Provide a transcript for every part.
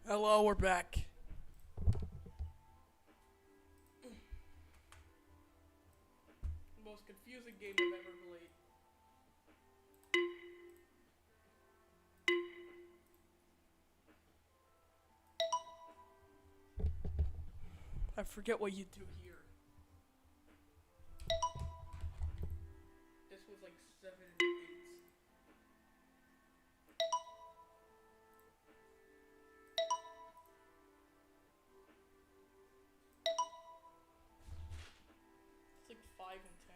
Hello, we're back. Most confusing game I've ever played. I forget what you do here. This was like 7 and 8. It's like 5 and 10.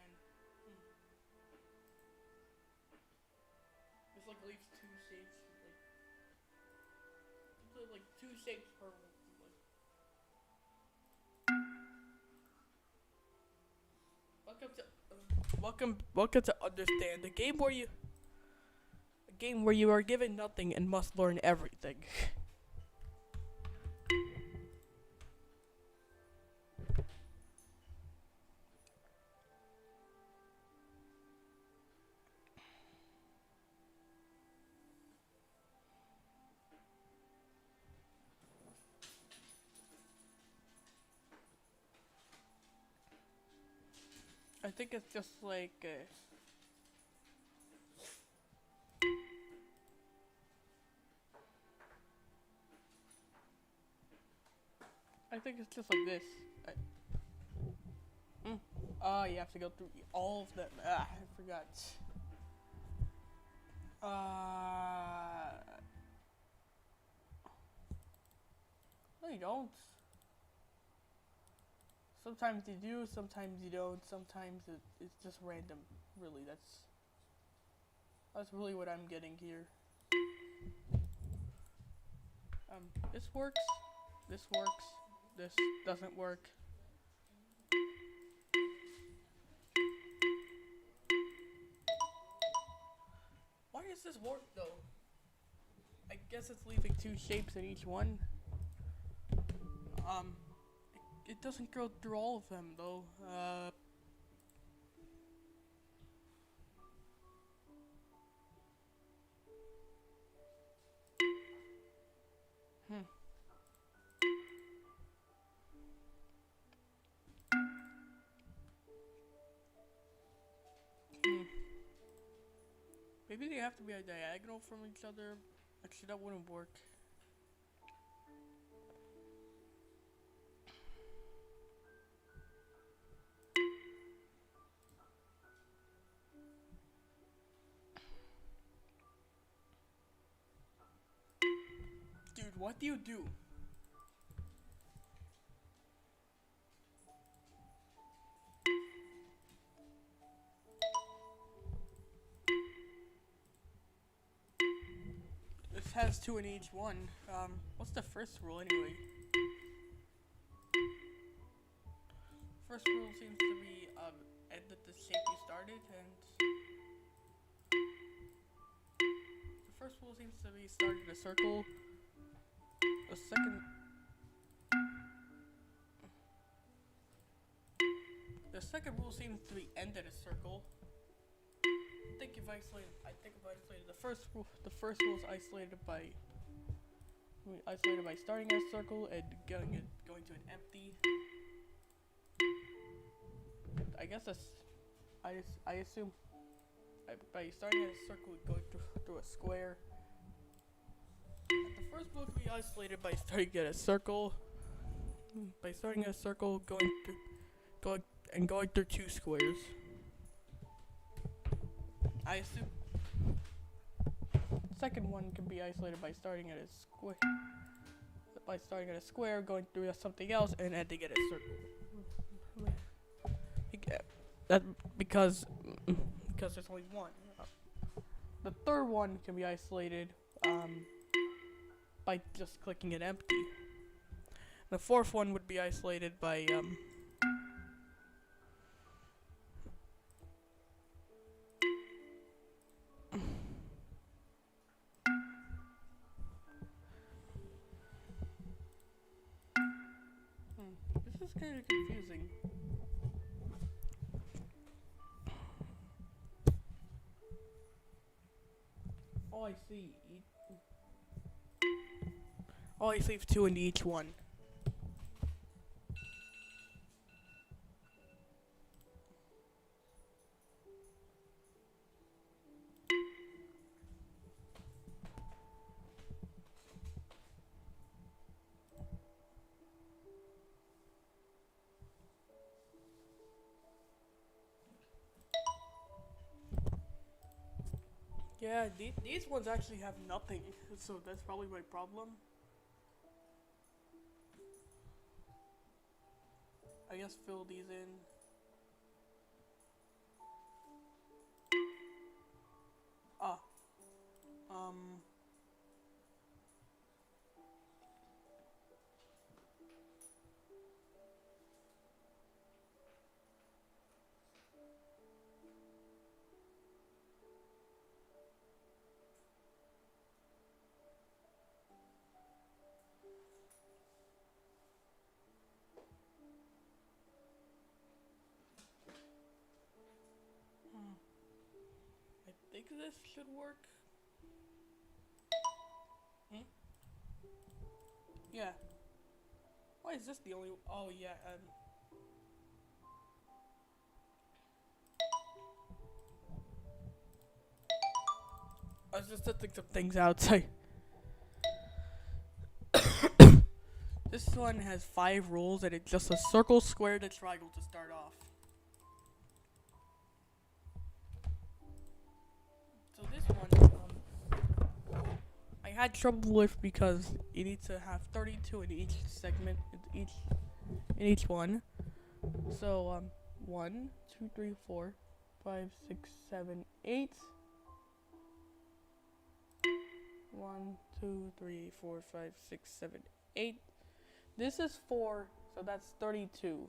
This like leaves 2 shapes. Like 2 shapes per one. Welcome to Understand, a game where you are given nothing and must learn everything. I think it's just like I think it's just like this. You have to go through all of them. I forgot. No, you don't. Sometimes you do, sometimes you don't. Sometimes it's just random. Really, that's really what I'm getting here. This works. This works. This doesn't work. Why does this work though? I guess it's leaving 2 shapes in each one. It doesn't go through all of them though. Maybe they have to be a diagonal from each other. Actually, that wouldn't work. Dude, what do you do? This has 2 in each one. What's the first rule anyway? First rule seems to be end at the shape you started, and the first rule seems to be start in a circle. The second rule seems to be end at a circle. I think I've isolated the first rule. The first rule is isolated by starting a circle and going to an empty. I guess I assume by starting a circle and going through a square. The first rule can be isolated by starting at a circle. By starting a circle, going through 2 squares. I assume. Second one can be isolated by starting at a square. By starting at a square, going through something else, and ending at a circle. That because there's only one. The third one can be isolated by just clicking it empty. The fourth one would be isolated by This is kind of confusing. Oh, I see. Always leave 2 in each one. Yeah, these ones actually have nothing, so that's probably my problem. I guess fill these in. Ah, um, hmm, I think this should work. Hmm? Yeah. Why is this the only? Oh yeah. I was just testing some things out. So this one has 5 rules, and it's just a circle, square, and a triangle to start off. So this one, I had trouble with because you need to have 32 in each segment, in each one. So 1, 2, 3, 4, 5, 6, 7, 8. 1, 2, 3, 4, 5, 6, 7, 8. This is 4, so that's 32.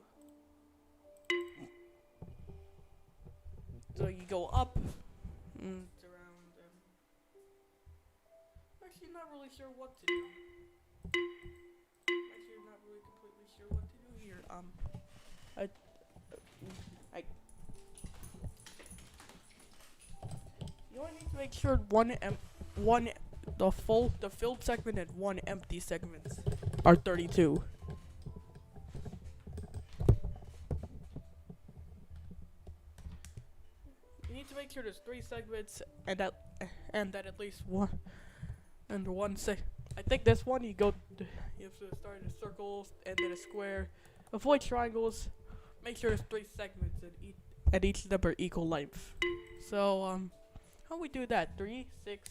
So you go up. It's around. Actually, not really sure what to do. Actually, not really completely sure what to do here. I. You only need to make sure the filled segment and one empty segments are 32. You need to make sure there's 3 segments and that at least one and one I think this one you have to start in a circle and then a square. Avoid triangles. Make sure there's 3 segments and each number equal length. So how we do that? 3, 6.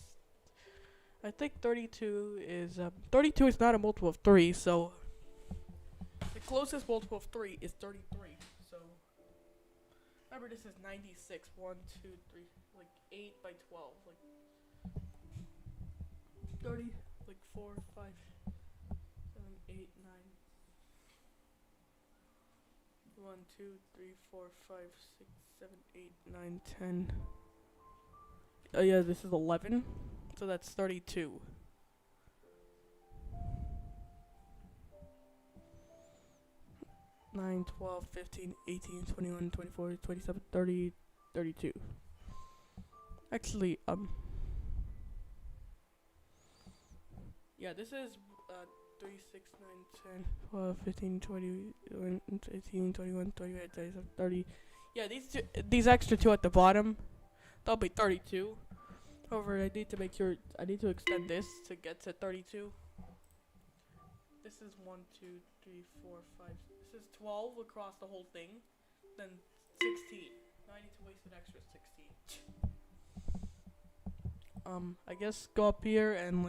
I think 32 is 32 is not a multiple of 3, so the closest multiple of 3 is 33. So remember, this is 96. 1, 2, 3, like 8 by 12, like 30, like 4, 5, 7, 8, 9. 1, 2, 3, 4, 5, 6, 7, 8, 9, 10. Oh yeah, this is 11. So that's 32. Nine, 12, 15, 18, 21, 24, 27, 30, 32. Actually, yeah, this is 3, 6, 9, 10, 12, 15, 20, 18, 21, 28, 27, 30. Yeah, these extra 2 at the bottom, that'll be 32. However, I need to extend this to get to 32. This is 1, 2, 3, 4, 5. This is 12 across the whole thing. Then 16. Now I need to waste an extra 16. I guess go up here and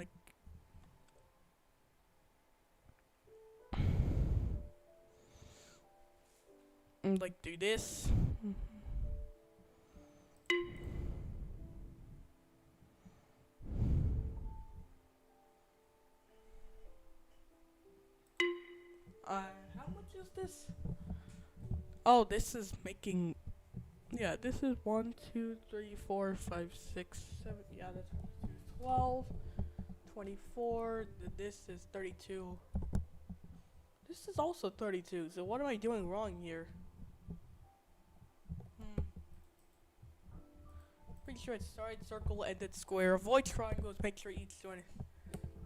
do this. How much is this? Oh, this is making. Yeah, this is 1, 2, 3, 4, 5, 6, 7. Yeah, that's 12, 24. This is 32. This is also 32. So what am I doing wrong here? Pretty sure it's side, circle, ended, square. Avoid triangles. Make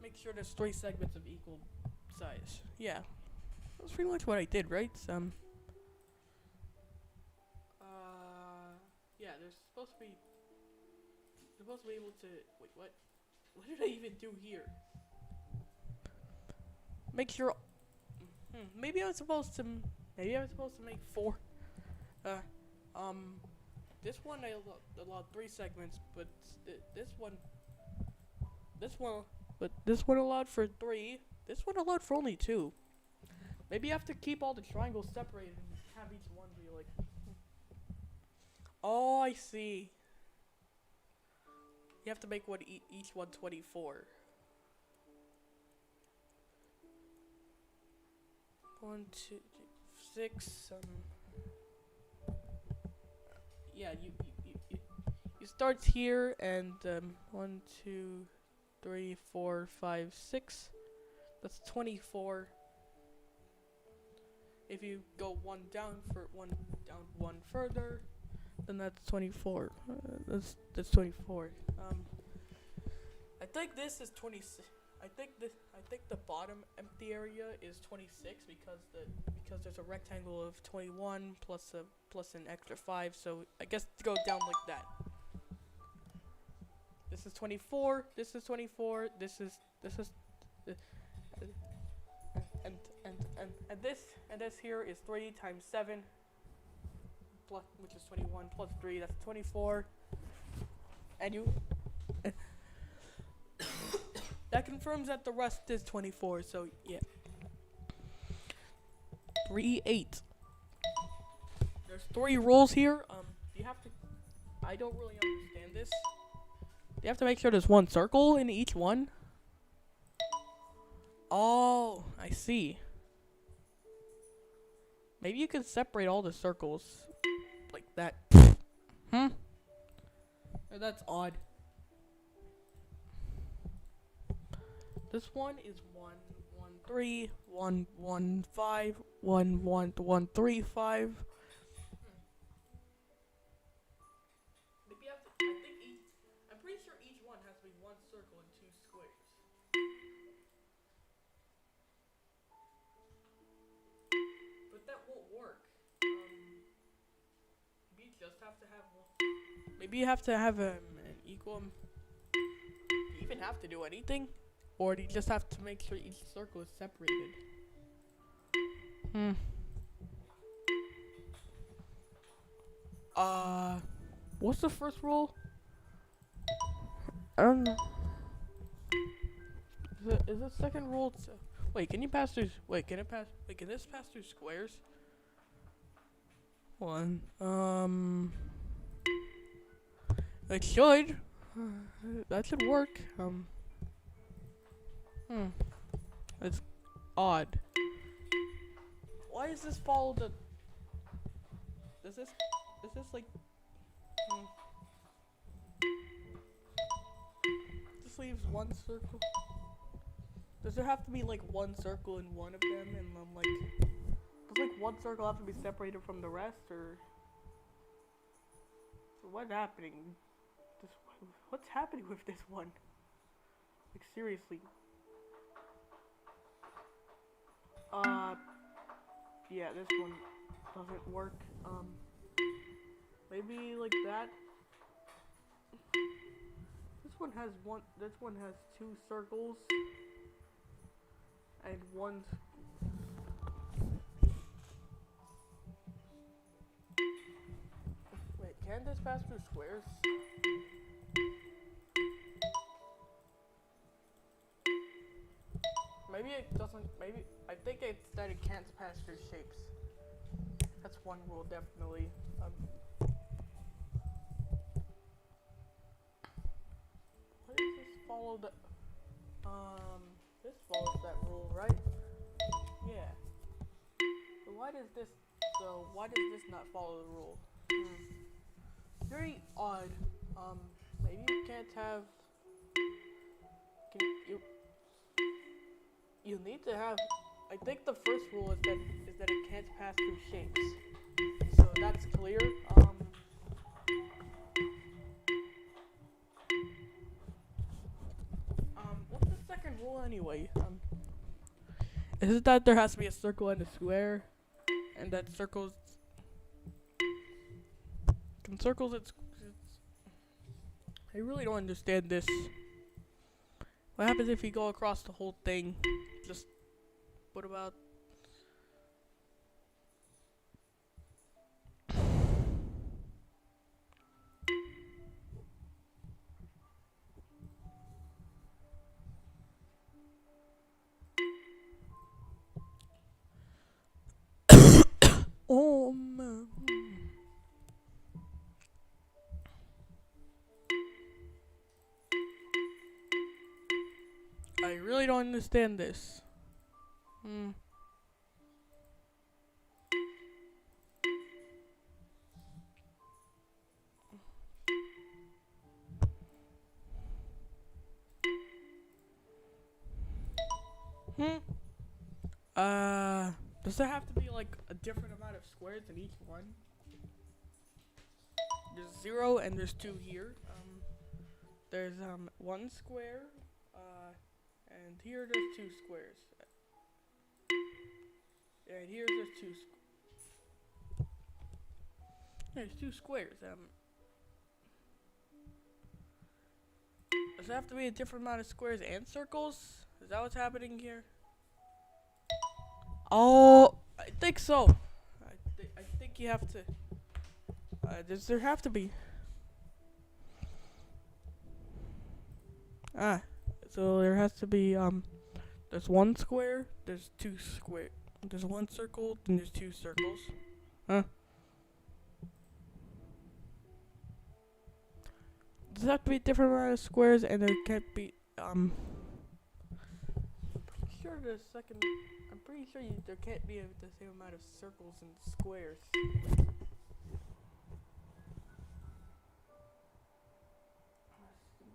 make sure there's 3 segments of equal size. Yeah, that's pretty much what I did, right? Yeah, they're supposed to be able to, wait, what? What did I even do here? Make sure, maybe I was supposed to make 4, this one I allowed 3 segments, but this one allowed for 3, this one allowed for only 2. Maybe you have to keep all the triangles separated and have each one be like, oh, I see. You have to make each one 24. 1, 2, 6. Yeah, you start here and 1, 2, 3, 4, 5, 6. That's 24. If you go one down, one further, then that's 24. That's 24. I think this is 26. I think the bottom empty area is 26 because there's a rectangle of 21 plus an extra 5. So I guess to go down like that. This is 24. This is 24. This is and this here is 3 times 7 plus, which is 21 plus 3. That's 24. And you. That confirms that the rest is 24, so yeah. 3, 8. There's 3 rules here. You have to. I don't really understand this. You have to make sure there's 1 circle in each one. Oh, I see. Maybe you can separate all the circles like that. That's odd. This one is 1, 1, 3, 1, 1, 5, 1, 1, 1, 3, 5. Maybe you have to. I'm pretty sure each one has to be 1 circle and 2 squares. But that won't work. Maybe you just have to have one. Maybe you have to have an equal. Do you even have to do anything? Or do you just have to make sure each circle is separated? What's the first rule? I don't know. Is the second rule? Wait, can you pass through? Wait, can this pass through squares? 1. It should. That should work. It's odd. Why does this follow the... Is this like... This leaves 1 circle. Does there have to be like 1 circle in one of them and then does like 1 circle have to be separated from the rest, or... What's happening? What's happening with this one? Like, seriously. Yeah, this one doesn't work. Maybe like that. This one has 2 circles and 1. Wait, can this pass through squares? Maybe it doesn't. Maybe I think it's that it can't pass through shapes. That's 1 rule, definitely. What does this follow the? This follows that rule, right? Yeah. So why does this not follow the rule? Very odd. Maybe you can't have. You need to have. I think the first rule is that it can't pass through shapes. So that's clear. What's the second rule anyway. Is it that there has to be a circle and a square, and that circles can circles it's I really don't understand this. What happens if you go across the whole thing? Just what about oh man. I really don't understand this. Hmm. Hmm. Does there have to be like a different amount of squares in each one? There's 0 and there's 2 here. There's 1 square. And here there's 2 squares. And here there's 2 there's 2 squares. Does there have to be a different amount of squares and circles? Is that what's happening here? Oh, I think so. I think you have to. Does there have to be? So there has to be there's 1 square, there's 2 square, there's 1 circle, and there's 2 circles. Huh? Does it have to be a different amount of squares, and there can't be I'm pretty sure the second. I'm pretty sure there can't be the same amount of circles and squares.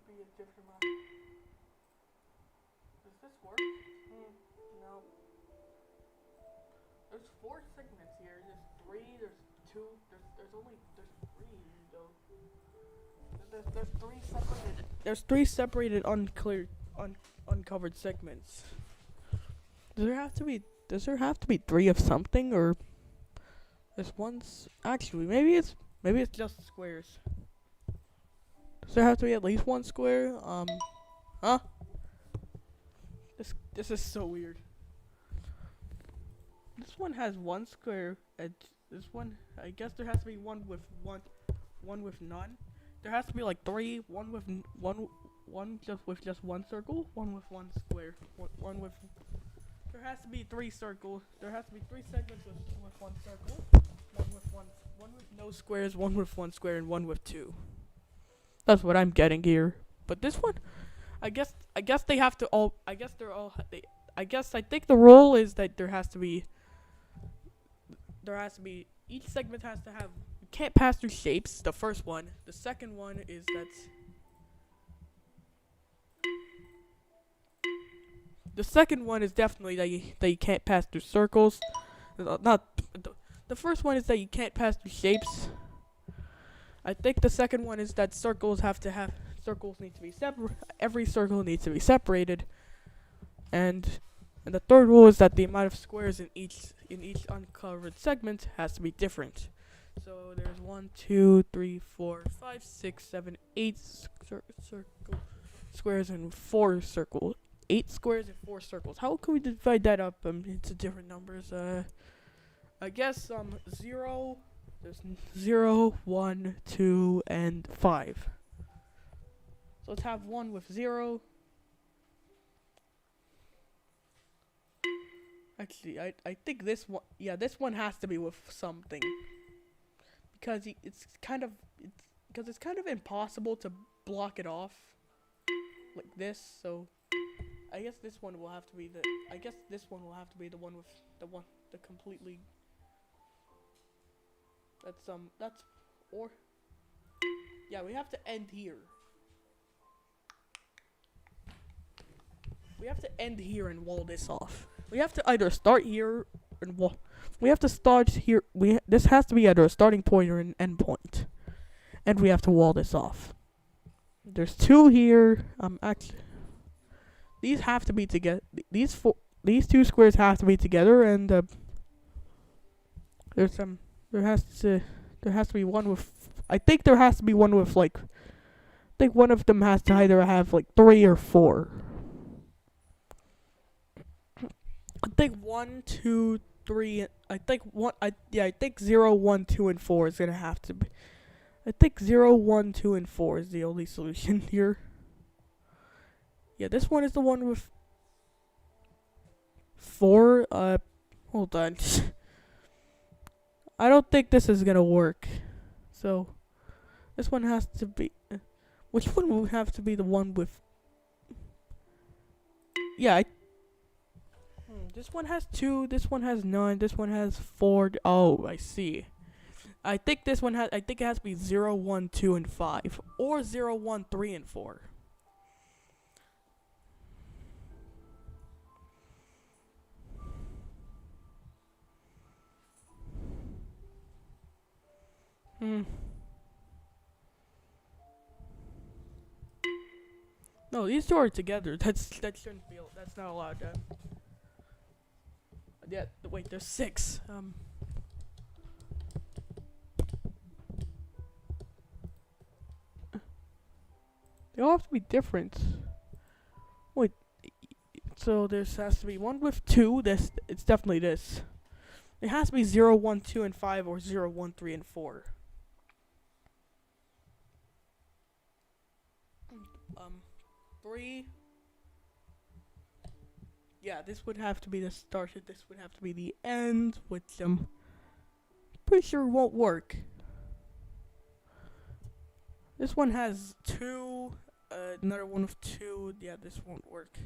Be a different amount. Does this work? No. There's 4 segments here. There's 3. There's 2. There's only 3 though. There's 3 separated. There's 3 separated uncovered segments. Does there have to be 3 of something, or there's actually maybe it's just squares. Does there have to be at least 1 square? Huh? This is so weird. This one has 1 square, and this one, I guess there has to be one with none. There has to be like 3, one with just 1 circle, one with 1 square, one with. There has to be 3 circles. There has to be 3 segments with 1 circle, one with no squares, one with 1 square, and one with 2. That's what I'm getting here. But this one, I guess they have to all. I think the rule is that there has to be. Each segment has to have. You can't pass through shapes. The first one. The second one is that. The second one is definitely that you can't pass through circles. The first one is that you can't pass through shapes. I think the second one is that circles need to be separate. Every circle needs to be separated, and the third rule is that the amount of squares in each uncovered segment has to be different. So there's 1, 2, 3, 4, 5, 6, 7, 8 squares and 4 circles. 8 squares and 4 circles. How can we divide that up into different numbers? I guess 0. There's 0, 1, 2, and 5. So let's have 1 with 0. Actually, I think this one, this one has to be with something. Because it's kind of impossible to block it off like this. So I guess this one will have to be the one with the completely. We have to end here. We have to end here and wall this off. We have to either start here and wall. We have to start here. This has to be either a starting point or an end point, and we have to wall this off. There's 2 here. these have to be together. These two squares have to be together, and there's some. There has to be one with. I think there has to be one with like. I think one of them has to either have like 3 or 4. I think 1, 2, 3. I think one. I think 0, 1, 2, and 4 is gonna have to be. I think 0, 1, 2, and 4 is the only solution here. Yeah, this one is the one with 4. Hold on. I don't think this is gonna work. So, this one has to be. Which one will have to be the one with? Yeah. This one has 2. This one has 9. This one has 4. Oh, I see. I think this one has. I think it has to be 0, 1, 2, and 5, or 0, 1, 3, and 4. No, these two are together. That shouldn't be. That's not allowed. Yeah. Wait. There's 6. They all have to be different. Wait. So there has to be one with 2. It's definitely this. It has to be 0, 1, 2, and 5, or 0, 1, 3, and 4. 3. Yeah, this would have to be the start. This would have to be the end, which I'm pretty sure won't work. This one has 2. Another one with 2. Yeah, this won't work.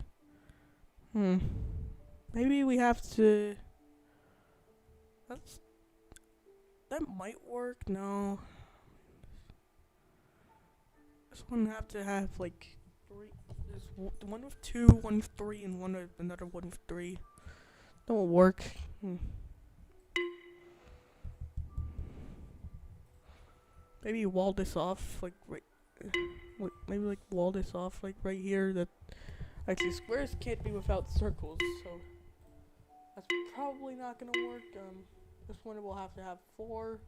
Maybe we have to. That might work. No. This one have to have like 3. There's one with 2, one with 3, and another one with 3. Don't work. Maybe wall this off like right. Maybe like wall this off like right here. That actually squares can't be without circles, so that's probably not gonna work. This one will have to have 4.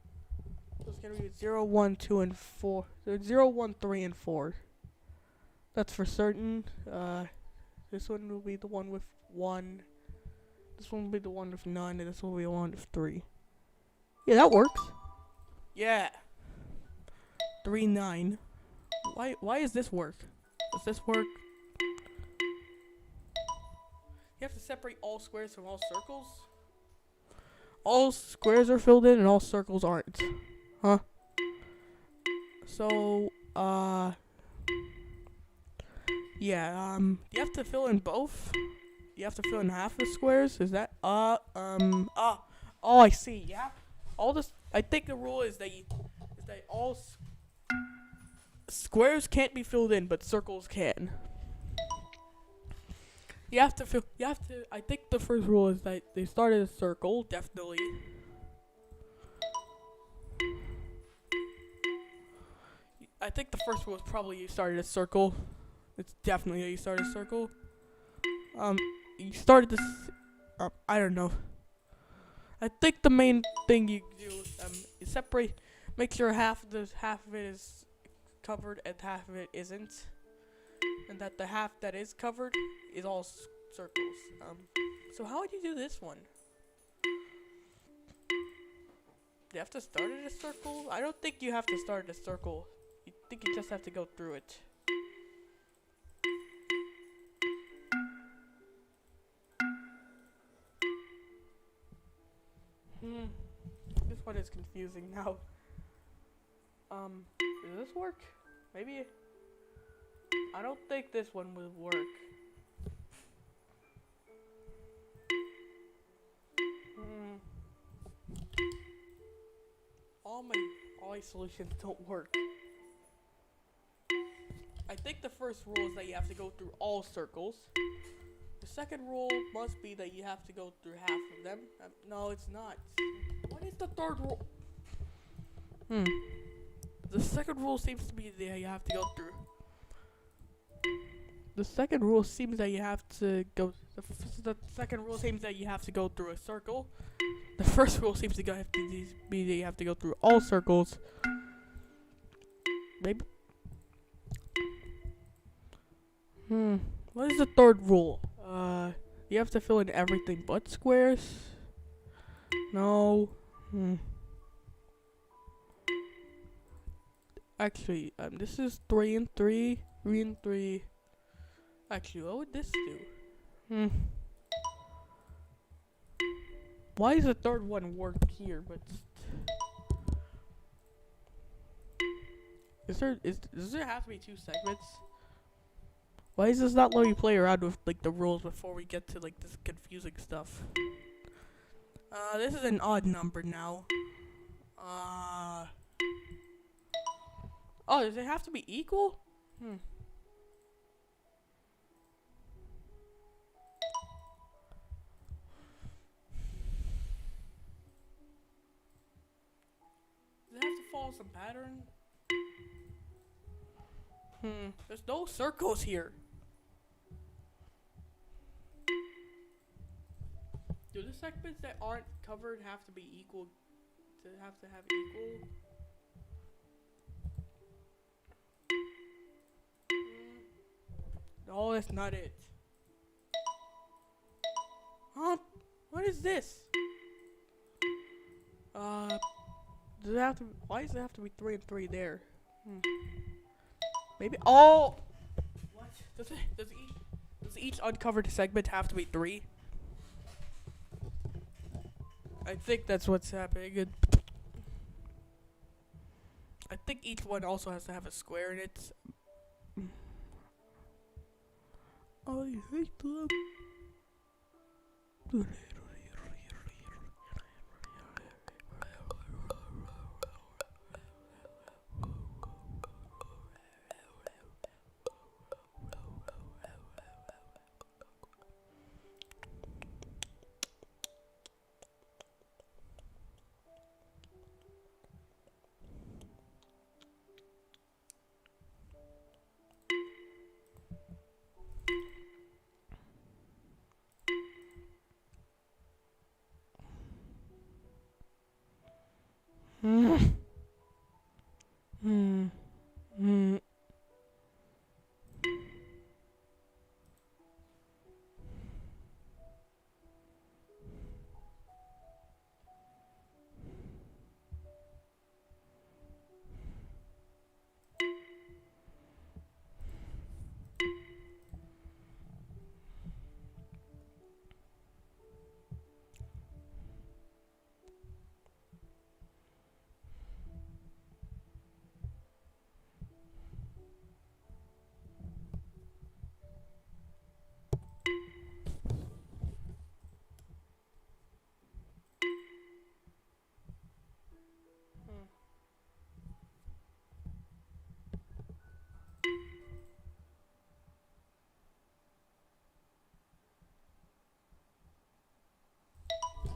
So it's gonna be 0, 1, 2, and 4. So 0, 1, 3, and 4. That's for certain. This one will be the one with 1. This one will be the one with none, and this will be the one with 3. Yeah, that works. Yeah. 3, 9. Why does this work? Does this work? You have to separate all squares from all circles? All squares are filled in and all circles aren't. Huh? So, yeah, you have to fill in both? You have to fill in half the squares? Is that, oh, I see, yeah. I think the rule is that all squares can't be filled in, but circles can. I think the first rule is that they start as a circle, definitely. I think the first rule is probably you started a circle. It's definitely that you started a circle. You started this, I don't know. I think the main thing you do is make sure half of it is covered and half of it isn't. And that the half that is covered is all circles. So how would you do this one? You have to start at a circle? I don't think you have to start at a circle. I think you just have to go through it. This one is confusing now. Does this work? Maybe. I don't think this one will work. All my solutions don't work. I think the first rule is that you have to go through all circles. The second rule must be that you have to go through half of them. No, it's not. What is the third rule? The second rule seems to be that you have to go through. the second rule seems that you have to go. The second rule seems that you have to go through a circle. The first rule seems to be that you have to go through all circles. Maybe. What is the third rule? You have to fill in everything but squares. No. Actually, this is 3 and 3. 3 and 3. Actually, what would this do? Why is the third one work here, but does there have to be 2 segments? Why is this not letting me play around with like the rules before we get to like this confusing stuff? This is an odd number now. Oh, does it have to be equal? Does it have to follow some pattern? There's no circles here. Do the segments that aren't covered have to be equal? To have equal? No, that's not it. Huh? What is this? Does it have to? Why does it have to be 3 and 3 there? Maybe. Oh. What? Does each uncovered segment have to be 3? I think that's what's happening. I think each one also has to have a square in it. I hate them.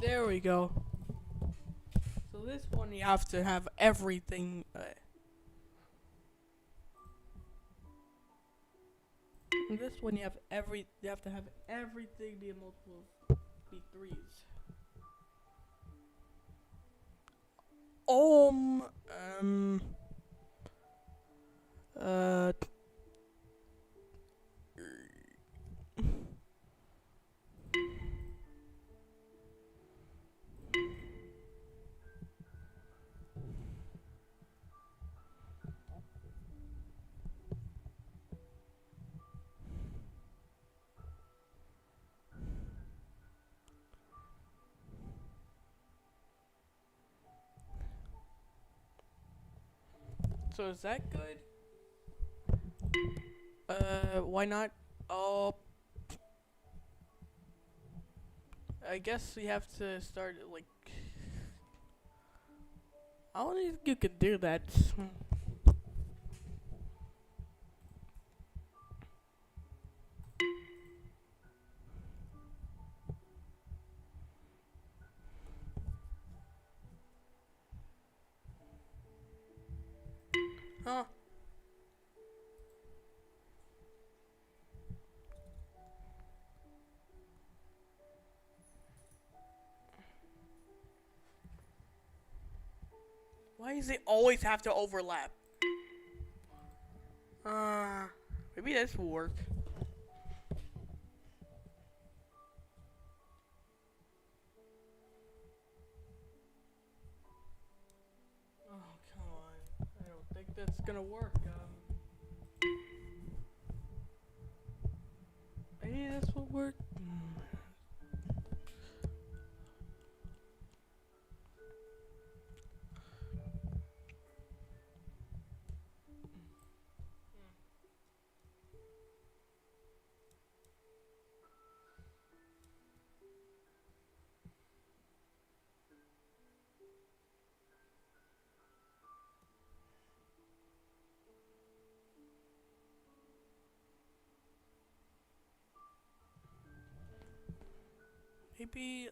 There we go. So this one you have to have everything. This one you have to have everything be a multiple of be 3s. Uh. So is that good? Why not? Oh, I guess we have to start like. I don't think you can do that. Huh? Why does it always have to overlap? Maybe this will work. Oh, come on. I don't think that's gonna work. Maybe this will work. Maybe.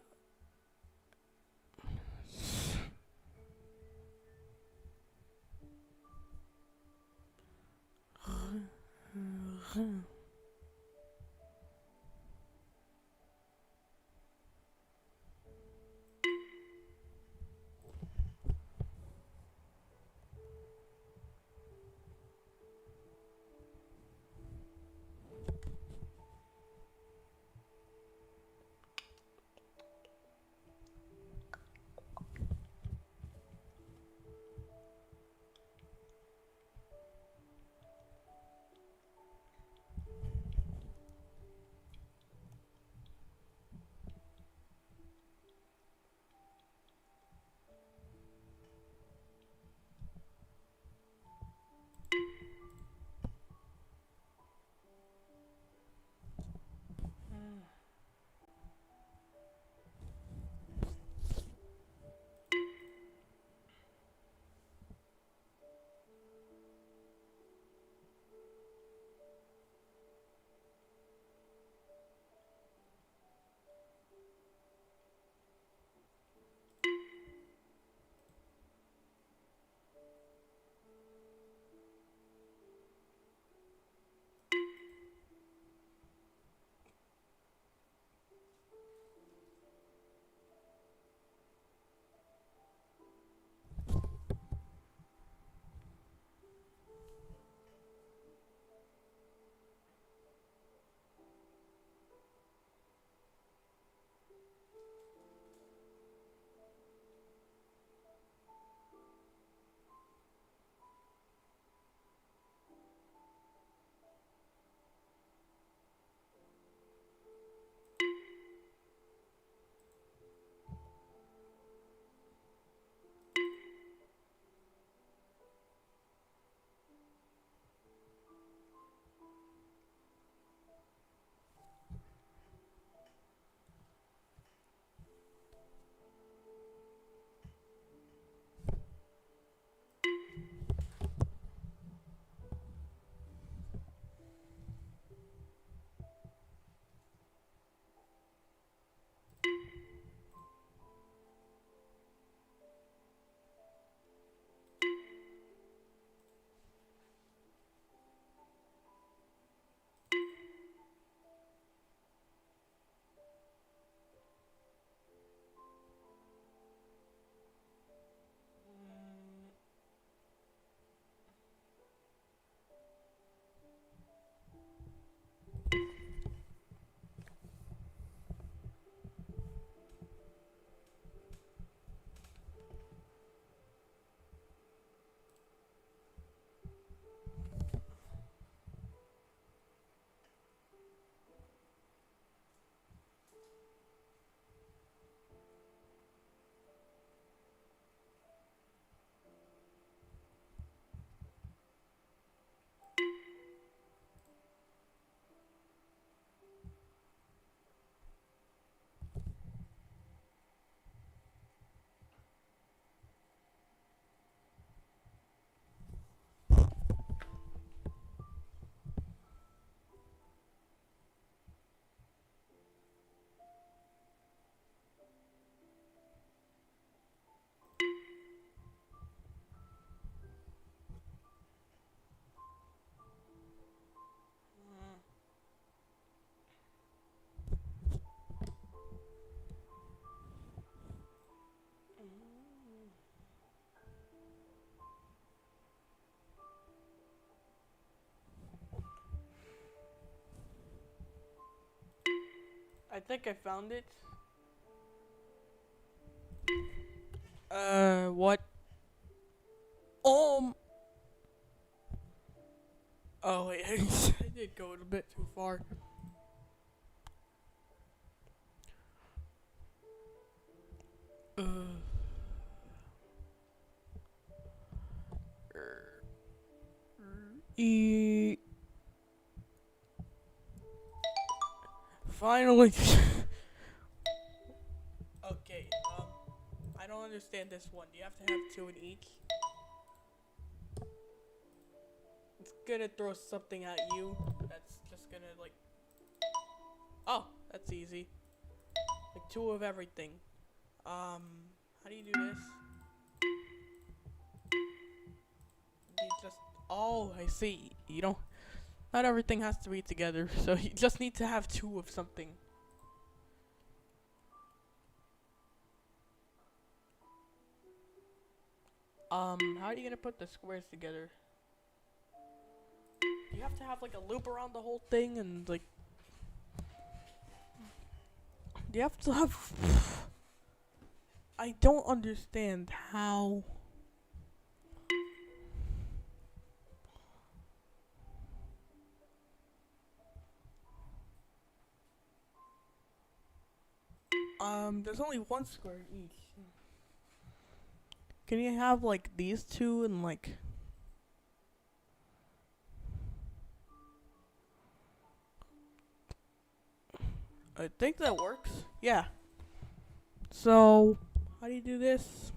think I found it. What? Oh wait, I did go a bit too far. Uh. E. Finally. Okay. I don't understand this one. Do you have to have two in each? It's gonna throw something at you. That's just gonna like. Oh, that's easy. Like two of everything. How do you do this? You just. Oh, I see. You don't. Not everything has to be together, so you just need to have two of something. How are you gonna put the squares together? You have to have like a loop around the whole thing and like. You have to have. I don't understand how. There's only one square each. Can you have like these two and like. I think that works. Yeah. So, how do you do this?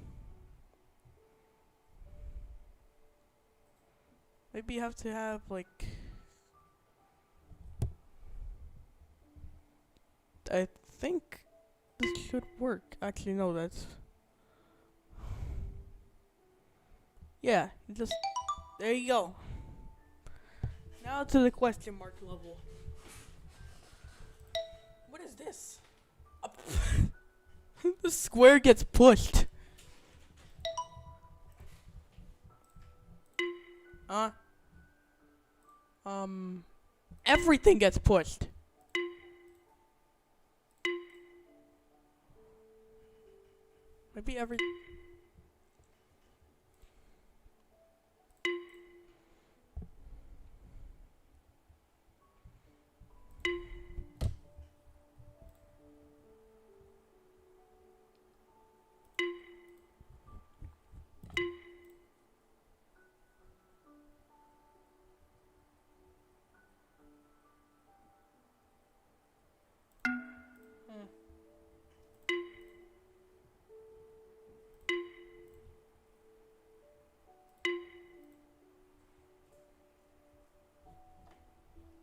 Maybe you have to have like. I think this should work. Actually, no, that's. Yeah, you just. There you go. Now to the question mark level. What is this? The square gets pushed. Everything gets pushed. Maybe every.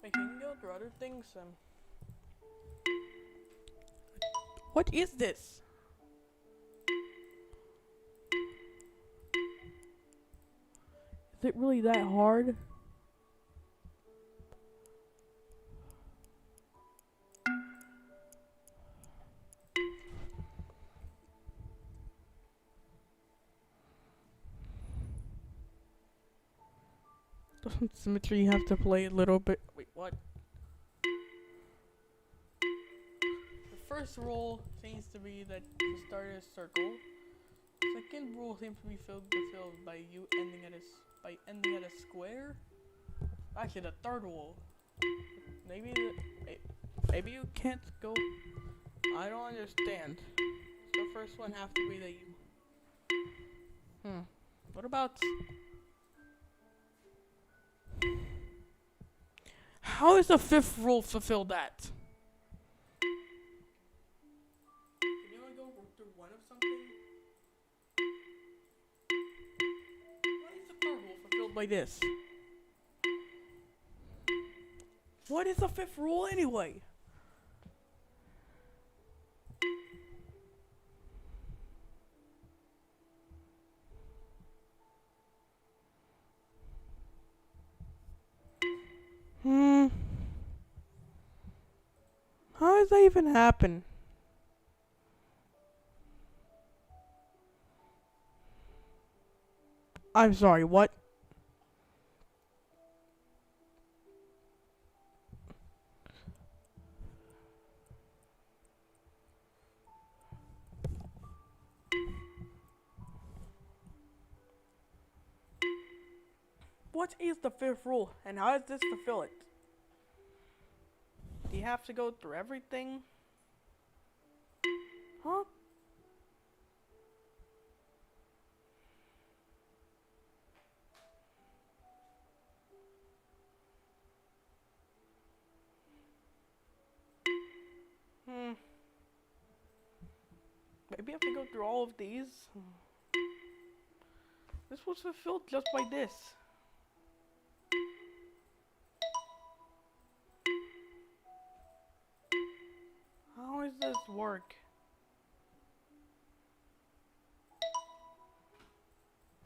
Wait, can you go through other things? What is this? Is it really that hard? Doesn't symmetry have to play a little bit? Wait, what? The first rule seems to be that you start at a circle. Second rule seems to be filled by you ending at a square. Actually, the third rule. Maybe you can't go. I don't understand. The first one have to be that you. What about? How is the fifth rule fulfill that? Can you only go through one of something? Why is the third rule fulfilled by this? What is the fifth rule anyway? How does that even happen? I'm sorry, what? what is the fifth rule, and how does this fulfill it? Do you have to go through everything? Huh? Hmm. Maybe I have to go through all of these. This was fulfilled just by this. How does this work?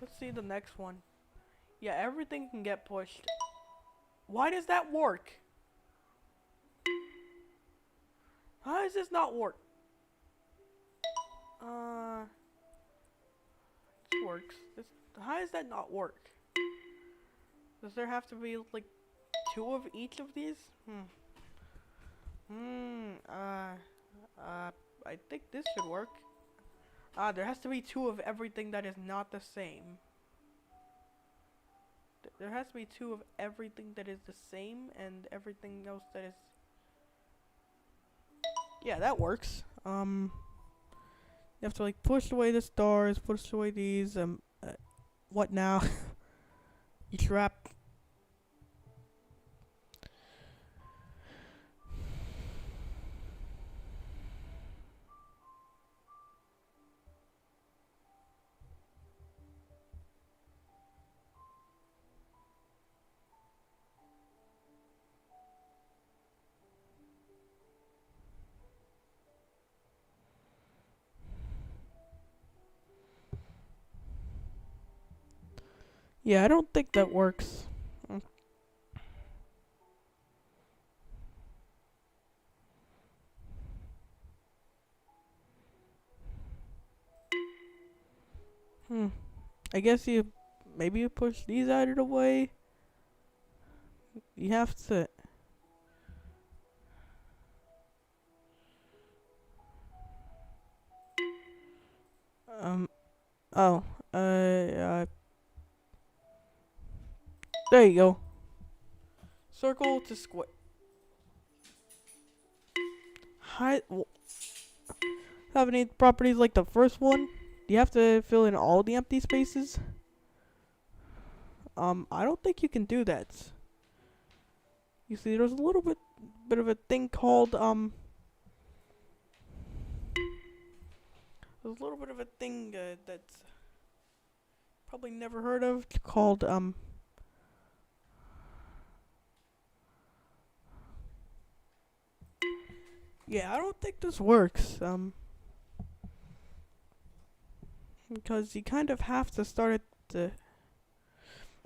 Let's see the next one. Yeah, everything can get pushed. Why does that work? How does this not work? This works. How does that not work? Does there have to be like 2 of each of these? I think this should work. There has to be 2 of everything that is not the same. There has to be 2 of everything that is the same and everything else that is... Yeah, that works. You have to like push away the stars, push away these, what now? You trap. Yeah, I don't think that works. I guess maybe you push these out of the way. You have to... Oh, there you go. Circle to square. Have any properties like the first one? Do you have to fill in all the empty spaces? I don't think you can do that. You see, there's a little bit of a thing called, there's a little bit of a thing, that's probably never heard of, called, yeah, I don't think this works, because you kind of have to start at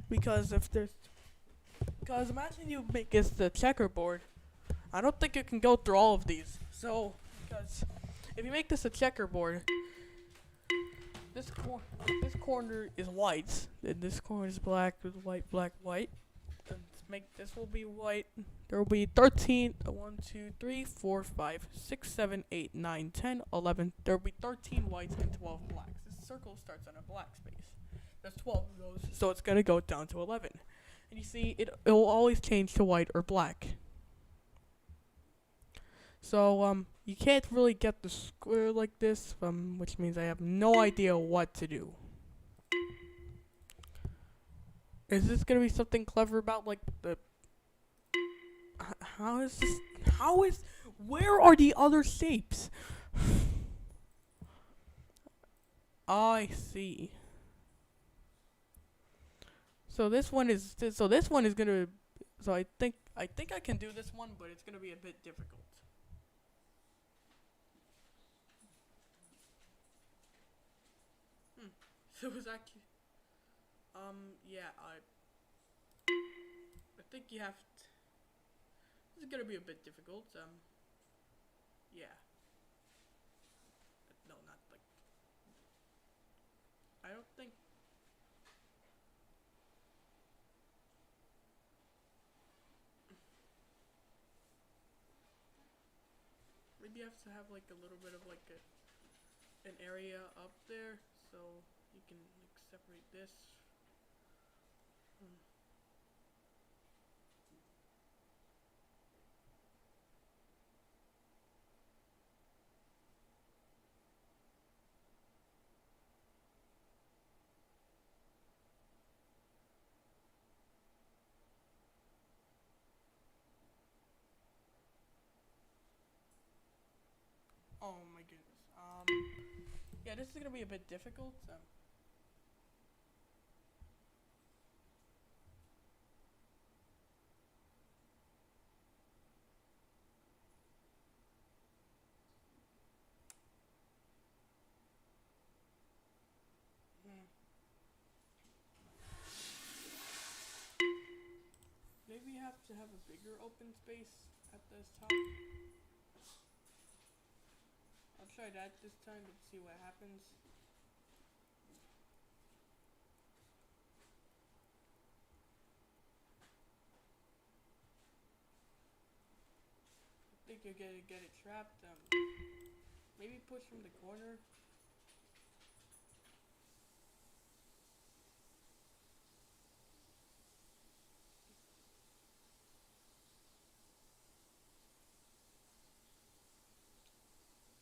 because imagine you make this the checkerboard. I don't think you can go through all of these. So, because if you make this a checkerboard, this corner is white, and this corner is black with white, black, white. And this will be white. There will be 13, 1, 2, 3, 4, 5, 6, 7, 8, 9, 10, 11. There will be 13 whites and 12 blacks. This circle starts on a black space. There's 12 of those, so it's gonna go down to 11. And you see, it will always change to white or black. So, you can't really get the square like this, which means I have no idea what to do. Is this gonna be something clever about, like, where are the other shapes? I see. So this one is gonna, so I think I can do this one, but it's gonna be a bit difficult. So it was actually, yeah, I think you have to, this is gonna be a bit difficult, yeah. No, not like, I don't think, maybe you have to have like a little bit of like an area up there, so you can like separate this. Oh my goodness. Yeah, this is gonna be a bit difficult. Hmm. Maybe you have to have a bigger open space at this top. I'll try that this time to see what happens. I think you're gonna get it trapped. Maybe push from the corner.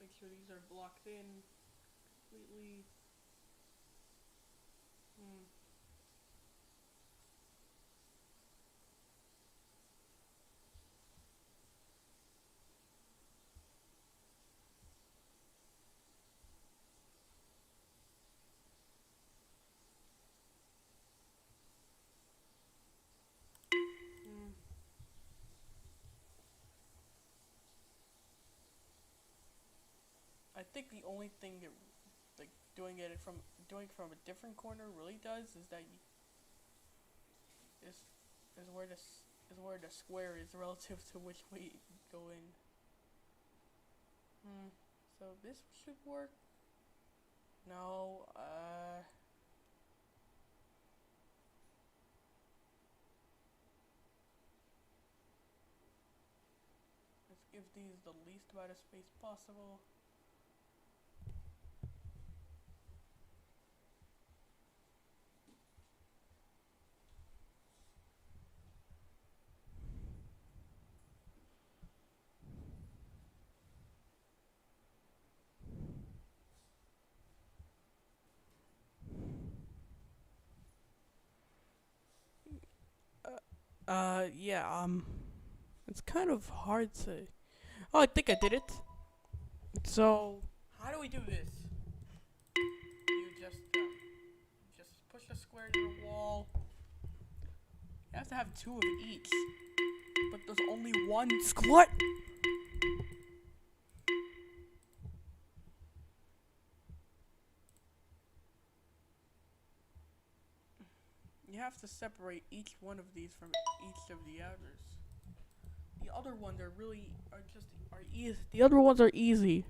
Make sure these are blocked in completely. Hmm. Hmm. I think the only thing that, like, doing from a different corner really does is that is is where is where the square is relative to which way you go in. Hmm. So this should work. No. Let's give these the least amount of space possible. Yeah. It's kind of hard to. Oh, I think I did it. So, how do we do this? You just push the square to the wall. You have to have two of each, but there's only one square. You have to separate each one of these from each of the others. The other ones are easy. The other ones are easy.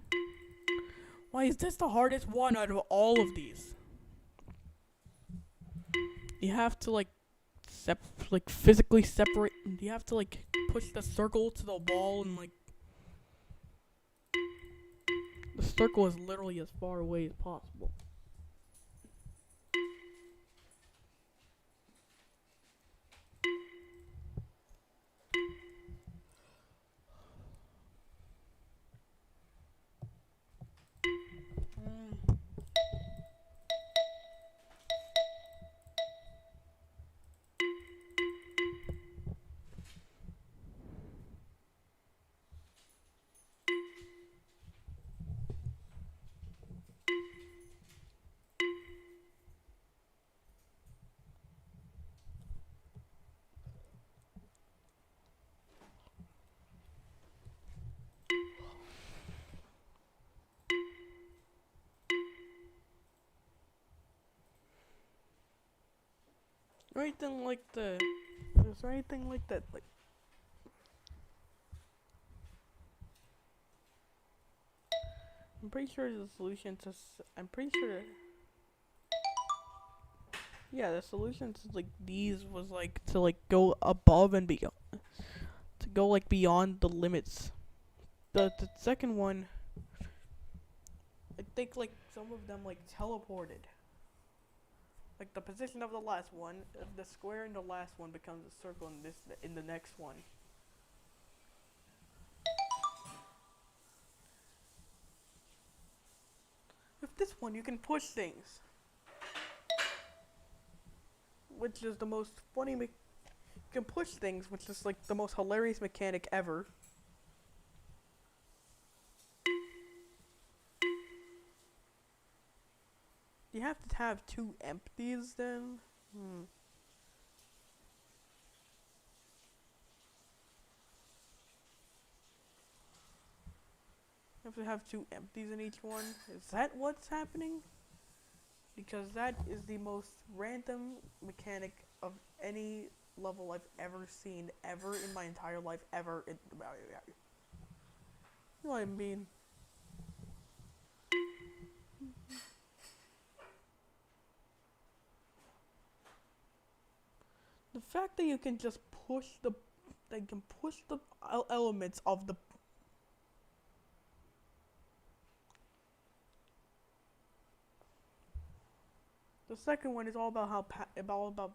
Why is this the hardest one out of all of these? You have to like physically separate. You have to like push the circle to the wall and like the circle is literally as far away as possible. Mm. Or anything like the. Is there anything like that? Like I'm pretty sure the solution to. I'm pretty sure. Yeah, the solution to like these was like to like go above and beyond, to go like beyond the limits. The second one, I think like some of them like teleported. Like the position of the last one, the square in the last one becomes a circle in the next one. With this one, you can push things, which is the most funny. You can push things, which is like the most hilarious mechanic ever. You have to have two empties then? Hmm. You have to have two empties in each one? Is that what's happening? Because that is the most random mechanic of any level I've ever seen, ever in my entire life, ever. You know what I mean? The fact that you can just push the, they can push the elements of the. The second one is all about how about.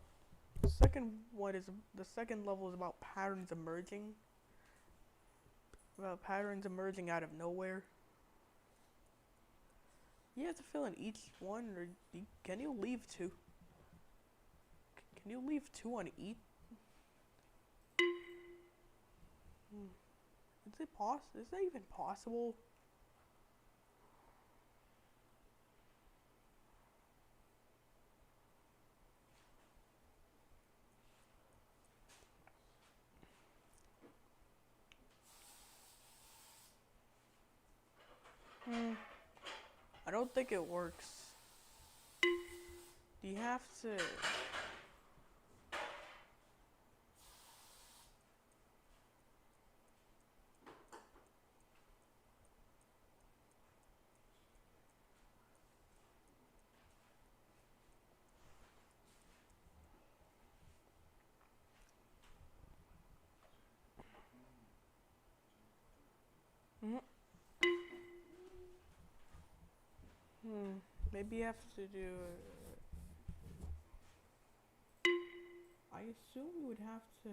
The second one is the second level is about patterns emerging. About patterns emerging out of nowhere. You have to fill in each one, or can you leave two? Can you leave two on each? Is it possible? Is that even possible? I don't think it works. Do you have to? Maybe you have to do. I assume you would have to.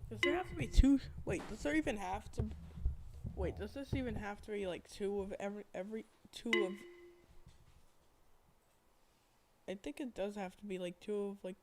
Does there have to be two? Wait, does there even have to? Wait, does this even have to be like two of every two of? I think it does have to be like two of like.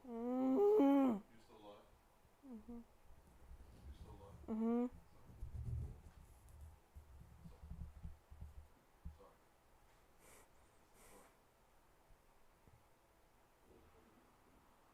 Mm. You still alive? Mhm. You still alive? Mhm. Sorry. Sorry. Jake, I'm gonna get us some lunch.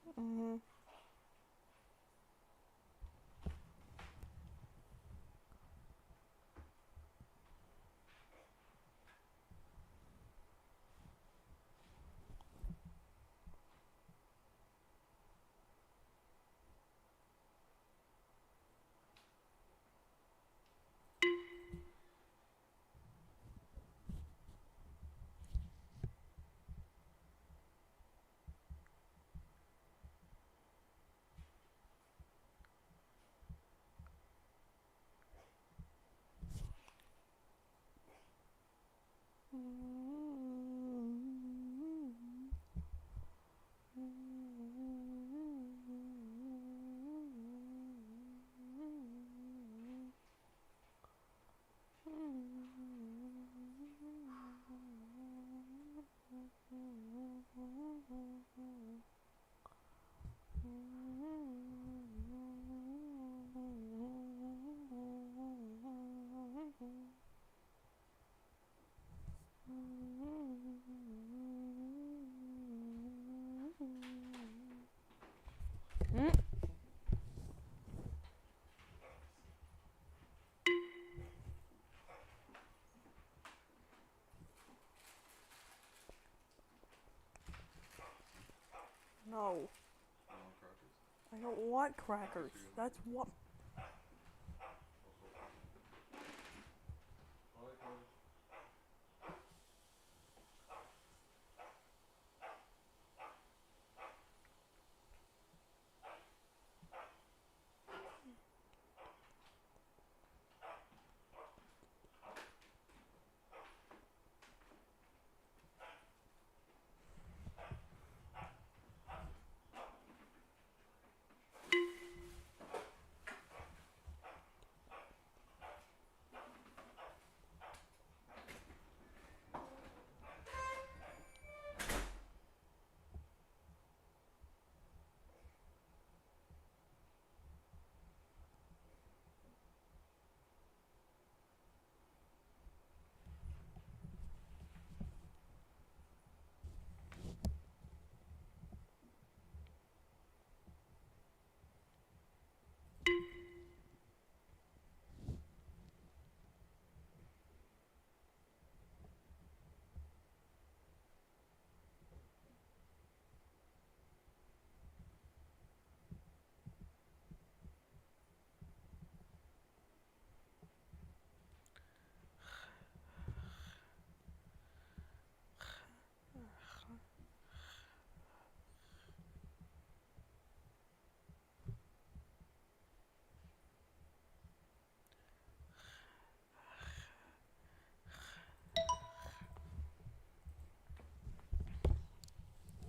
Mhm. Mm. No, You want crackers? I don't want crackers. Yes, you do. That's what. Also, bye, Cody.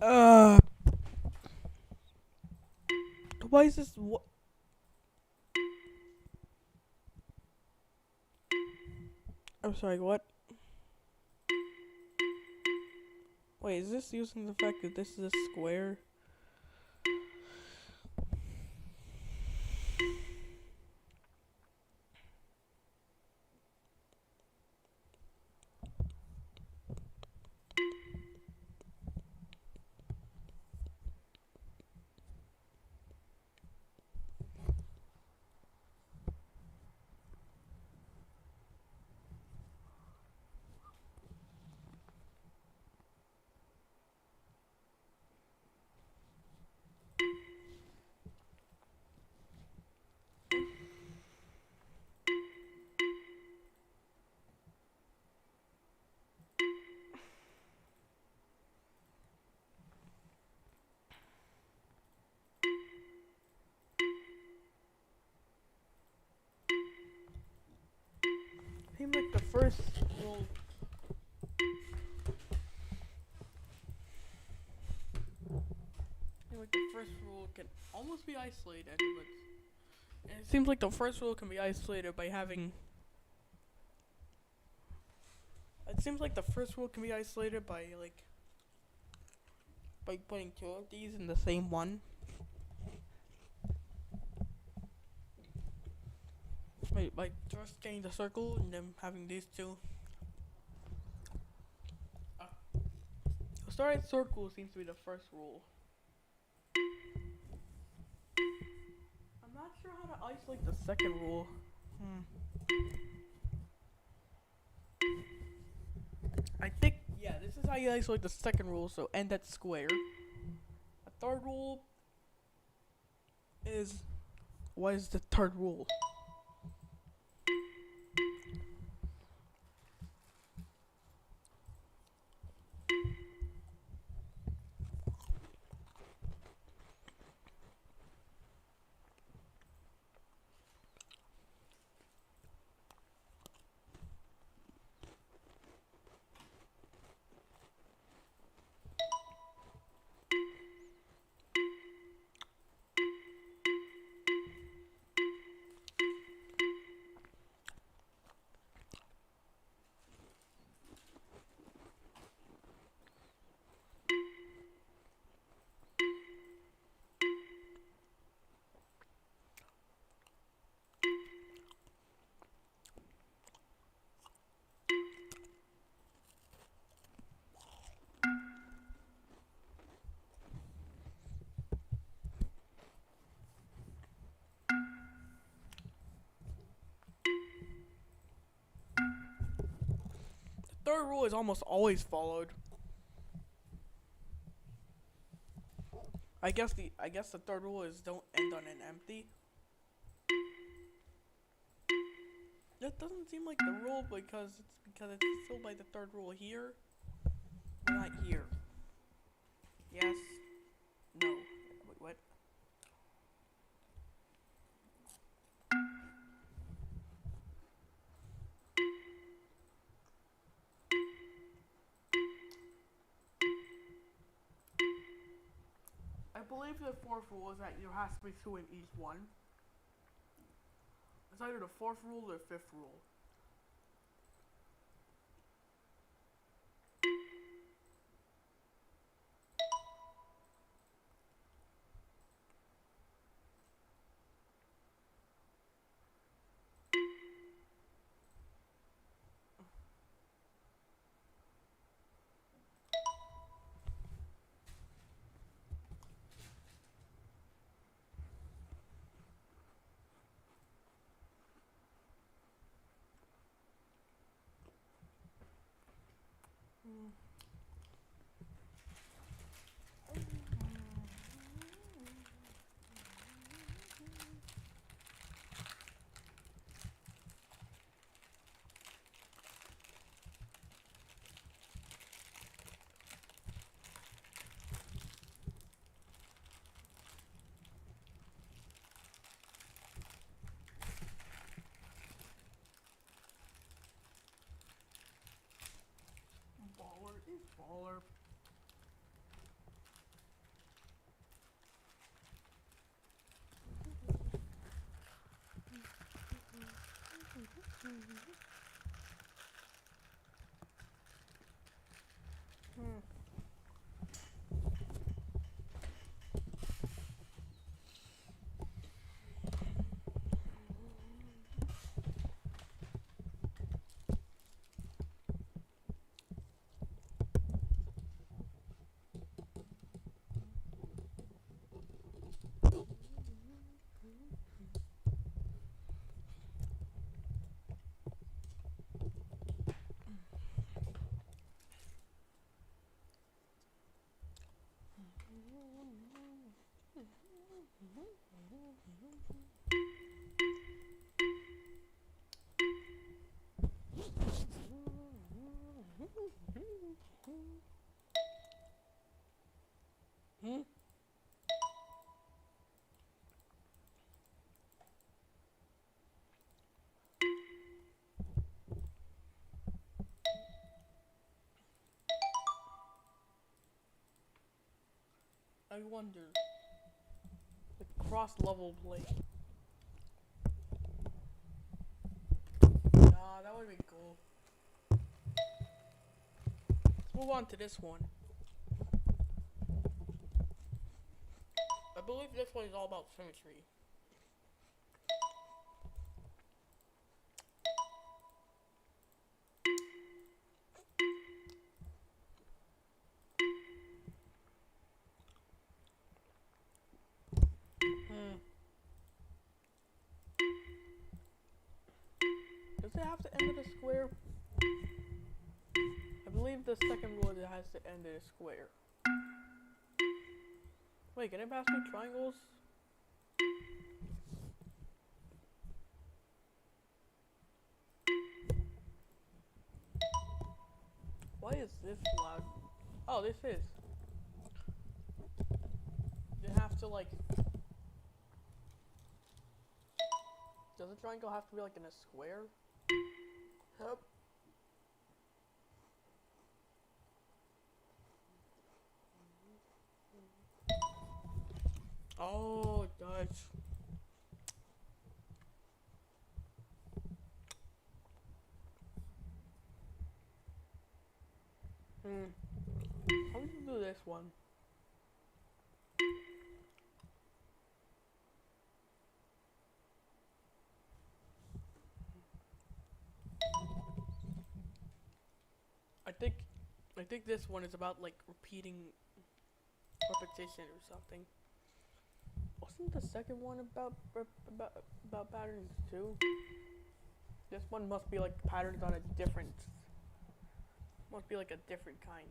Uh, why is this? What? I'm sorry. What? Wait, is this using the fact that this is a square? Seems like the first rule. Seems like the first rule can almost be isolated, but it seems like the first rule can be isolated by having. It seems like the first rule can be isolated by putting two of these in the same one. Wait, by just getting the circle and then having these two. Starting circle seems to be the first rule. I'm not sure how to isolate the second rule. I think, yeah, this is how you isolate the second rule, so end at square. The third rule is, what is the third rule? Third rule is almost always followed. I guess the third rule is don't end on an empty. That doesn't seem like the rule because it's fulfilled by the third rule here, but not here. Yes. No. Wait, what? I believe the fourth rule is that there has to be two in each one. It's either the fourth rule or the fifth rule. Baller is baller. Hmm? I wonder. The cross level play. Nah, that would be cool. Let's move on to this one. I believe this one is all about symmetry. Hmm. Does it have to end in a square? I believe the second rule is it has to end in a square. Wait, can I pass through triangles? Why is this loud? Oh, this is. You have to like. Does a triangle have to be like in a square? Yep. Oh, it does. How would you do this one? I think this one is about like repeating repetition or something. Wasn't the second one about patterns too? This one must be like patterns on a different. Must be like a different kind.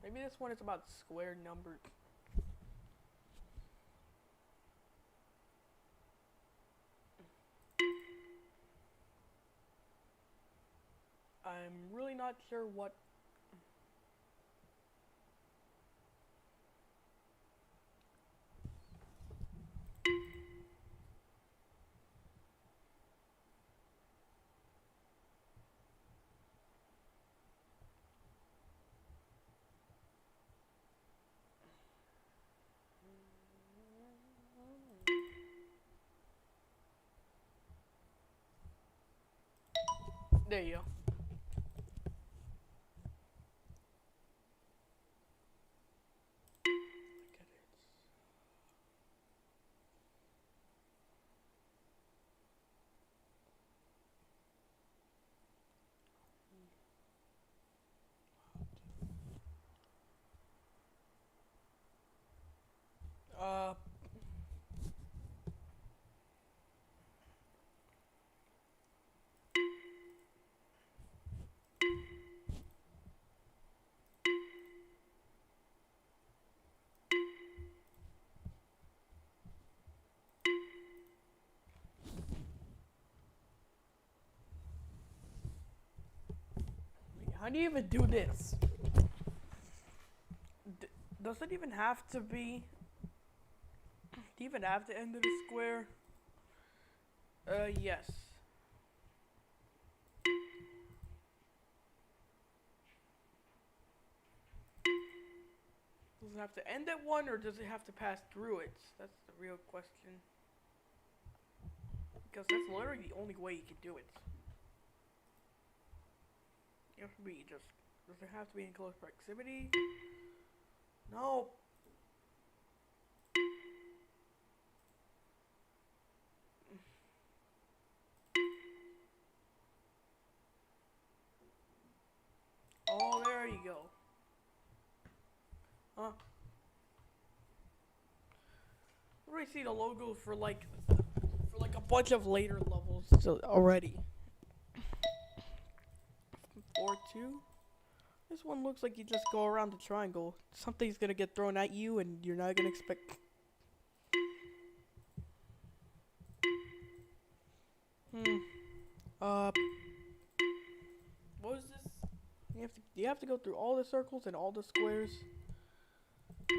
Maybe this one is about square numbers. I'm really not sure what. There you go. Look at it. Uh. How do you even do this? Does it even have to be? Do you even have to end in a square? Yes. Does it have to end at one or does it have to pass through it? That's the real question. Because that's literally the only way you can do it. You have to be just. Does it have to be in close proximity? No. Oh, there you go. Huh? I already see the logo for like a bunch of later levels already. 4-2. This one looks like you just go around the triangle. Something's gonna get thrown at you, and you're not gonna expect. Hmm. What was this? You have to Do you have to go through all the circles and all the squares? You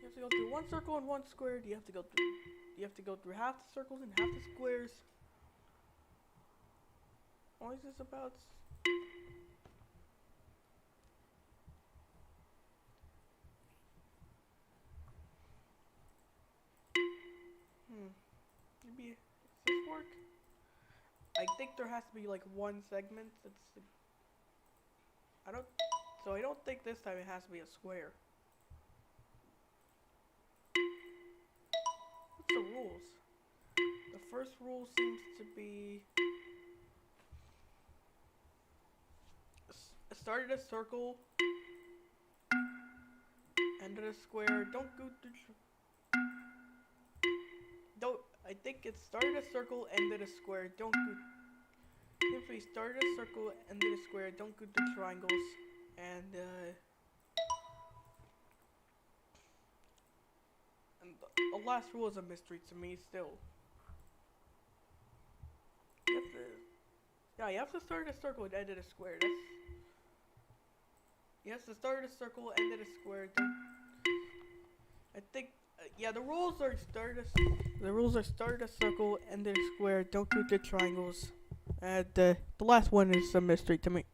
have to go through one circle and one square. Do you have to go through? Do you have to go through half the circles and half the squares? Why is this about? Maybe does this work? I think there has to be like one segment that's. I don't. So I don't think this time it has to be a square. What's the rules? The first rule seems to be start at a circle, end at a square. Don't go through. Don't. I think it's start at a circle, end at a square. Don't go. If we start at a circle, end at a square. Don't go through triangles, and the last rule is a mystery to me still. You have to, yeah, you have to start at a circle and end at a square. That's. You have to start at a circle, end at a square. I think. Yeah, the rules are start a circle, end at a square. Don't go through triangles. And the last one is a mystery to me.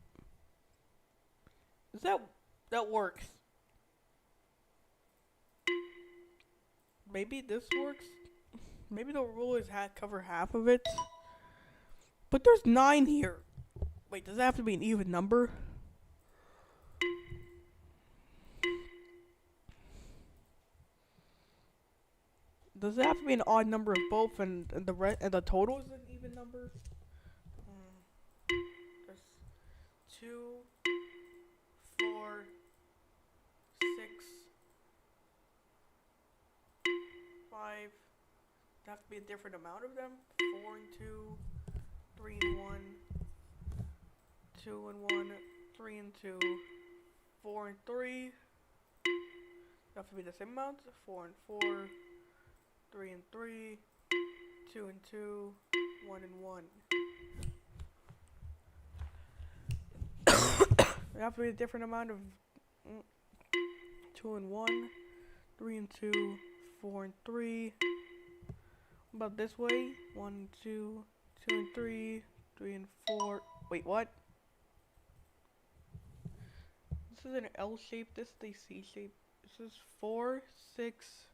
Is that works? Maybe this works. Maybe the rule is cover half of it. But there's 9 here. Wait, does that have to be an even number? Does it have to be an odd number of both, and the total is an even number? There's 2, 4, 6, 5. There have to be a different amount of them. 4 and 2, 3 and 1, 2 and 1, 3 and 2, 4 and 3. They have to be the same amount. 4 and 4. 3 and 3, 2 and 2, 1 and 1. There have to be a different amount of 2 and 1, 3 and 2, 4 and 3. About this way, 1 and 2, 2 and 3, 3 and 4. Wait, what? This is an L shape. This is the C shape. This is 4, 6,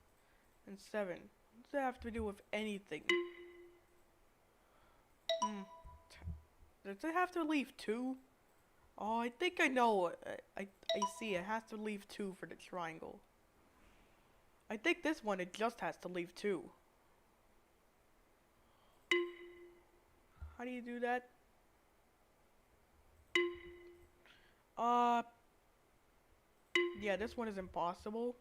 and 7. What does that have to do with anything? Does it have to leave 2? Oh, I think I know. I see. It has to leave 2 for the triangle. I think this one, it just has to leave 2. How do you do that? Yeah, this one is impossible.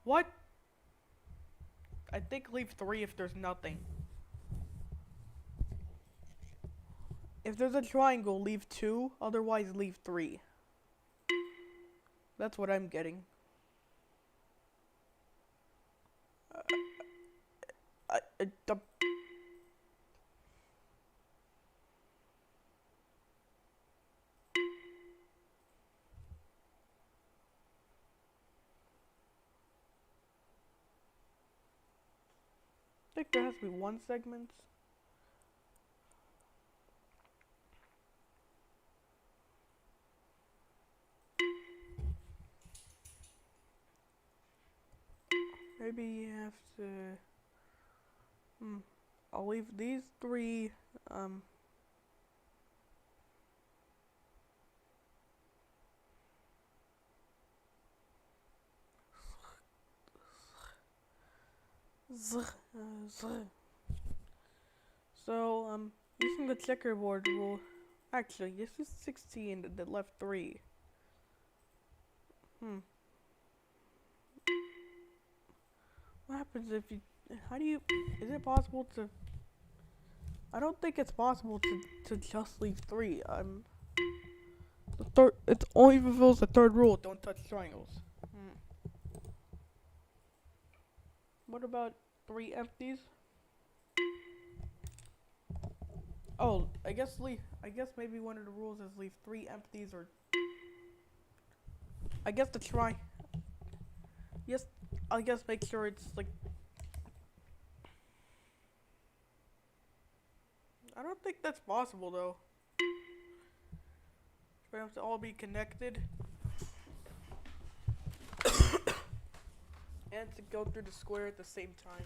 What? I think leave 3 if there's nothing. If there's a triangle, leave 2. Otherwise, leave 3. That's what I'm getting. I think there has to be one segment. Maybe you have to. I'll leave these 3. So, using the checkerboard rule. Actually, this is 16, the left 3. What happens if you, how do you, is it possible to, I don't think it's possible to just leave 3. It only fulfills the 3rd rule, don't touch triangles. What about 3 empties? Oh, I guess maybe one of the rules is leave 3 empties or. I guess to try. Yes, I guess make sure it's like. I don't think that's possible though. We have to all be connected. And to go through the square at the same time.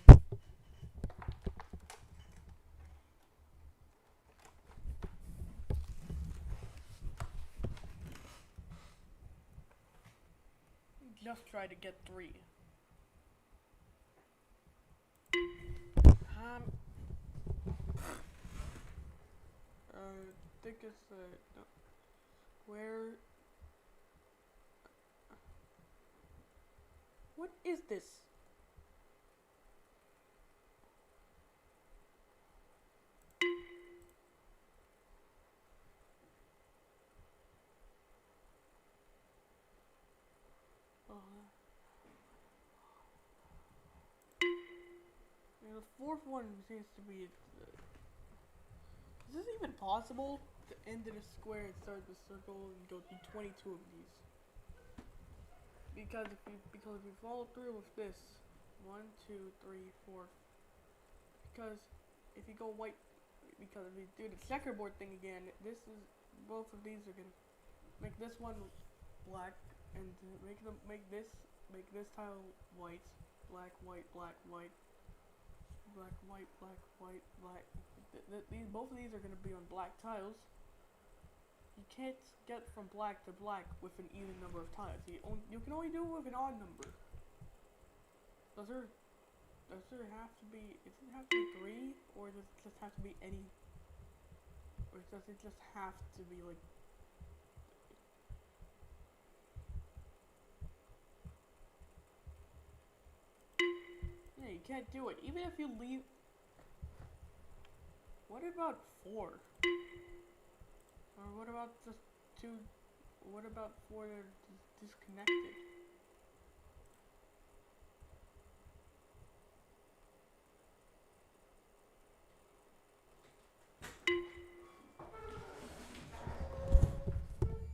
Just try to get 3. I think it's no, where. What is this? And the 4th one seems to be. Is this even possible? To end in a square and start the circle and go through 22 of these. Because if you follow through with this, 1, 2, 3, 4. Because if you go white, because if you do the checkerboard thing again, both of these are gonna make this one black and make this tile white, black, white, black, white, black, white, black, white, black. Both of these are gonna be on black tiles. You can't get from black to black with an even number of tiles. You can only do it with an odd number. Does there have to be? Does it have to be 3, or does it just have to be any? Or does it just have to be like? Yeah, you can't do it. Even if you leave. What about 4? Or what about just 2? What about 4 that are disconnected?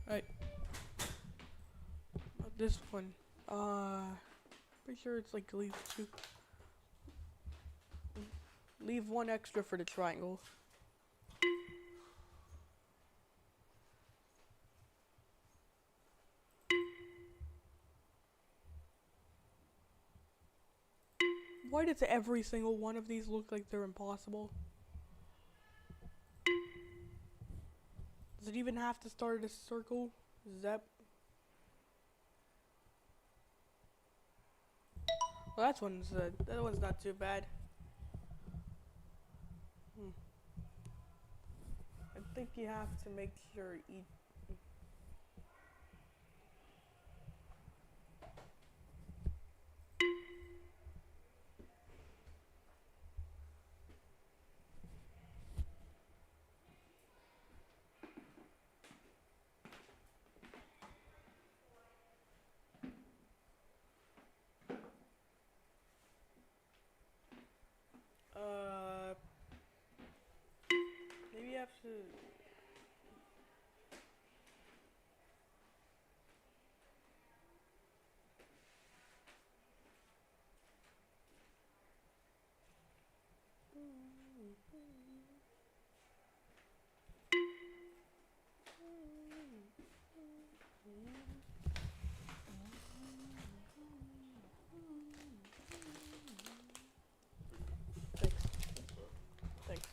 Right. This one. Pretty sure it's like leave 2. Leave 1 extra for the triangle. Why does every single one of these look like they're impossible? Does it even have to start at a circle? Is that... Well, that one's not too bad. I think you have to make sure each... Maybe you have to... Thanks.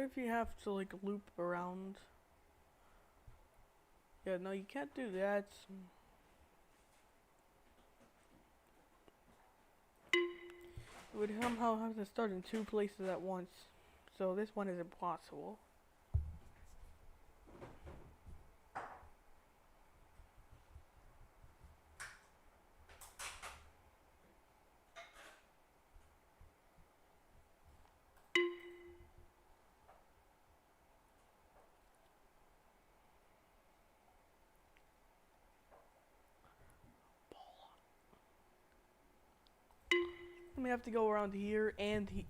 What if you have to like loop around? Yeah, no, you can't do that. You would somehow have to start in two places at once. So this one is impossible. I'm gonna have to go around here and he.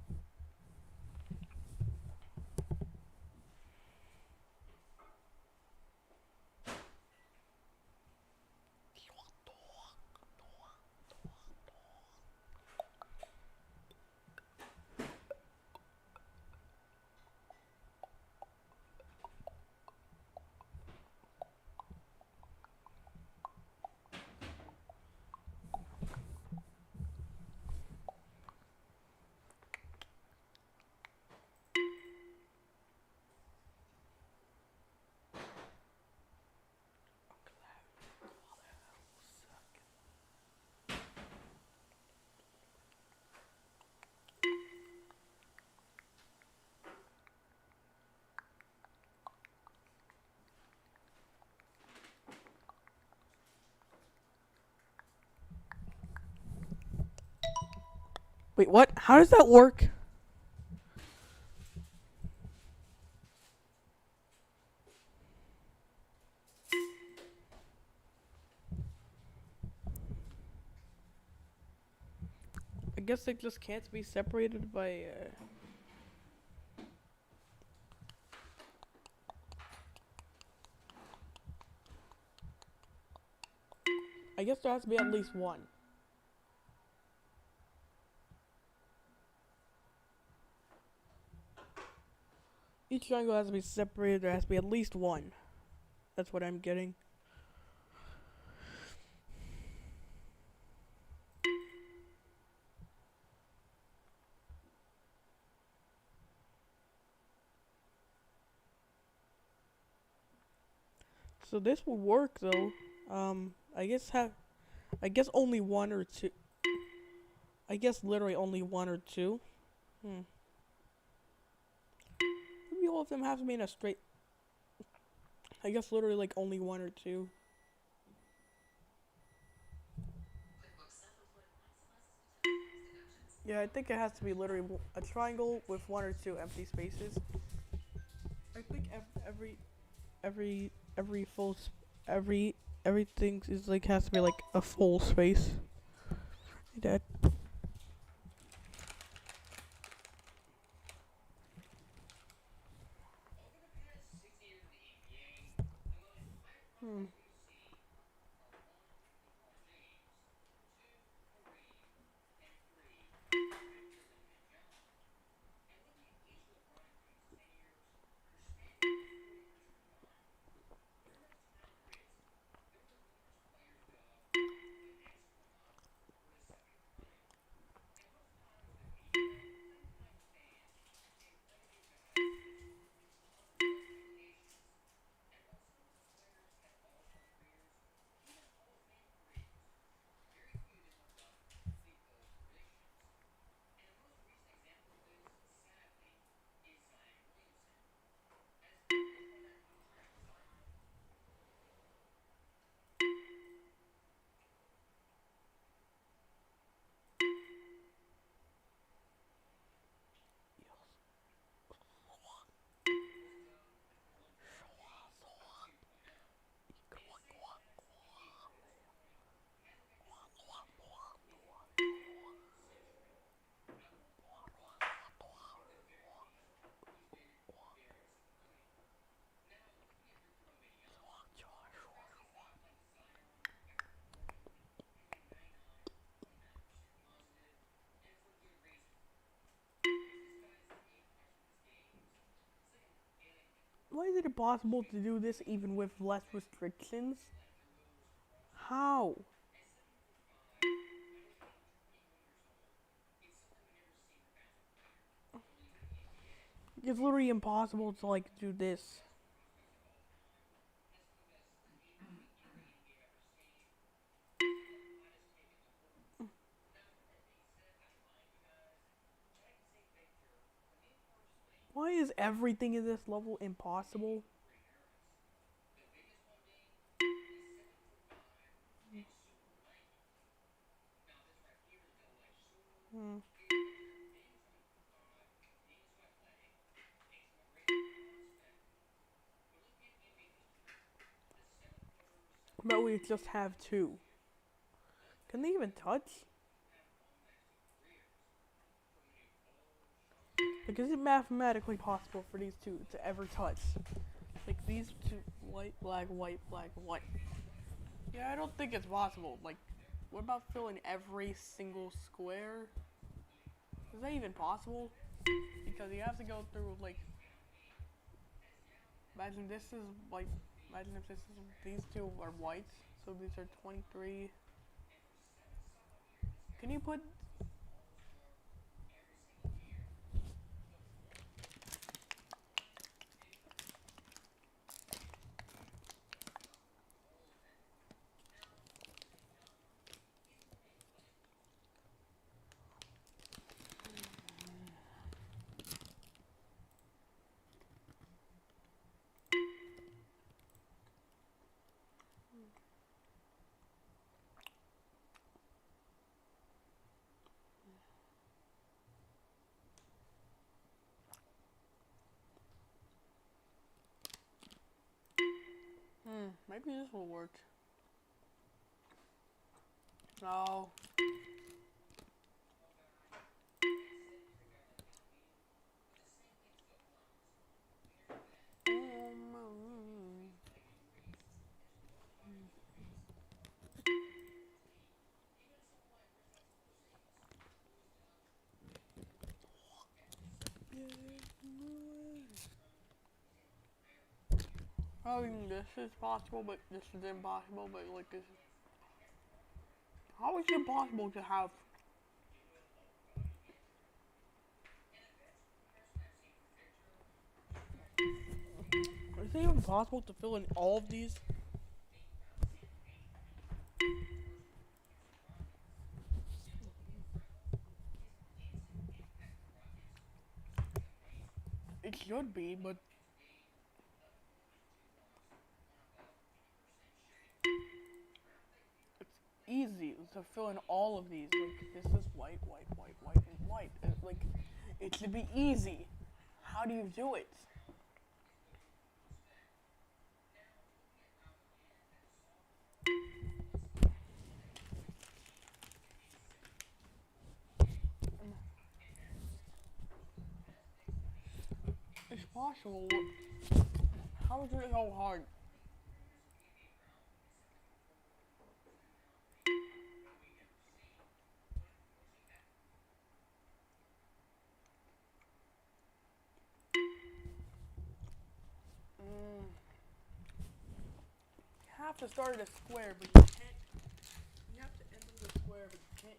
Wait, what? How does that work? I guess they just can't be separated by. I guess there has to be at least one. Each triangle has to be separated. There has to be at least one. That's what I'm getting. So this will work though. I guess only one or two. I guess literally only one or two. Maybe all of them have to be in a straight. I guess literally like only one or two. Yeah, I think it has to be literally a triangle with one or two empty spaces. I think every everything is like has to be like a full space. That. Hmm. Why is it impossible to do this even with less restrictions? How? It's literally impossible to like do this. Why is everything in this level impossible? Hmm. But we just have two. Can they even touch? Like, is it mathematically possible for these two to ever touch? Like, these two, white, black, white, black, white. Yeah, I don't think it's possible. Like, what about filling every single square? Is that even possible? Because you have to go through, like, imagine this is, like, imagine if this is, these two are whites, so these are 23. Can you put, maybe this will work. No. I mean, this is possible, but this is impossible, but like this is... How is it possible to have... Is it even possible to fill in all of these? It should be, but... It's easy to fill in all of these. Like, this is white, white, white, white, and white. Like, it should be easy. How do you do it? It's possible. How is it so hard? You have to start at a square, but you can't. You have to end in the square, but you can't.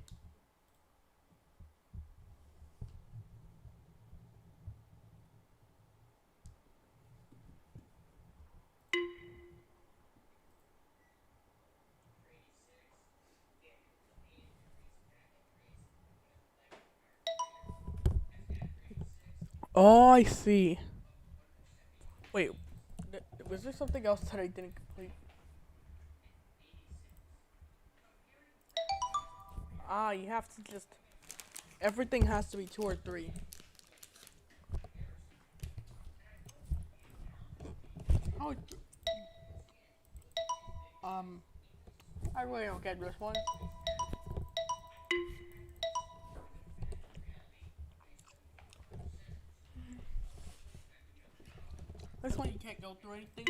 Oh, I see. Wait, was there something else that I didn't complete? Ah, you have to just... Everything has to be 2 or 3. How... I really don't get this one. This one you can't go through anything.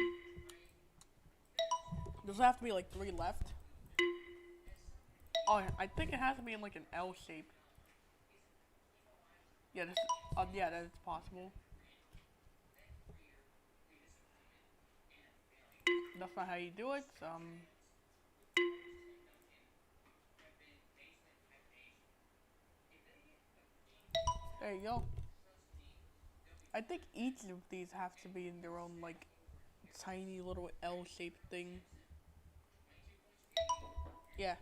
Does it have to be like 3 left? Oh, I think it has to be in like an L shape. Yeah, this, yeah, that is possible. That's not how you do it. There you go. I think each of these have to be in their own like tiny little L-shaped thing. Yeah.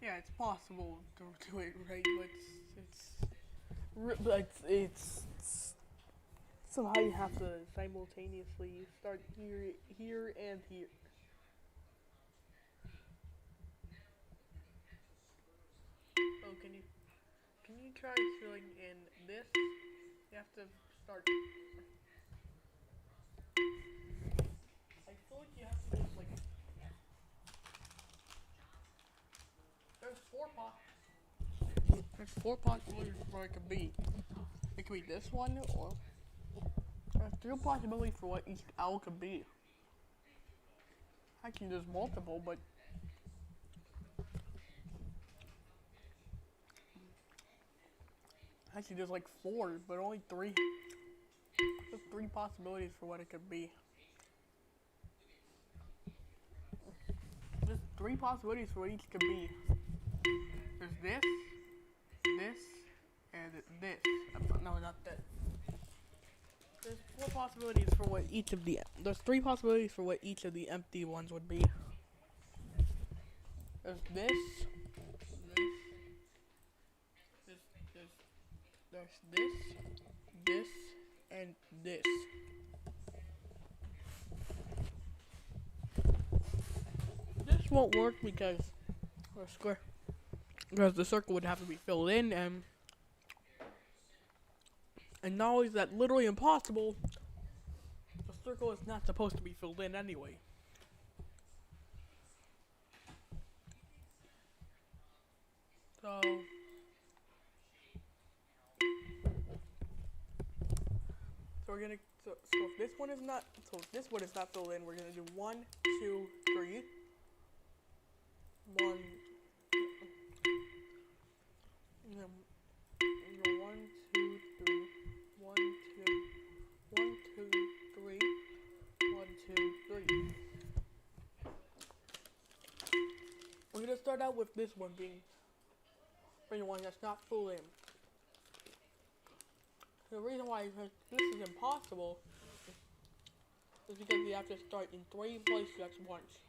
Yeah, it's possible to do it right, but it's somehow you have to simultaneously start here, and here. Oh, can you try filling in this? You have to start. I feel like you have to just like. There's four possibilities for it could be. It could be this one, or there's two possibilities for what each L could be. Actually, there's multiple, but actually there's like four, but only three. There's three possibilities for what it could be. There's three possibilities for what each could be. There's this, and this. No, not that. There's four possibilities for what each of the. There's three possibilities for what each of the empty ones would be. There's this, there's this, and this. This won't work because the circle would have to be filled in, and not only is that literally impossible, the circle is not supposed to be filled in anyway. So we're gonna so if this one is not filled in, we're gonna do 1, 2, 3. 1, 1, 2, 3, 1, 2, 1, 2, 3, 1, 2, 3. We're gonna start out with this one being the one that's not filled in. The reason why this is impossible is because you have to start in 3 places at once.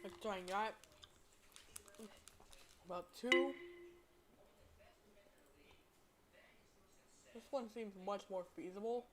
Let's try that. About 2. This one seems much more feasible.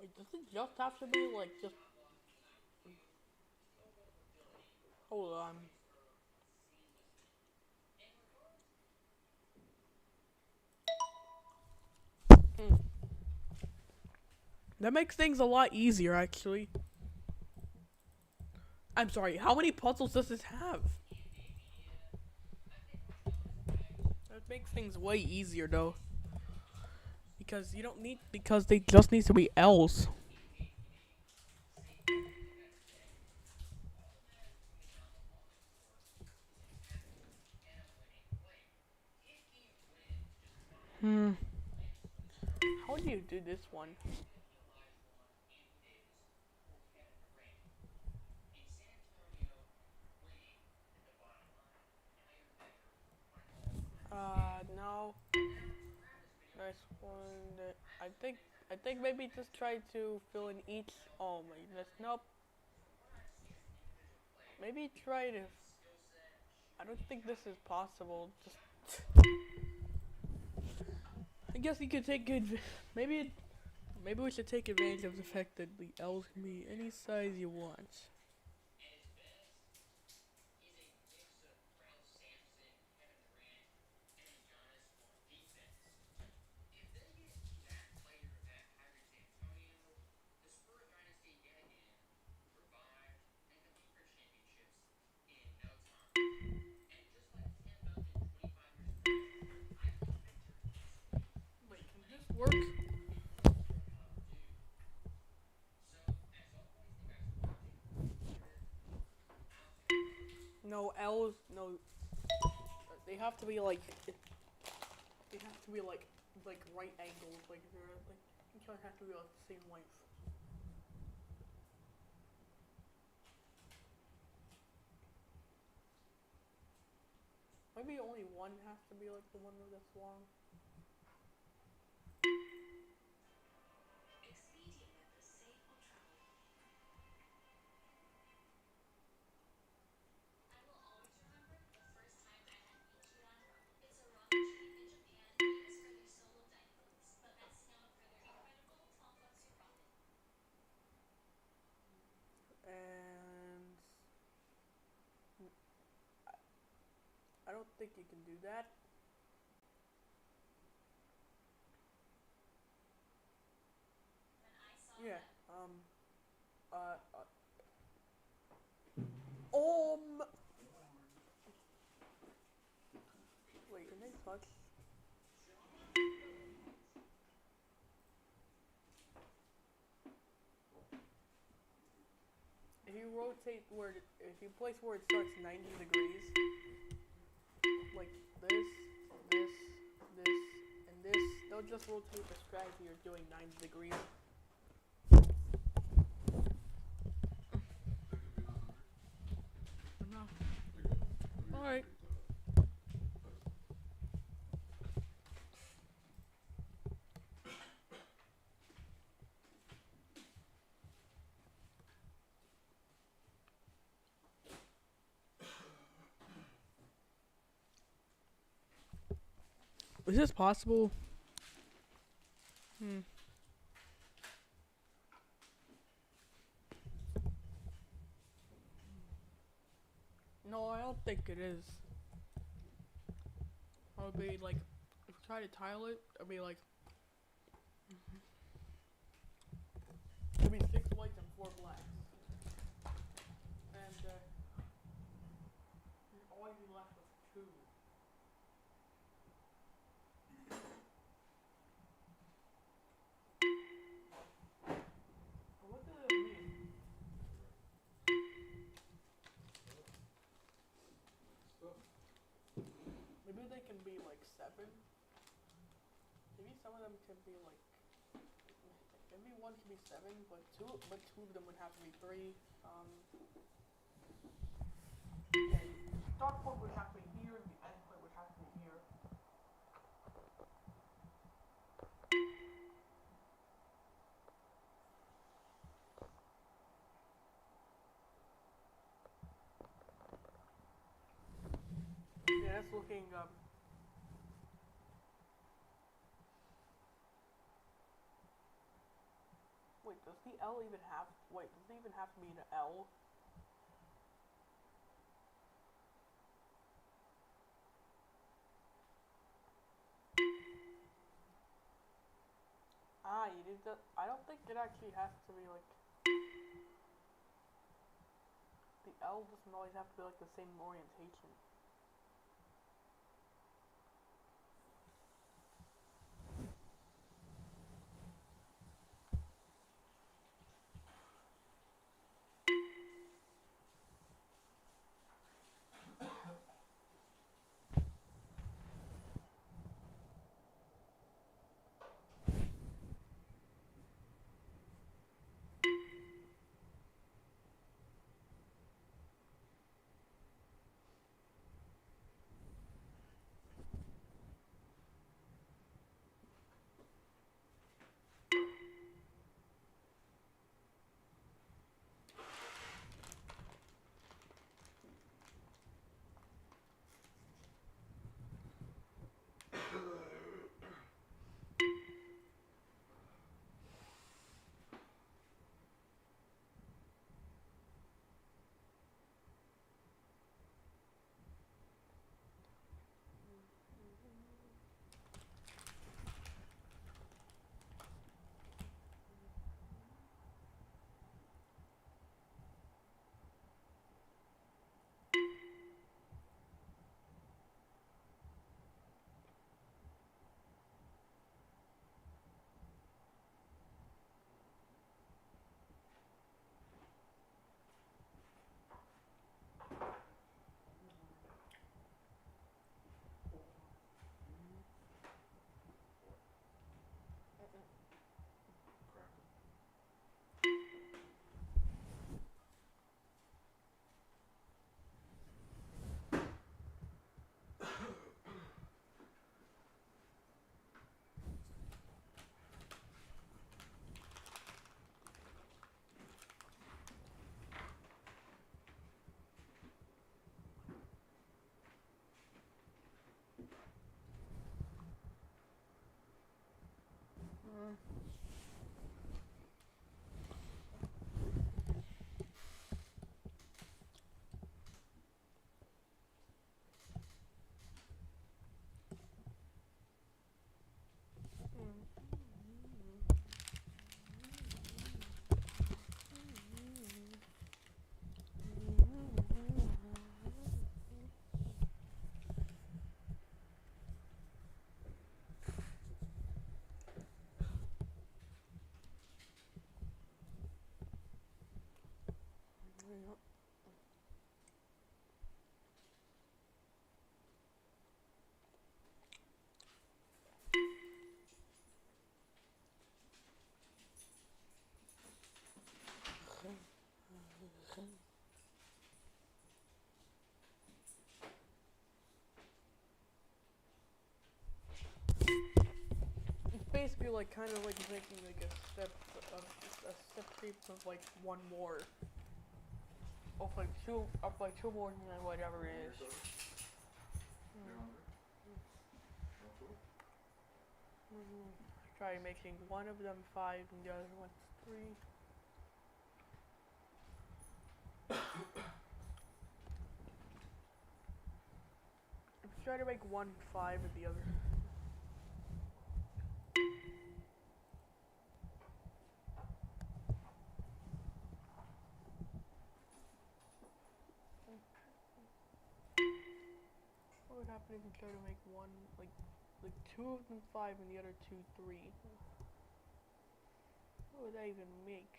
Wait, does it just have to be like just... Hold on. That makes things a lot easier, actually. I'm sorry, how many puzzles does this have? That makes things way easier, though. Because they just need to be L's. How do you do this one? No. Nice one. I think maybe just try to fill in each. Oh my goodness, nope. Maybe try to. I don't think this is possible. Just. I guess you could take good. Maybe we should take advantage of the fact that the L's can be any size you want. work. No, L's, no. They have to be like. They have to be like right angles. Like they're like each other have to be like the same length. Maybe only one has to be like the one that's long. And I don't think you can do that. Yeah. Uh. Wait, can they touch? If you rotate where, if you place where it starts 90 degrees, like this, and this, they'll just rotate the strategy you're doing 90 degrees. No. Alright. Is this possible? No, I don't think it is. I would be like, if you try to tile it, it'd be like, it'd be 6 whites and 4 blacks. And you'd always be left with 2. What does it mean? Maybe they can be like 7. Maybe some of them can be like. Maybe one can be 7, but two of them would have to be 3. Yeah, the start point would have to be here, and the end point would have to be here. Yeah, that's looking Wait, does the L even have? Wait, does it even have to be an L? You did that. I don't think it actually has to be like. The L doesn't always have to be like the same orientation. It's basically like kind of like making like a step creep of like one more. Of like two more than whatever it is. Try making one of them 5 and the other one 3. Try to make one 5 and the other. What would happen if you try to make one like 2 of them 5 and the other 2 3? What would that even make?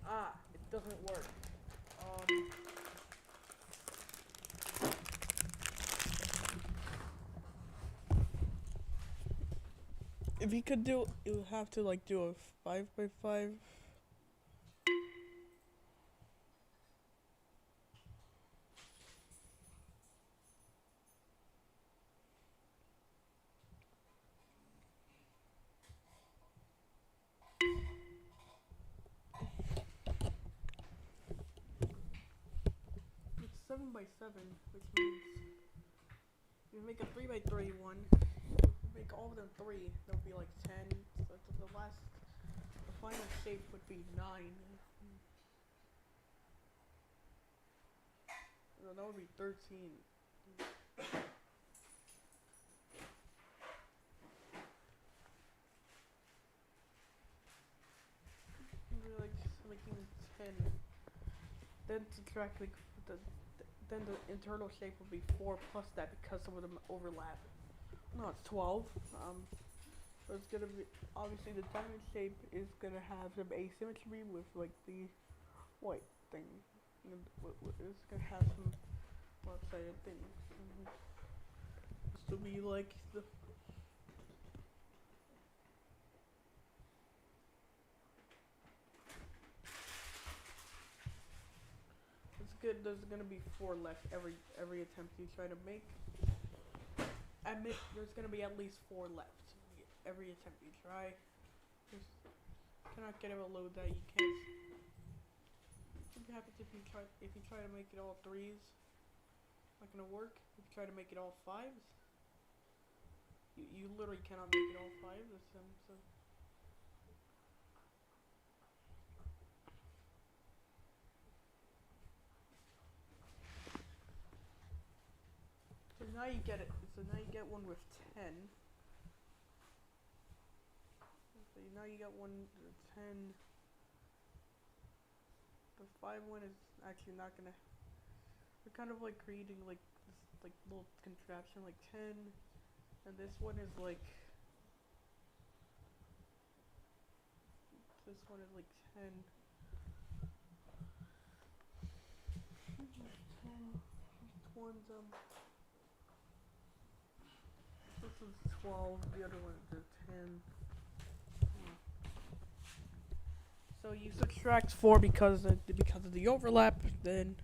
Ah, it doesn't work. If you could do, you would have to like do a 5 by 5. It's 7 by 7, which means if you make a 3 by 3 one, make all of them 3, that'll be like 10. So the final shape would be 9. So that would be 13. Like making 10. Then subtract like then the internal shape will be 4 plus that because some of them overlap. No, it's 12. So it's gonna be obviously the diamond shape is gonna have some asymmetry with like the white thing. And it's gonna have some lopsided things. This will be like the. It's good. There's gonna be 4 left every attempt you try to make. Admit there's gonna be at least 4 left. Every attempt you try. Just cannot get a load that you can't. What happens if you try to make it all 3s? Not gonna work. If you try to make it all 5s, you literally cannot make it all 5s. So now you get it. So now you get one with 10. So now you got one 10. The 5 one is actually not gonna. We're kind of like creating like this like little contraption like 10, and this one is like. This one is like 10. This one's This is 12. The other one is 10. So you subtract 4 because of the overlap. Then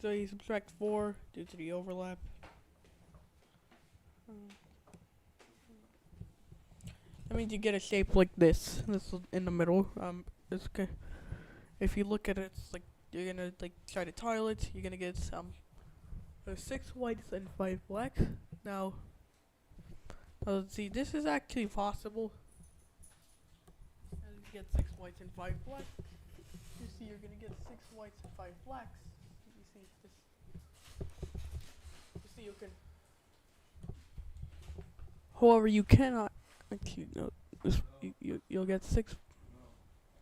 so you subtract 4 due to the overlap. That means you get a shape like this. This is in the middle. It's okay. If you look at it, it's like you're gonna like try to tile it. You're gonna get some There's 6 whites and 5 blacks. Now, let's see, this is actually possible. As you get 6 whites and 5 blacks, you see you're gonna get 6 whites and 5 blacks. You see this. You see you can. However, you cannot. Actually, no. You'll get 6.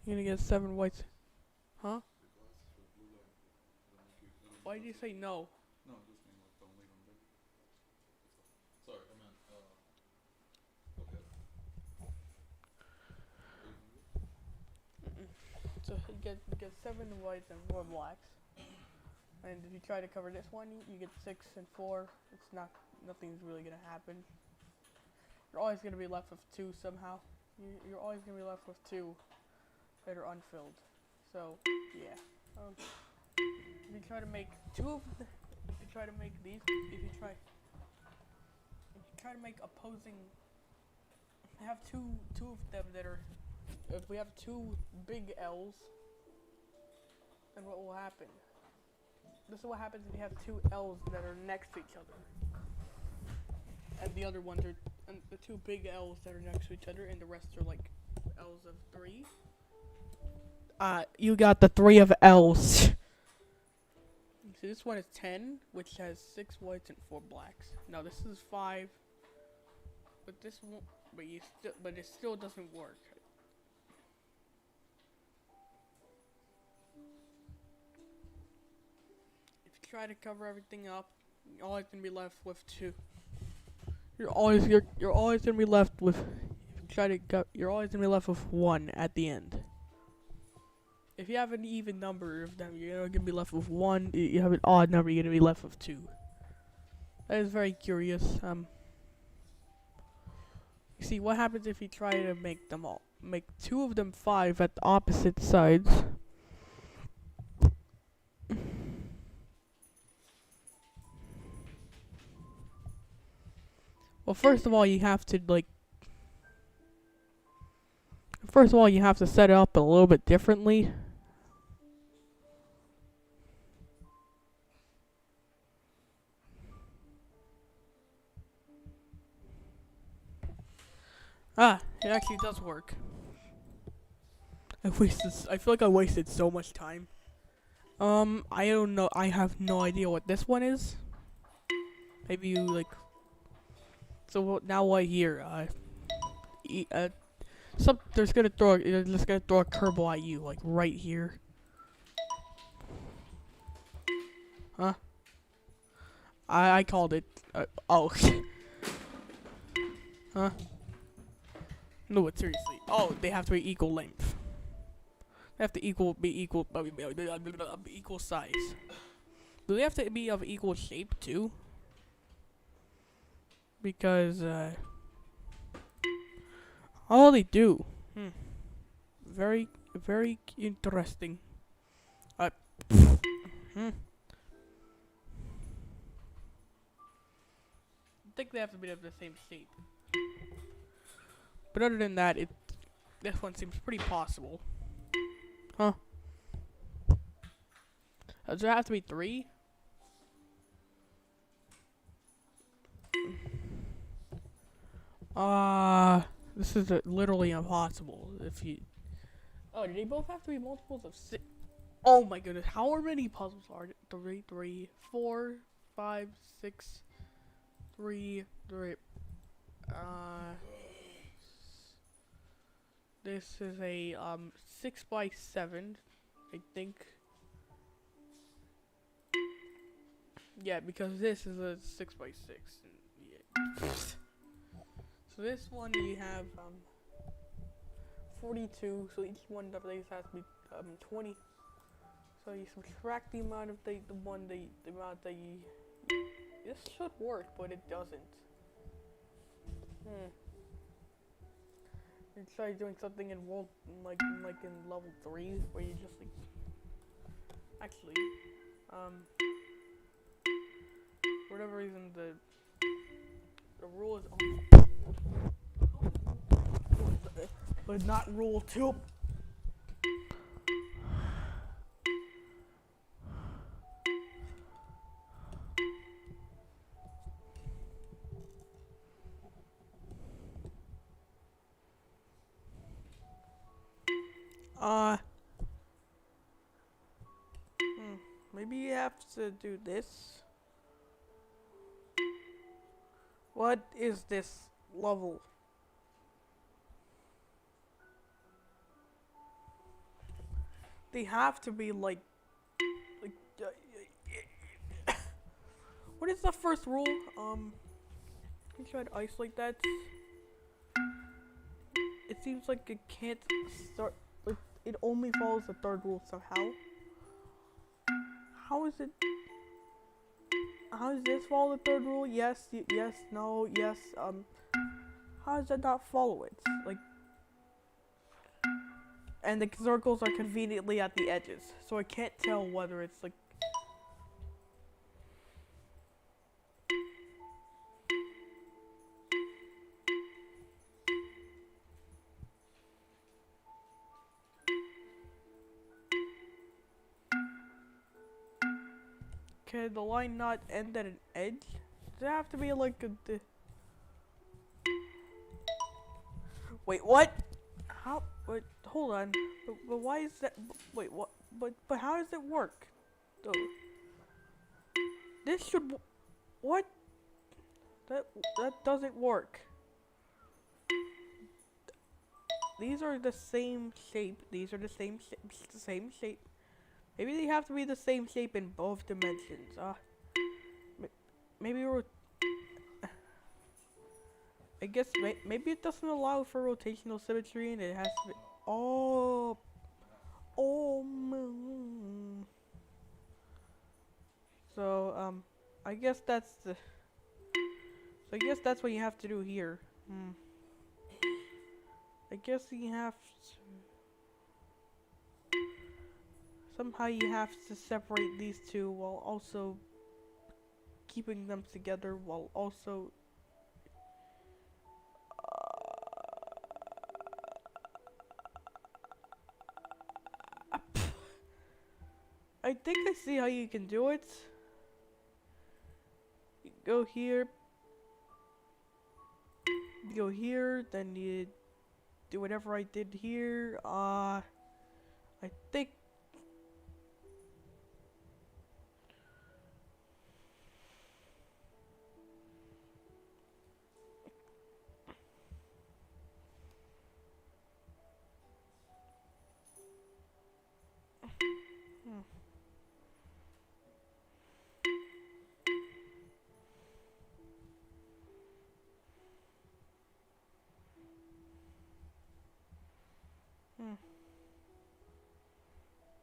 You're gonna get 7 whites. Huh? Why did you say no? No, I just mean like don't leave them big. Sorry, I meant okay. So you get 7 whites and 4 blacks. And if you try to cover this one, you get 6 and 4. It's not. Nothing's really gonna happen. You're always gonna be left with 2 somehow. You're always gonna be left with 2 that are unfilled. So yeah. If you try to make 2 of the, if you try to make these, if you try to make opposing, have two of them that are, if we have 2 big L's, then what will happen? This is what happens if you have 2 L's that are next to each other. And the other ones are, and the 2 big L's that are next to each other, and the rest are like L's of 3. You got the 3 of L's. So this one is 10, which has 6 whites and 4 blacks. Now this is 5, but this won't. But it still doesn't work. If you try to cover everything up, you're always gonna be left with 2. You're always gonna be left with. You're always gonna be left with 1 at the end. If you have an even number of them, you're gonna be left with 1. You have an odd number, you're gonna be left with 2. That is very curious. You see, what happens if you try to make 2 of them 5 at the opposite sides? Well, first of all, you have to set it up a little bit differently. It actually does work. I feel like I wasted so much time. I don't know. I have no idea what this one is. Maybe you like. So now what here? There's gonna throw. They're just gonna throw a curveball at you, like right here. Huh? I called it. Oh. Huh? No, but seriously. Oh, they have to be equal length. They have to be equal size. Do they have to be of equal shape too? Because oh, they do. Very interesting. I think they have to be of the same shape. But other than that, this one seems pretty possible. Huh? Does there have to be 3? This is literally impossible. If you... Oh, do they both have to be multiples of 6? Oh my goodness, how many puzzles are there? 3, 4, 5, 6, 3, 3. This is a 6 by 7, I think. Yeah, because this is a 6 by 6. Yeah. So this one you have 42. So each one of these has to be 20. So you subtract the amount of the amount that you. This should work, but it doesn't. You try doing something in like in level 3 where you just like actually for whatever reason the rule is but not rule 2. Maybe you have to do this. What is this level? They have to be like, what is the first rule? Can you try to isolate that? It seems like it can't start. Like it only follows the third rule somehow. How is it? How does this follow the third rule? Yes, yes, no, yes. How does that not follow it? Like, and the circles are conveniently at the edges, so I can't tell whether it's like. Can the line not end at an edge? Does it have to be like a? Wait, what? How? Wait, hold on. But why is that? Wait, what? But how does it work? Though. This should. What? That doesn't work. These are the same shape. These are the same shape. Maybe they have to be the same shape in both dimensions. Maybe we're. I guess maybe it doesn't allow for rotational symmetry, and it has to be. Oh. So I guess that's the. So I guess that's what you have to do here. I guess you have to. Somehow you have to separate these two while also keeping them together while also. I think I see how you can do it. You go here. You go here, then you do whatever I did here. I think.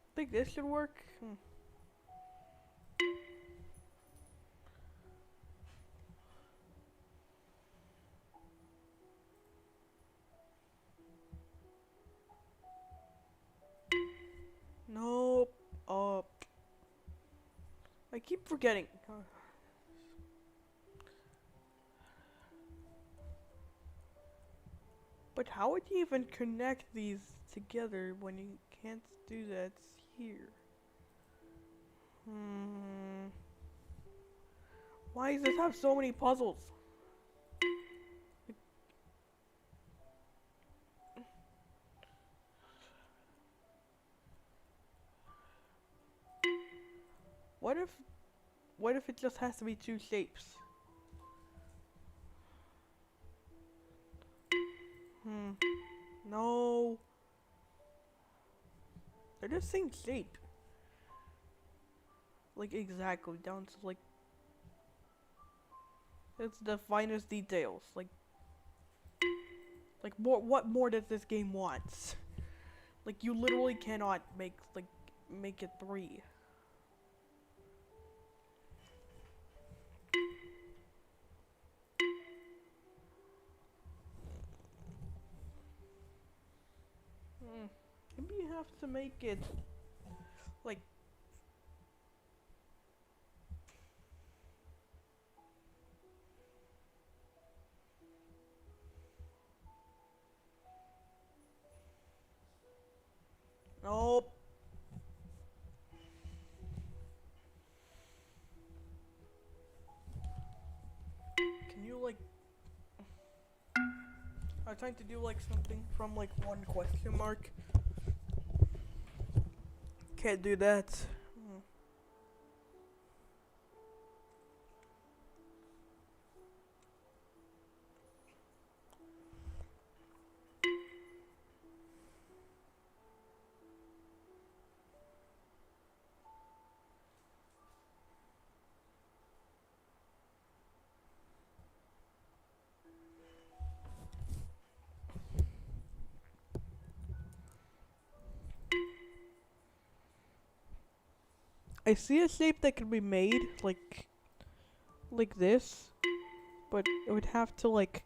I think this should work. Nope. I keep forgetting. But how would you even connect these together when you can't do that here? Why does this have so many puzzles? What if it just has to be two shapes? No. They're the same shape. Like exactly down to like it's the finest details. Like more, what more does this game want? Like you literally cannot make it 3. Maybe you have to make it like nope. Can you like I'm trying to do like something from like 1 question mark. can't do that. Mm. I see a shape that can be made like this, but it would have to like.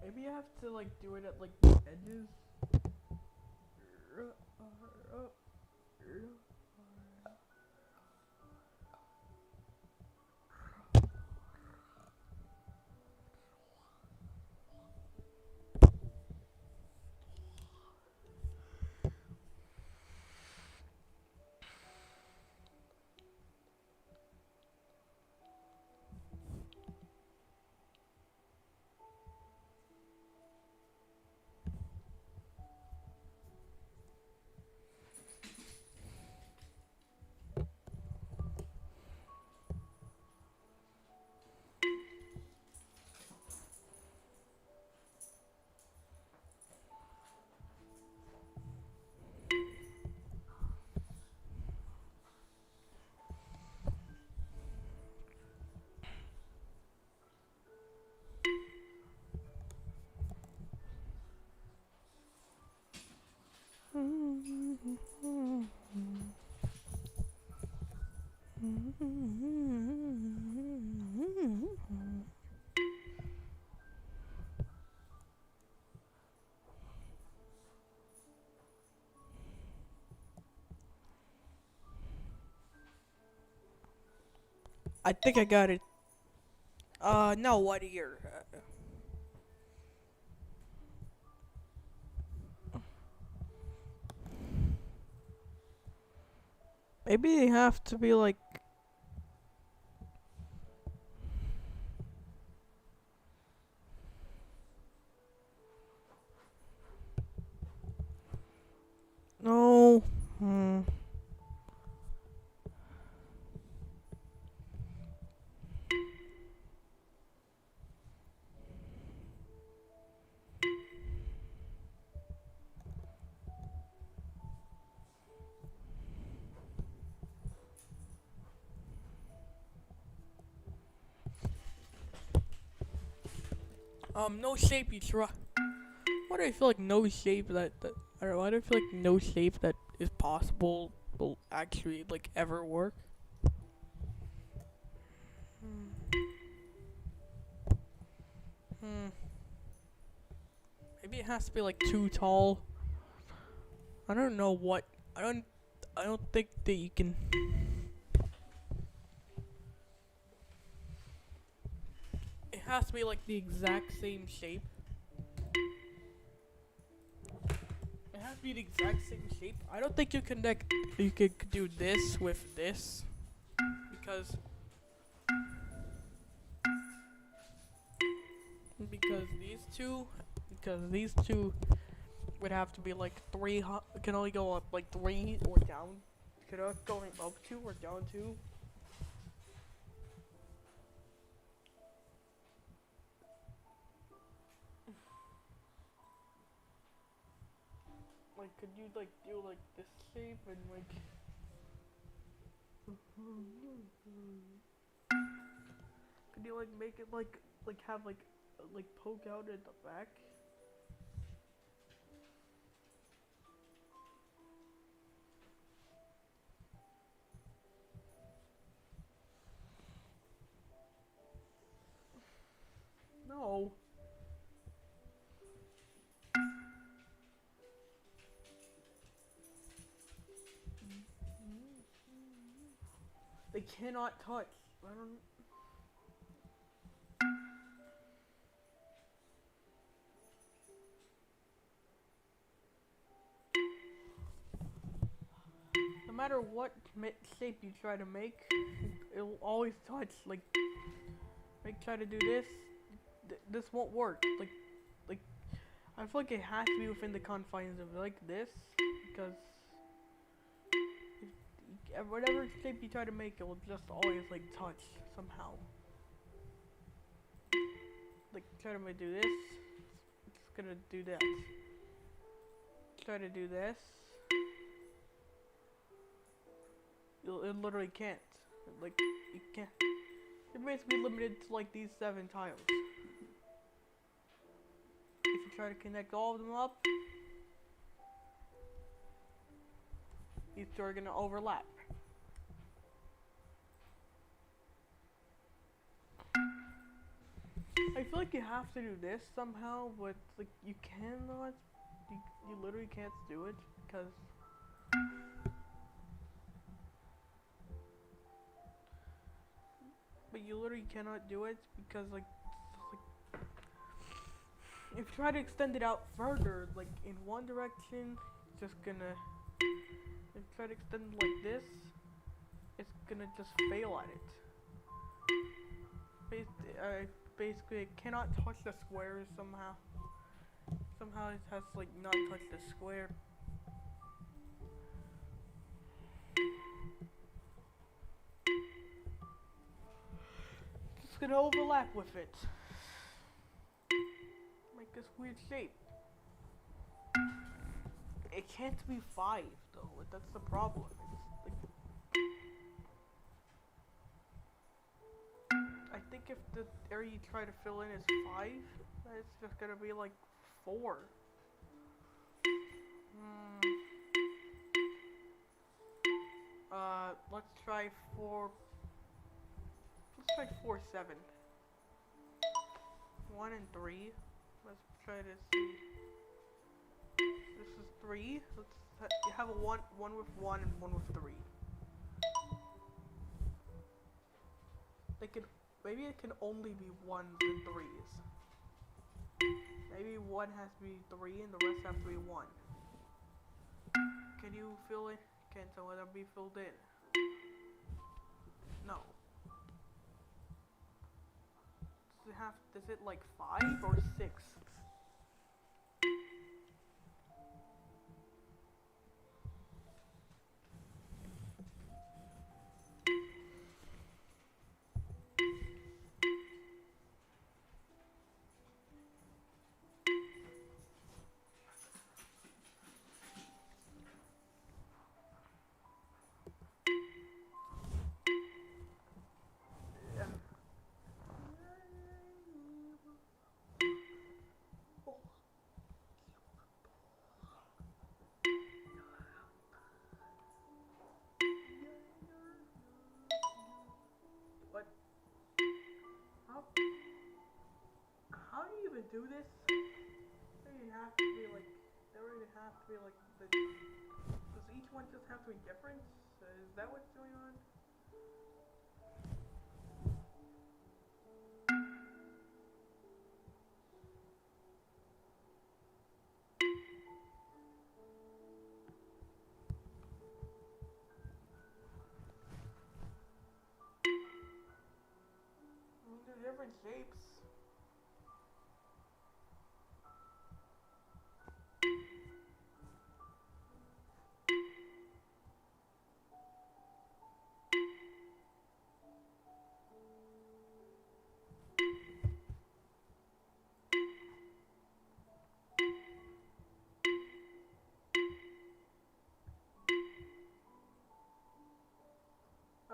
Maybe you have to like do it at like the edges. I think I got it. No, what here? Maybe they have to be like. No. Hmm. No shape, you try. Why do I feel like no shape that I don't know, why do I feel like no shape that is possible will actually like ever work? Hmm. Maybe it has to be like too tall. I don't know what. I don't think that you can. It has to be like the exact same shape. It has to be the exact same shape. I don't think you connect. You could do this with this because because these two would have to be like three. Can only go up like three or down. Could not going up two or down two. Like, could you like do like this shape and like Could you like make it like have like poke out at the back? No. They cannot touch. I don't. No matter what shape you try to make, it'll always touch. Like, try to do this. This won't work. Like, I feel like it has to be within the confines of like this, because whatever shape you try to make, it will just always like touch somehow. Like, try to do this. It's gonna do that. Try to do this. It literally can't. Like, you can't. You're basically limited to like these 7 tiles. If you try to connect all of them up, these two are gonna overlap. I feel like you have to do this somehow, but like you cannot. You literally can't do it because. But you literally cannot do it because like if you try to extend it out further, like in one direction, it's just gonna. If you try to extend it like this, it's gonna just fail at it. Basically, it cannot touch the squares somehow. Somehow it has to like not touch the square. It's gonna overlap with it. Make this weird shape. It can't be 5 though. That's the problem. I think if the area you try to fill in is 5, it's just gonna be like 4. Let's try 4. Let's try 4, 7. 1 and 3. Let's try to see. This is 3. You have a one with 1 and 1 with 3. Maybe it can only be 1s and 3s. Maybe 1 has to be 3 and the rest have to be 1. Can you fill it? Can some of them be filled in? No. Does it like 5 or 6? How do you even do this? There would have to be like, does each one just have to be different? Is that what's going on? They're different shapes.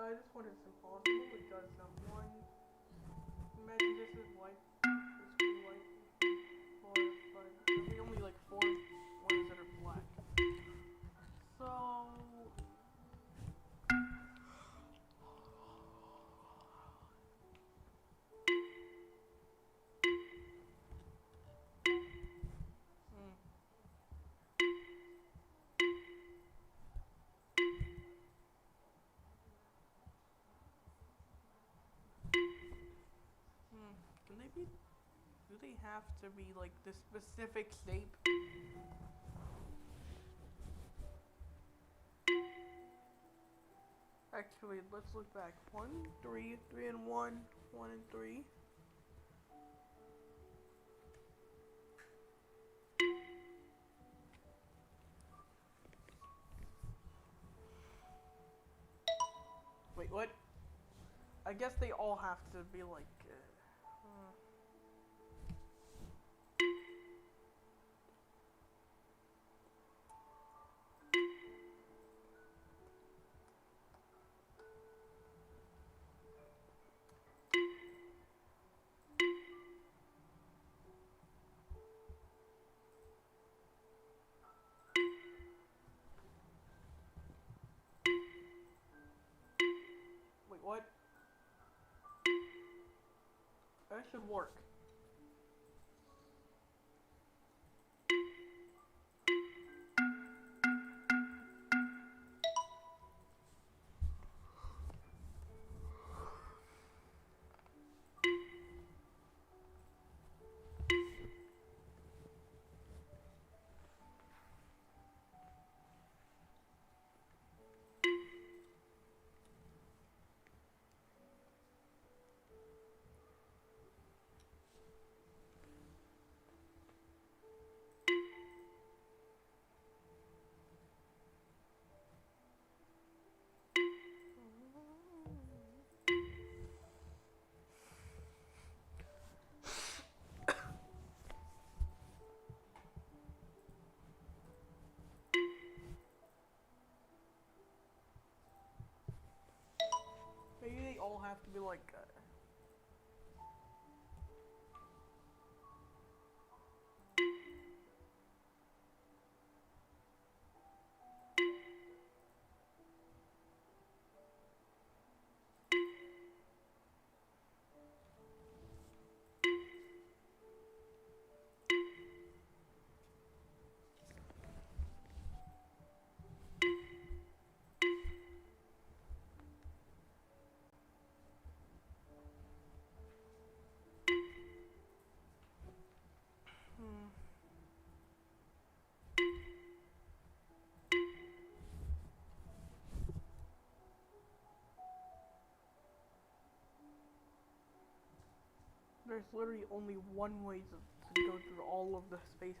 this one is impossible because one. Imagine this is white. This would be white. Four, five. There'll be only like four ones that are black. So. Hmm. Hmm. Can they be? Do they have to be like this specific shape? Actually, let's look back. 1, 3, 3 and 1, 1 and 3. Wait, what? I guess they all have to be like. Wait, what? That should work. Maybe they all have to be like. Hmm. There's literally only one way to go through all of the spaces.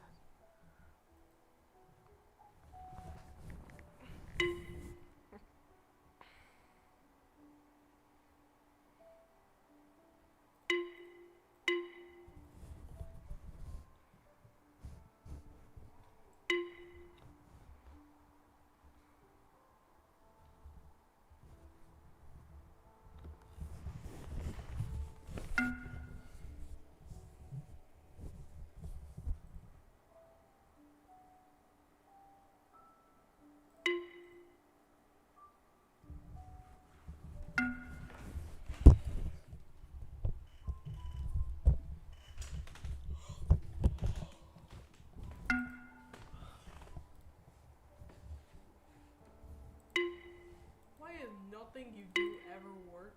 Why is nothing you do ever work?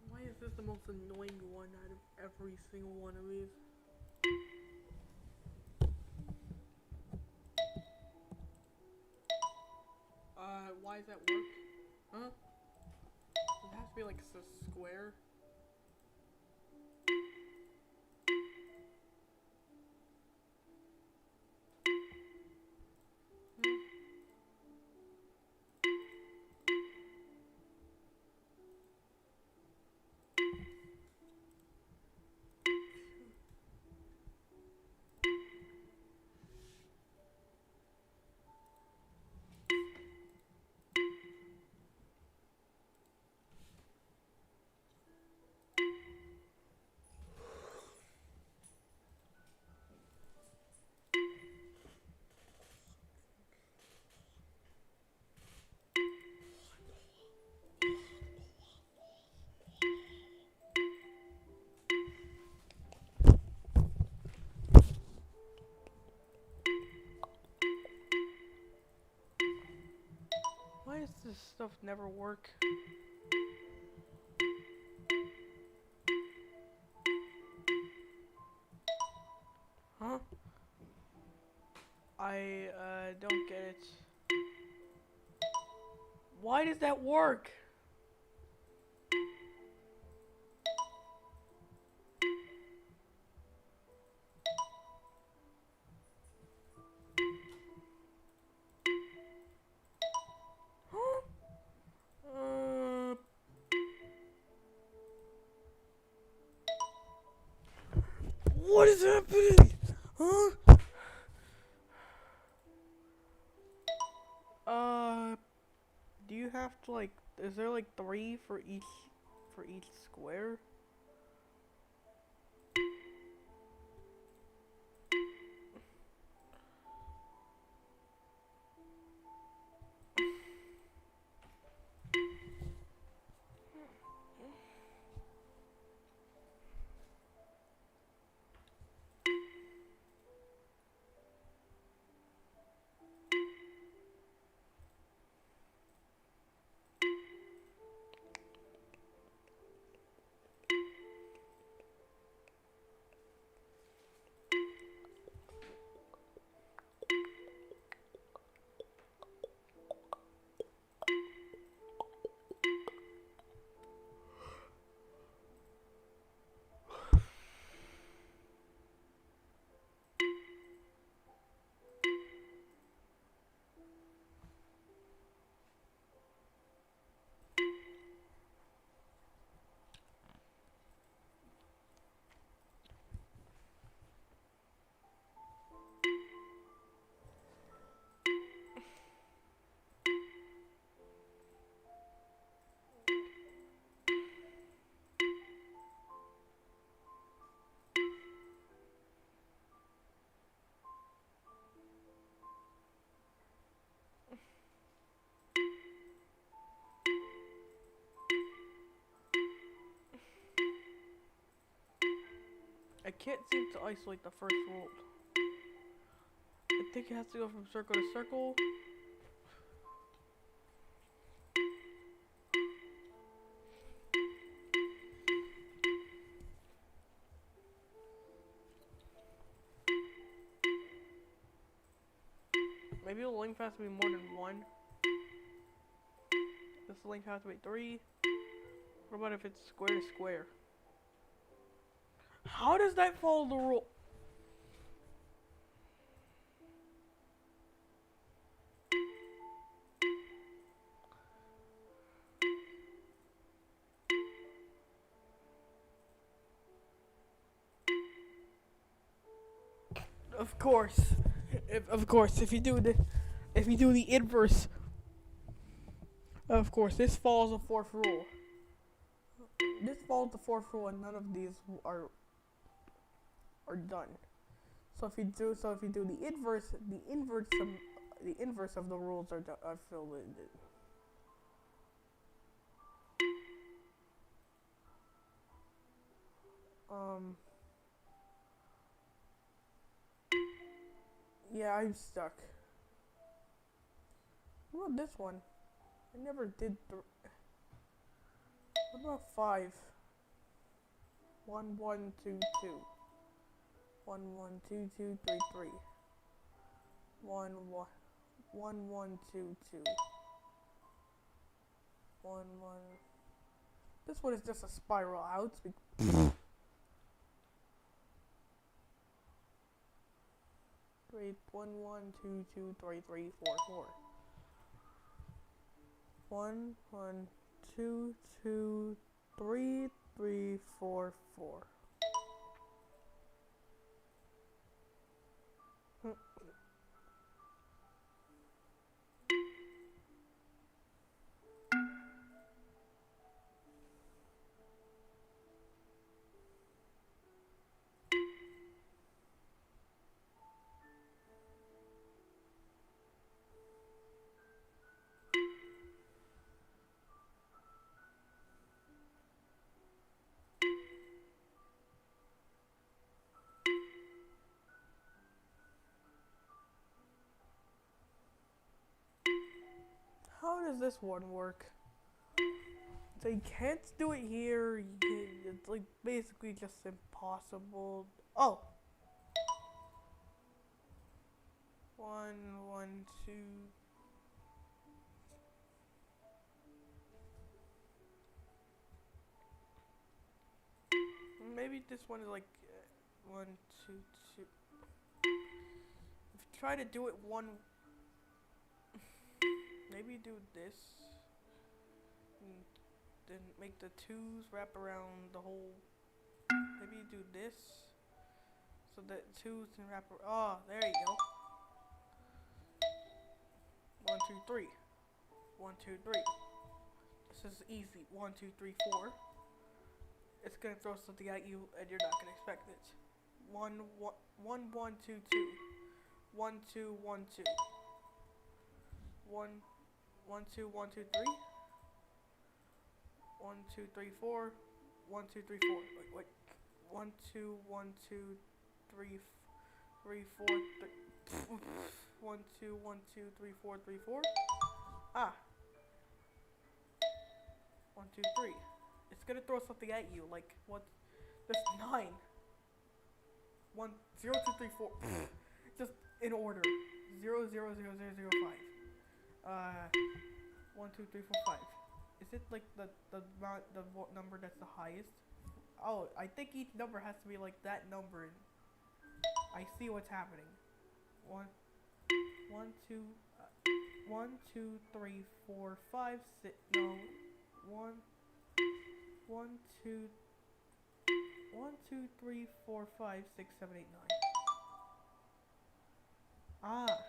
Why is this the most annoying one out of every single one of these? why does that work? Huh? It has to be like a square. Hmm. Why does this stuff never work? Huh? I don't get it. Why does that work? Huh? What is happening? Huh? Do you have to like? Is there like 3 for each square? I can't seem to isolate the first rule. I think it has to go from circle to circle. Maybe the length has to be more than 1. This length has to be 3. What about if it's square to square? How does that follow the rule? Of course, if you do the inverse, of course, this follows the 4th rule. This follows the 4th rule, and none of these are done. So if you do the inverse of the rules are filled in. Yeah, I'm stuck. What about this one? I never did the. What about 5? 1 1 2 2. 1 1 2 2 3 3. 1 1 1 1 2 2. 1 1. This one is just a spiral out. 3 1 1 2 2 3 3 4 4. 1 1 2 2 3 3 4 4. How does this one work? So you can't do it here. It's like basically just impossible. Oh. 1 1 2. Maybe this one is like 1 2 2. If you try to do it one. Maybe do this, and then make the 2's wrap around the whole. Maybe do this, so that 2's can wrap around. Oh, there you go. 1 2 3. 1 2 3. This is easy. 1 2 3 4. It's gonna throw something at you, and you're not gonna expect it. 1 1 1 1 2 2. 1 2 1 2. 1 1 2 1 2 3. 1 2 3 4. 1 2 3 4. Wait. 1 2 1 2 3 3 4 1 2 1 2 3 4 3 4. Ah. 1 2 3. It's gonna throw something at you. Like what? There's 9. 1 0 2 3 4. Just in order. 0 0 0 0 0 5. 1 2 3 4 5. Is it like the number that's the highest? Oh, I think each number has to be like that number. I see what's happening. 1 2 1 2 3 4 5 6. No. 1 1 2 1 2 3 4 5 6 7 8 9. Ah.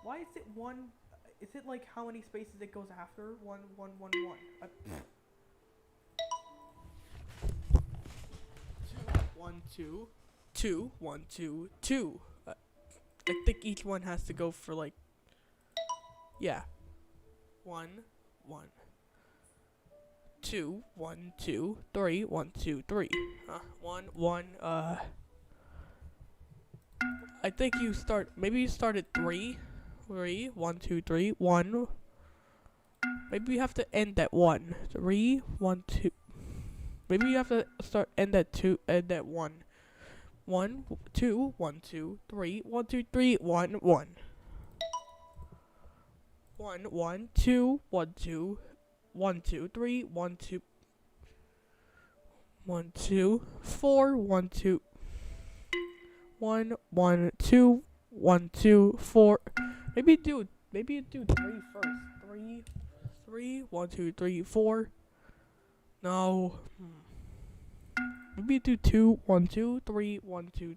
Why is it 1? Is it like how many spaces it goes after? 1 1 1 1. 1 2 2 1 2 2. I think each one has to go for like. Yeah. 1 1 2 1 2 3 1 2 3. 1 1. I think you start. Maybe you start at 3. 3 1 2 3 1. Maybe you have to end at 1. 3 1 2. Maybe you have to end at 2. End at 1. 1 2 1 2 3 1 2 3 1 1. 1 1 2 1 2 1 2 3 1 2 1 2 4 1 2 1 1 2 1 2 4. Maybe you do 3 first. 3 1 2 3 4. No. Maybe you do 2 1 2 3 1 2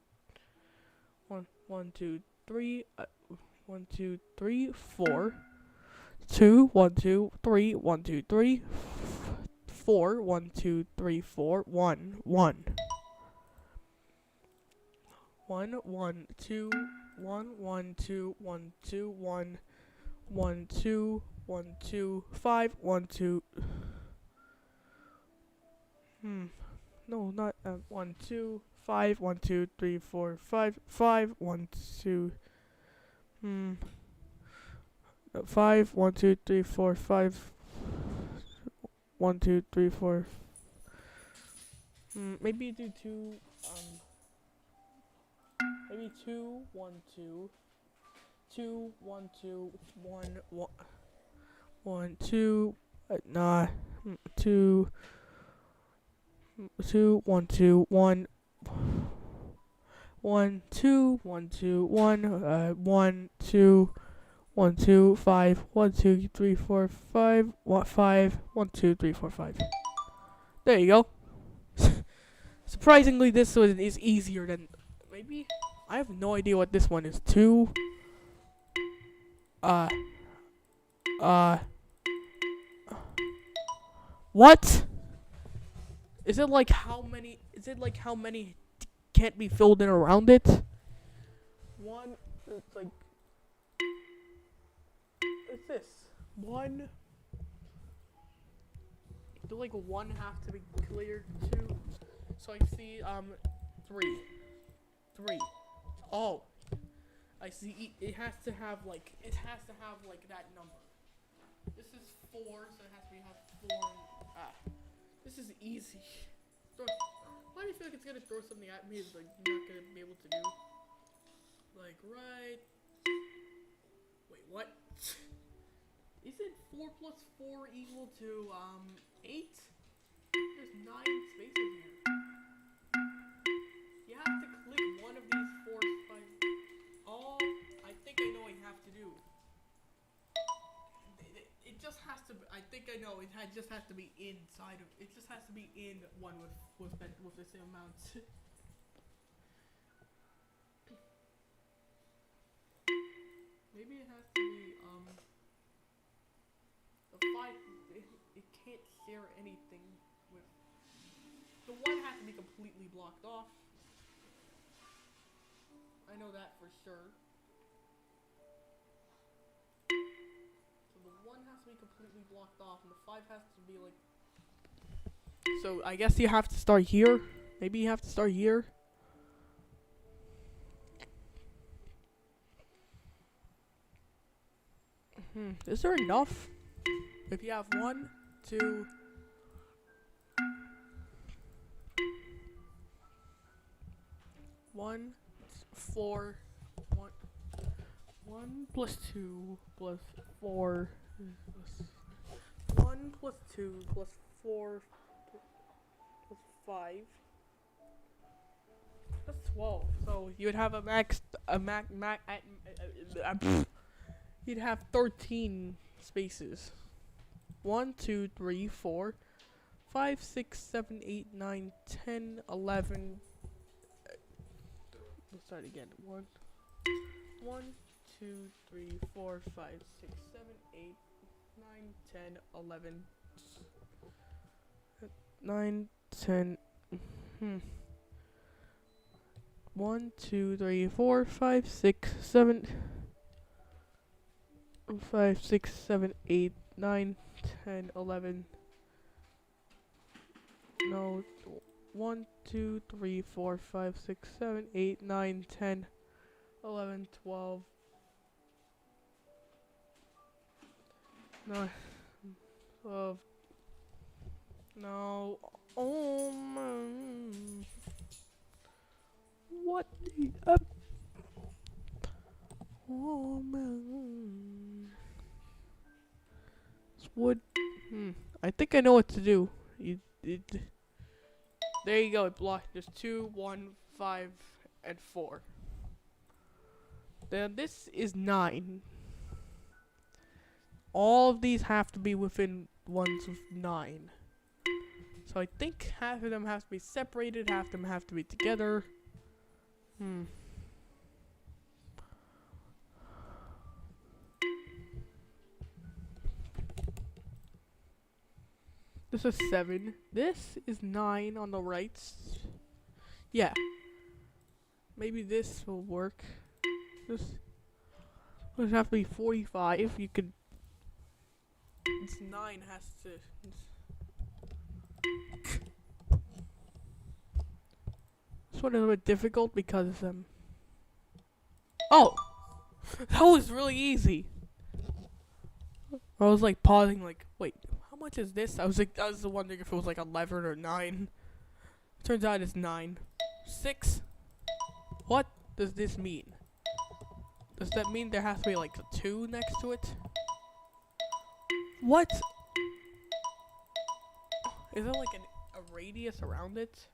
1 1 2 3 1 2 3 4. 2 1 2 3 1 2 3 4 1 2 3 4 1 1 1 1 2 1 1 2 1 2 1 1 2 1 2 5 1 2. No, not 1 2 5 1 2 3 4 5 5 1 2. 5 1 2 3 4 5 1 2 3 4. Maybe you do 2. Maybe 2 1 2 2 1 2 1 1 1 2 Nah, 2, 2, 1, 2, 1, 1, 2, 1, 2, 1, 1, 2, 1, 2, 5, 1, 2, 3, 4, 5, 1, 5, 1, 2, 3, 4, 5. There you go. Surprisingly, this one is easier than maybe. I have no idea what this one is. 2. Uh. What? Is it like how many? Is it like how many can't be filled in around it? One. It's like. What's this? One. Do like one have to be cleared? 2. So I see 3. 3. Oh. I see. It has to have like that number. This is 4, so it has to be 4. This is easy. Why do you feel like it's gonna throw something at me? It's like you're not gonna be able to do. Like right. Wait, what? Isn't 4 plus 4 equal to 8? There's 9 spaces here. You have to click one of these 4 spines. Oh, I think I know what you have to do. It just has to. I think I know. Just has to be inside of. It just has to be in one with the same amount. Maybe it has to be the 5. It can't share anything with. The 1 has to be completely blocked off. I know that for sure. So the 1 has to be completely blocked off, and the 5 has to be like. So I guess you have to start here. Maybe you have to start here. Is there enough? If you have 1, 2. 1, 4, 1, 1 plus 2 plus 4 plus 1 plus 2 plus 4 plus 5. That's 12. So you'd have you'd have 13 spaces. 1, 2, 3, 4, 5, 6, 7, 8, 9, 10, 11. Let's start again. 1, 2, 3, 4, 5, 6, 7, 8, 9, 10, 11. 9, 10. 1, 2, 3, 4, 5, 6, 7. 5, 6, 7, 8, 9, 10, 11. No. 1, 2, 3, 4, 5, 6, 7, 8, 9, 10, 11, 12. No. 12. No. Oh man. What the up? Oh man. This wood. I think I know what to do. There you go. It blocked. There's 2, 1, 5, and 4. Then this is 9. All of these have to be within ones of 9. So I think half of them have to be separated, half of them have to be together. This is 7. This is 9 on the right. Yeah. Maybe this will work. This would have to be 45. You could. This 9 has to. This one is a bit difficult because oh, that was really easy. I was like pausing, like, wait, how much is this? I was wondering if it was like 11 or 9. Turns out it's 9. 6. What does this mean? Does that mean there has to be like a 2 next to it? What? Is there like a radius around it?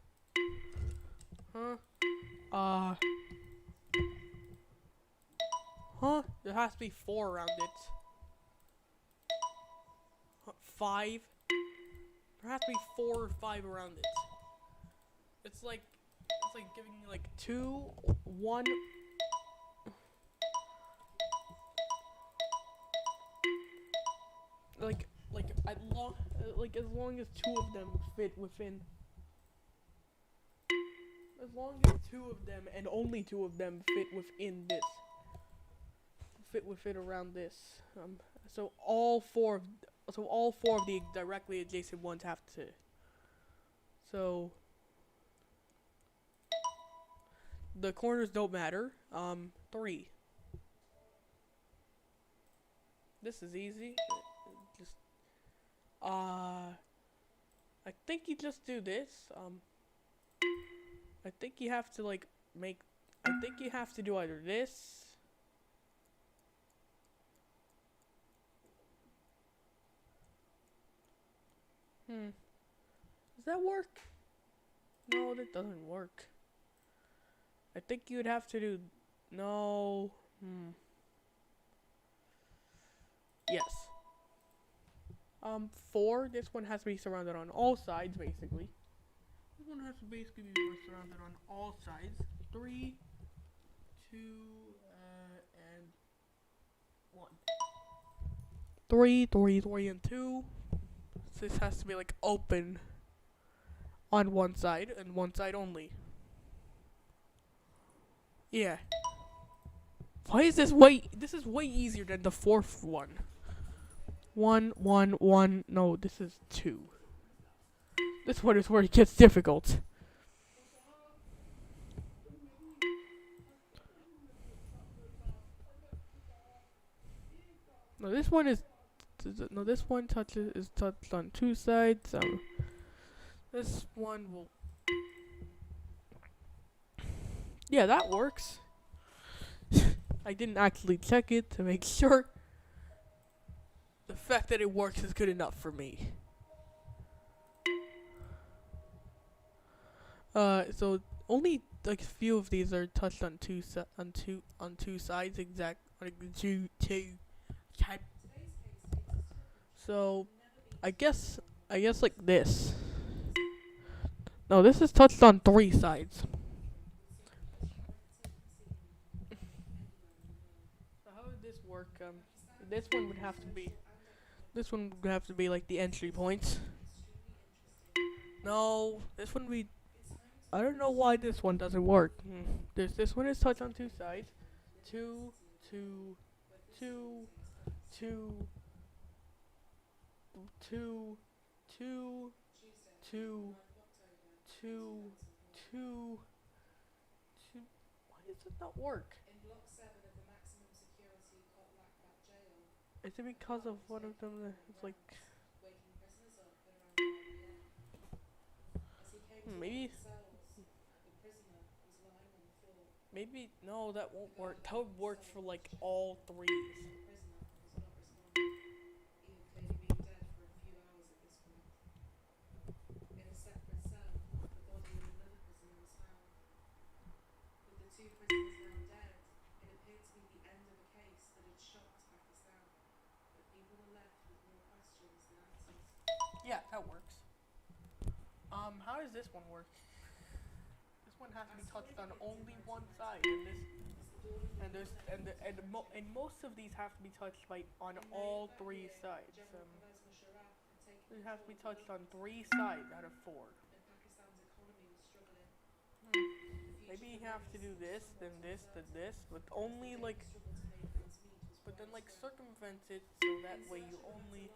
Huh? Huh? There has to be 4 around it. Huh, 5? There has to be 4 or 5 around it. It's like giving me like 2, 1. Like as long as 2 of them fit within. As long as 2 of them and only 2 of them fit within this. Fit within around this. So all 4 of the directly adjacent ones have to. So the corners don't matter. 3. This is easy. Just I think you just do this. I think you have to like make. I think you have to do either this. Does that work? No, that doesn't work. I think you would have to do. No. Yes. 4. This one has to be surrounded on all sides, basically. This one has to basically be surrounded on all sides. 3, 2, and 1. 3, 3, 3, and 2. So this has to be like open on one side and one side only. Yeah. Why is this way? This is way easier than the 4th one. 1, 1, 1. No, this is 2. This one is where it gets difficult. No, this one is. No, this one is touched on 2 sides. This one will. Yeah, that works. I didn't actually check it to make sure. The fact that it works is good enough for me. So only like a few of these are touched on two sides exact like two. So I guess like this. No, this is touched on 3 sides. So how would this work? This one would have to be. This one would have to be like the entry point. No, this one we. I don't know why this one doesn't work. This one is touched on 2 sides. 2, 2, 2, 2, 2, 2, 2, 2, 2. Why does it not work? Is it because of one of them that it's like maybe no, that won't work. That would work for like all 3s. Yeah, that works. How does this one work? This one has to be touched on only one side, and most of these have to be touched by on all 3 sides. It has to be touched on 3 sides out of 4. Maybe you have to do this, then this, then this, but only like, but then like circumvent it so that way you only.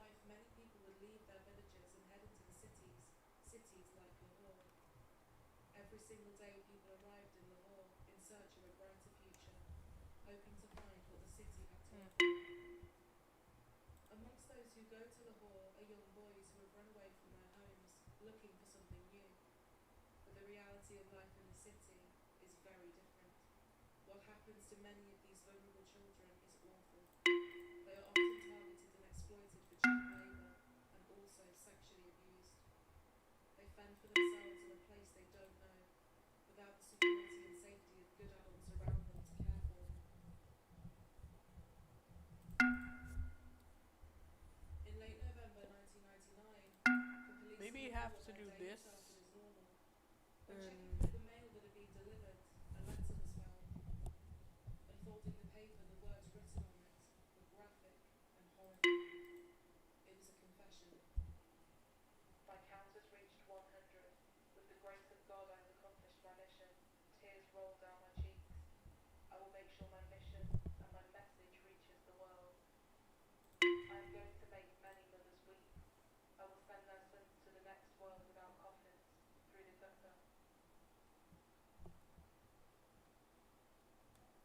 have to do this. When And checking for the mail that had been delivered, a letter was found. Unfolding the paper, the words written on it were graphic and horrifying. It was a confession. My count has reached 100. With the grace of God, I have accomplished my mission. Tears roll down my cheeks. I will make sure my mission and my message reaches the world. I am going to make many mothers weep. I will send their sons to the next world without coffins, through the gutter.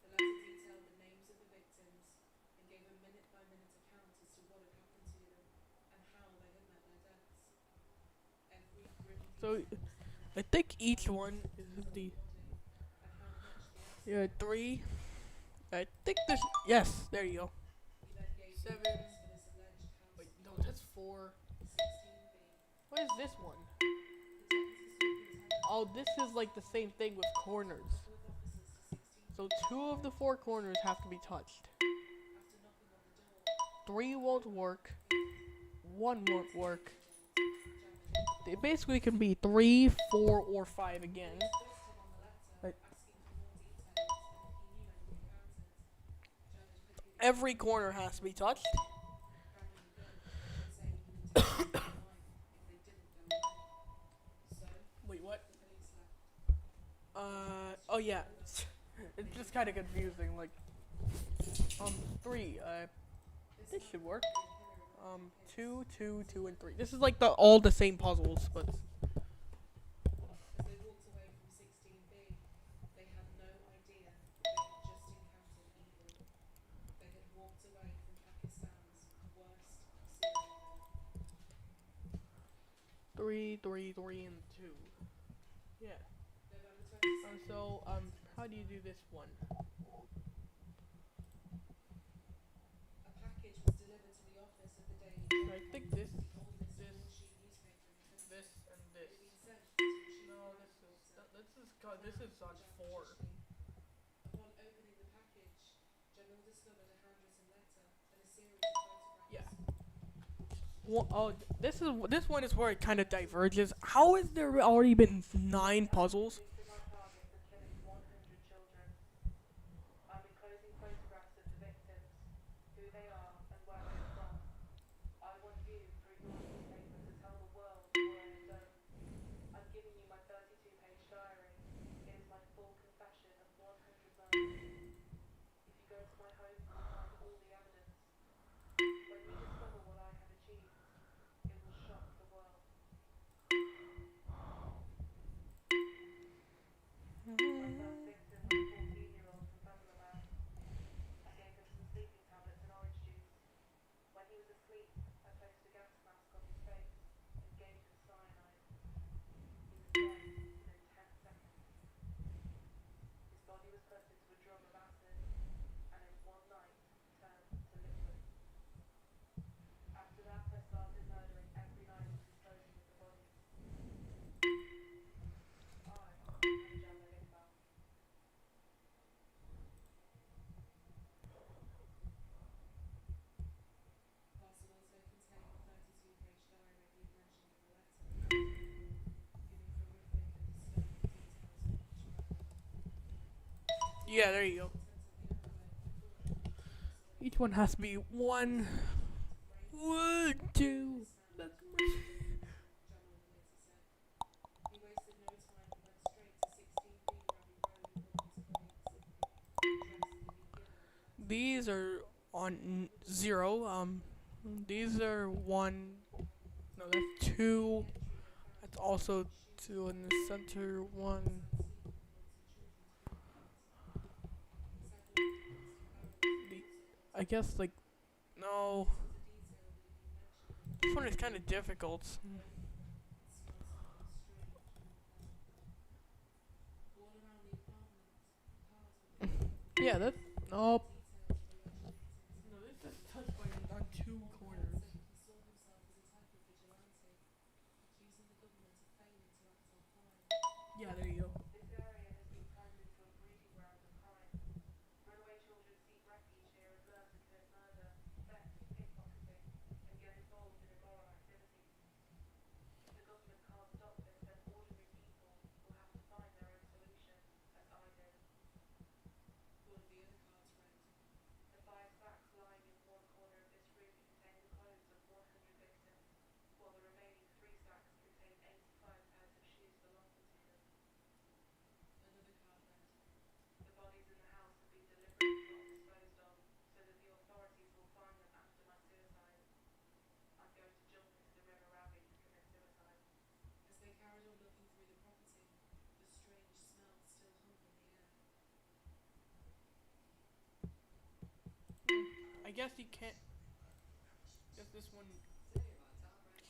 The letter detailed the names of the victims and gave a minute-by-minute account as to what had happened to them and how they had met their deaths. Every grim so detail was I narrated, think each one is on the the body and how much the yeah accident. 3. I think there's yes. There you go. He then gave 7. the address for this alleged house Wait, of no, horror, that's 4. 16B. What is this one? The deputy superintendent Oh, this is like the same thing with corners. a couple of officers to 16B. So 2 of the 4 corners have to be touched. After knocking on the door, 3 won't work. 1 won't work. jamming. They basically can be 3, 4, or 5 again. Police quizzed him on the letter, Right. asking for more details and if he knew anything about it. Jamming quickly Every corner has to be touched. grabbing the gun and saying he would take them to life if they didn't go away. So, Wait, what? the police left. Oh yeah. It's just kind of confusing. Like, 3. This should work. 2, 2, 2, and 3. This is like all the same puzzles, but As they walked away from 16B, they had no idea they had just encountered evil. They had walked away from Pakistan's worst serial killer. 3, 3, 3, and 2. Yeah. November 22nd. So how do you do this one? A package was delivered to the office of the Daily I Journal, think this, the oldest this, broadsheet newspaper in the country. this, and It this. had been sent to a chief No, crime this is reporter. this is on 4. Upon opening the package, Jamil discovered a handwritten letter and a series of photographs. Yeah. This one is where it kind of diverges. How has there already been 9 puzzles? Reached my target of killing 100 children. I'm enclosing photographs of the victims, who they are and where they're from. I want you, through your newspaper, to tell the world what I have done. I'm giving you my 32-page diary. It is my full confession of 100 murders. If you go to my home, you will find all the evidence. When you discover what I have achieved, it will shock the world. My first victim was a 14-year-old from Bangladesh. I gave him some sleeping tablets and orange juice. When he was asleep, I placed a gas mask on his face and gave him cyanide. He was dead within 10 seconds. His body was put into a drum of acid and in one night turned to liquid. After that, I started murdering every night and disposing of the bodies. I am Jamil Iqbal. Parcel also contained the 32-page diary he had mentioned in the letter, giving horrific and disturbing details of each murder. Yeah, there you go. Contents of the envelope were full of pictures Each one has to be 1, 1, 2. That's Jamil later said. He wasted no time and went straight to 16B Ravi Road with all his colleagues. The address that he'd given in the letter. These are on 0. These are 1. No, that's 2. That's also 2 in the center. 1. I guess like no. This one is kind of difficult. Yeah, that's nope. No, this is touched by on 2 corners. Yeah, there you go. This area has been turned into a breeding ground of crime. Runaway children seek refuge here and learn to commit murder, theft, pickpocketing, and get involved in immoral activities. The government guess you can't. Guess this one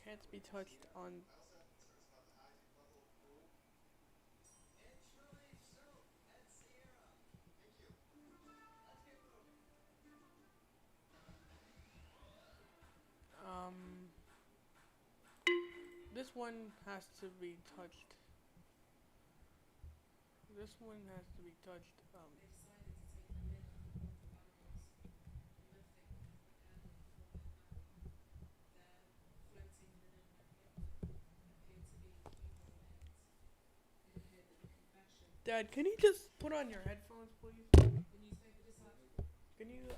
can't be touched on. Um, this one has to be touched. This one has to be touched. They decided to take the lid off the world of animals. Nothing had happened for them now. They're floating in an appear to be human remains. They appear that the confession. Dad, can you just put on your headphones, please? The newspaper decided. Can you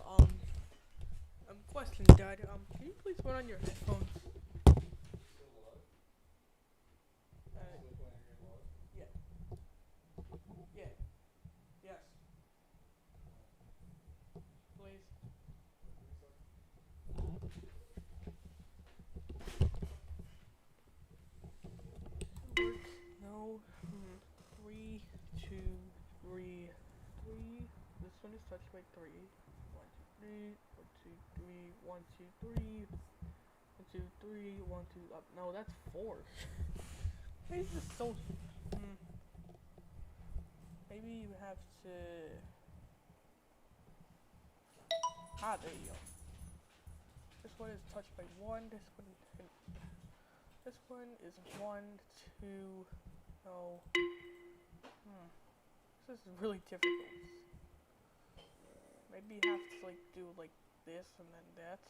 question, Dad. Can you please put on your headphones? Yeah. Yeah. Yes. Please. Work. No. 3, 2, 3, 3. This one is touched by 3. 1, 2, 3. 1, 2, 3. 1, 2, 3. 1, 2, 3. 1, 2. No, that's 4. Why is this so? Maybe you have to. There you go. This one is touched by 1. This one is 1, 2. No. This is really difficult. Maybe you have to like do like this and then that.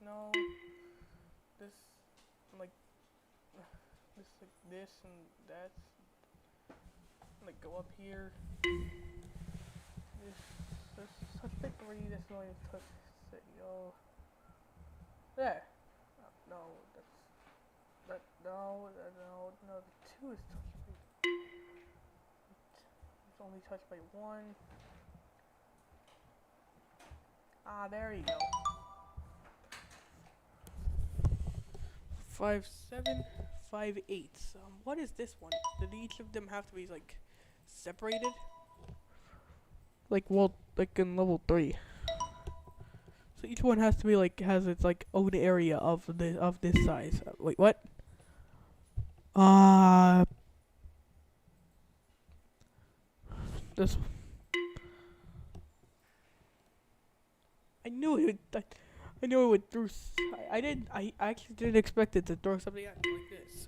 No. This like this like this and that. Like go up here. This touch by 3. This one is touch. Yo. There. No, that's no. The 2 is touched by. It's only touched by 1. There you go. 5, 7, 5, 8. What is this one? Did each of them have to be like separated? Like like in level 3. So each one has to be like has its like own area of this size. Wait, what? This. I knew it would. I knew it would throw. I didn't. I actually didn't expect it to throw something at me like this.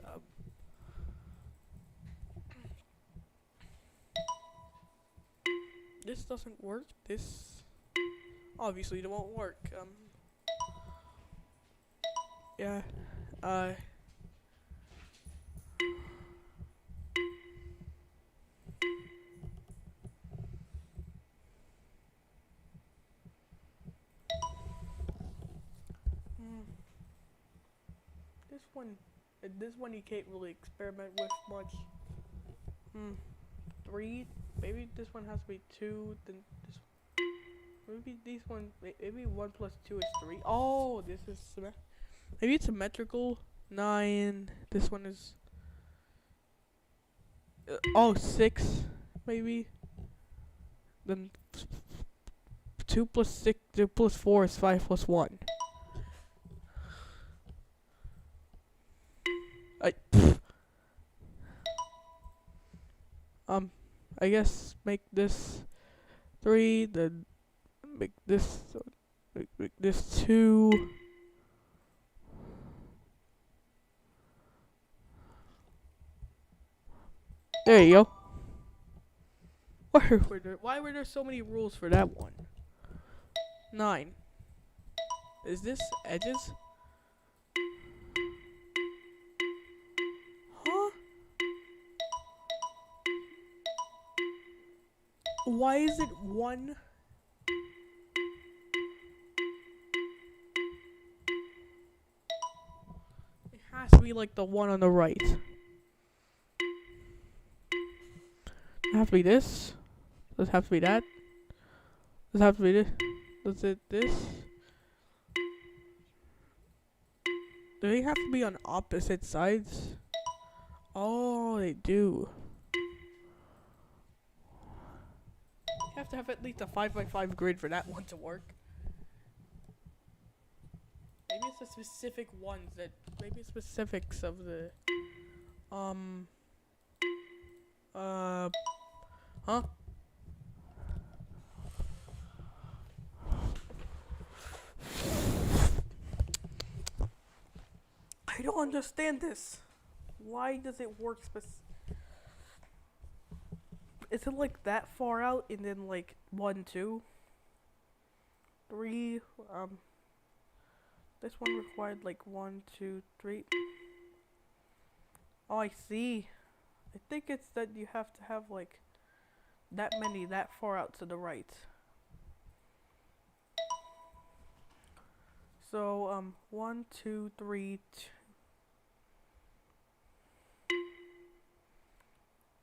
This doesn't work. This obviously it won't work. Yeah. This one you can't really experiment with much. 3. Maybe this one has to be 2. Then this. Maybe these one. Maybe 1 plus 2 is 3. Oh, this is maybe it's symmetrical. 9. This one is. 6. Maybe. Then 2 plus 6. 2 plus 4 is 5 plus 1. I guess make this 3, then make this 2. There you go. Why were there so many rules for that one? 9. Is this edges? Huh? Why is it 1? It has to be like the one on the right. It have to be this. Does it have to be that? Does it have to be this? Does it this? Do they have to be on opposite sides? Oh, they do. You have to have at least a 5x5 grid for that one to work. it's the specific ones that maybe specifics of the huh? I don't understand this. Why does it work is it like that far out and then like 1, 2, 3, this one required like 1, 2, 3. Oh, I see. I think it's that you have to have like that many that far out to the right. So 1, 2, 3,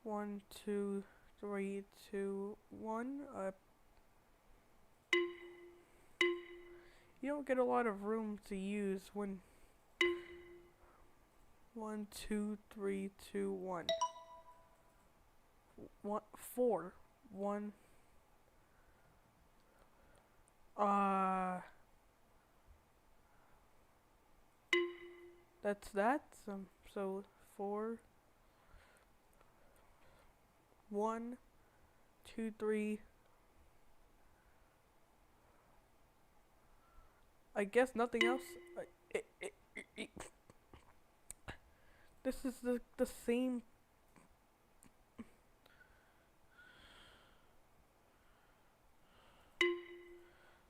1, 2, 3, 2, 1. You don't get a lot of room to use when 1, 2, 3, 2, 1. 4. 1. That's that. So 4. 1, 2, 3. I guess nothing else. This is the same.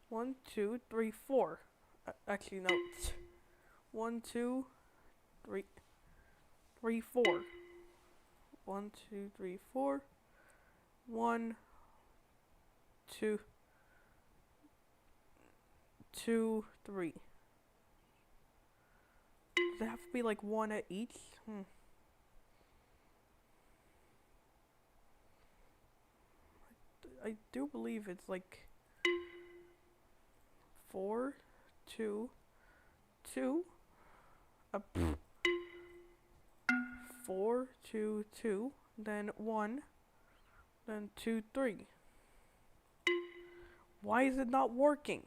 One, 2, 3, 4. Actually, no. 1, 2, 3, 3, 4. 1, 2, 3, 4. 1, 2, 2, 3. Does it have to be like 1 at each? I do believe it's like 4, 2, 2. 4, 2, 2. Then 1. Then 2, 3. Why is it not working?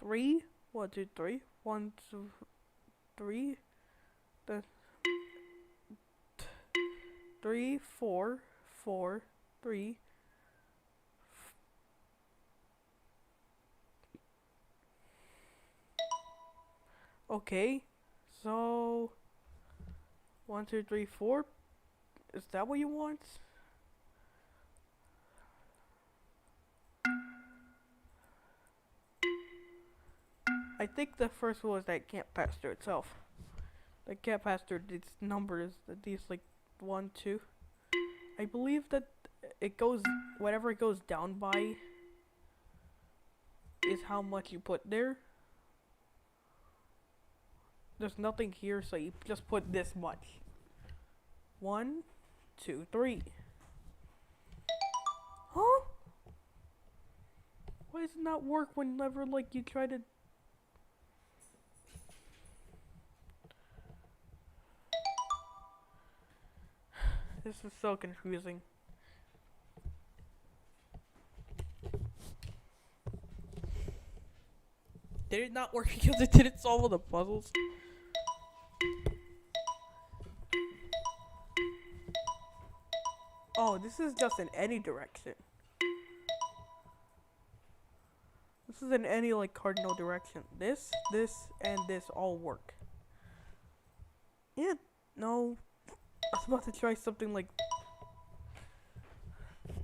3, 1, 2, 3. 1, 2, 3. Then 3, 4, 4, 3. Okay, so 1, 2, 3, 4. Is that what you want? I think the first one was that it can't pass through itself. That can't pass through these numbers, these like 1, 2. I believe that it goes, whatever it goes down by is how much you put there. There's nothing here, so you just put this much. 1, 2, 3. Huh? Why does it not work whenever like you try to? This is so confusing. Did it not work because it didn't solve all the puzzles? Oh, this is just in any direction. This is in any like cardinal direction. This, and this all work. Yeah, no. I was about to try something like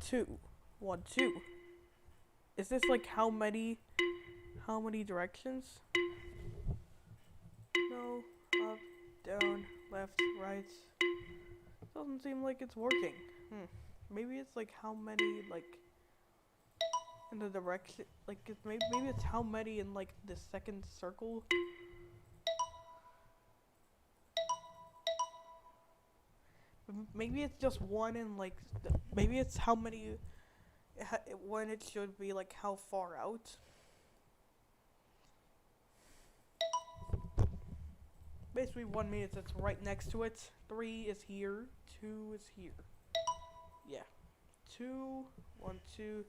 2, 1, 2. Is this like how many directions? No, up, down, left, right. Doesn't seem like it's working. Maybe it's like how many like in the direction, like maybe it's how many in like the second circle. Maybe it's just one in like maybe it's how many when it should be like how far out. Basically 1 minute that's right next to it. 3 is here. 2 is here. Yeah. 2, 1, 2.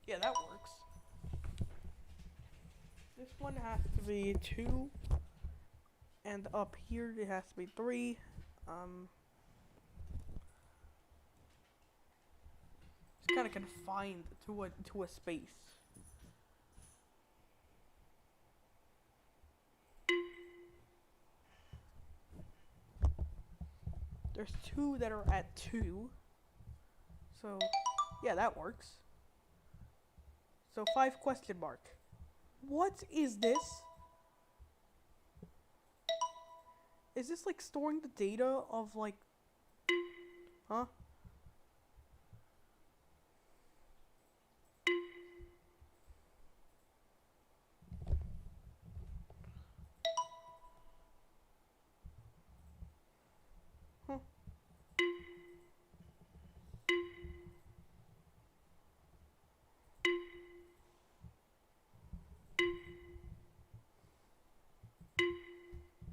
Yeah, that works. This one has to be 2, and up here it has to be 3. It's kind of confined to a space. There's 2 that are at 2. So, yeah, that works. So 5 question mark. What is this? Is this like storing the data of like, huh? Huh.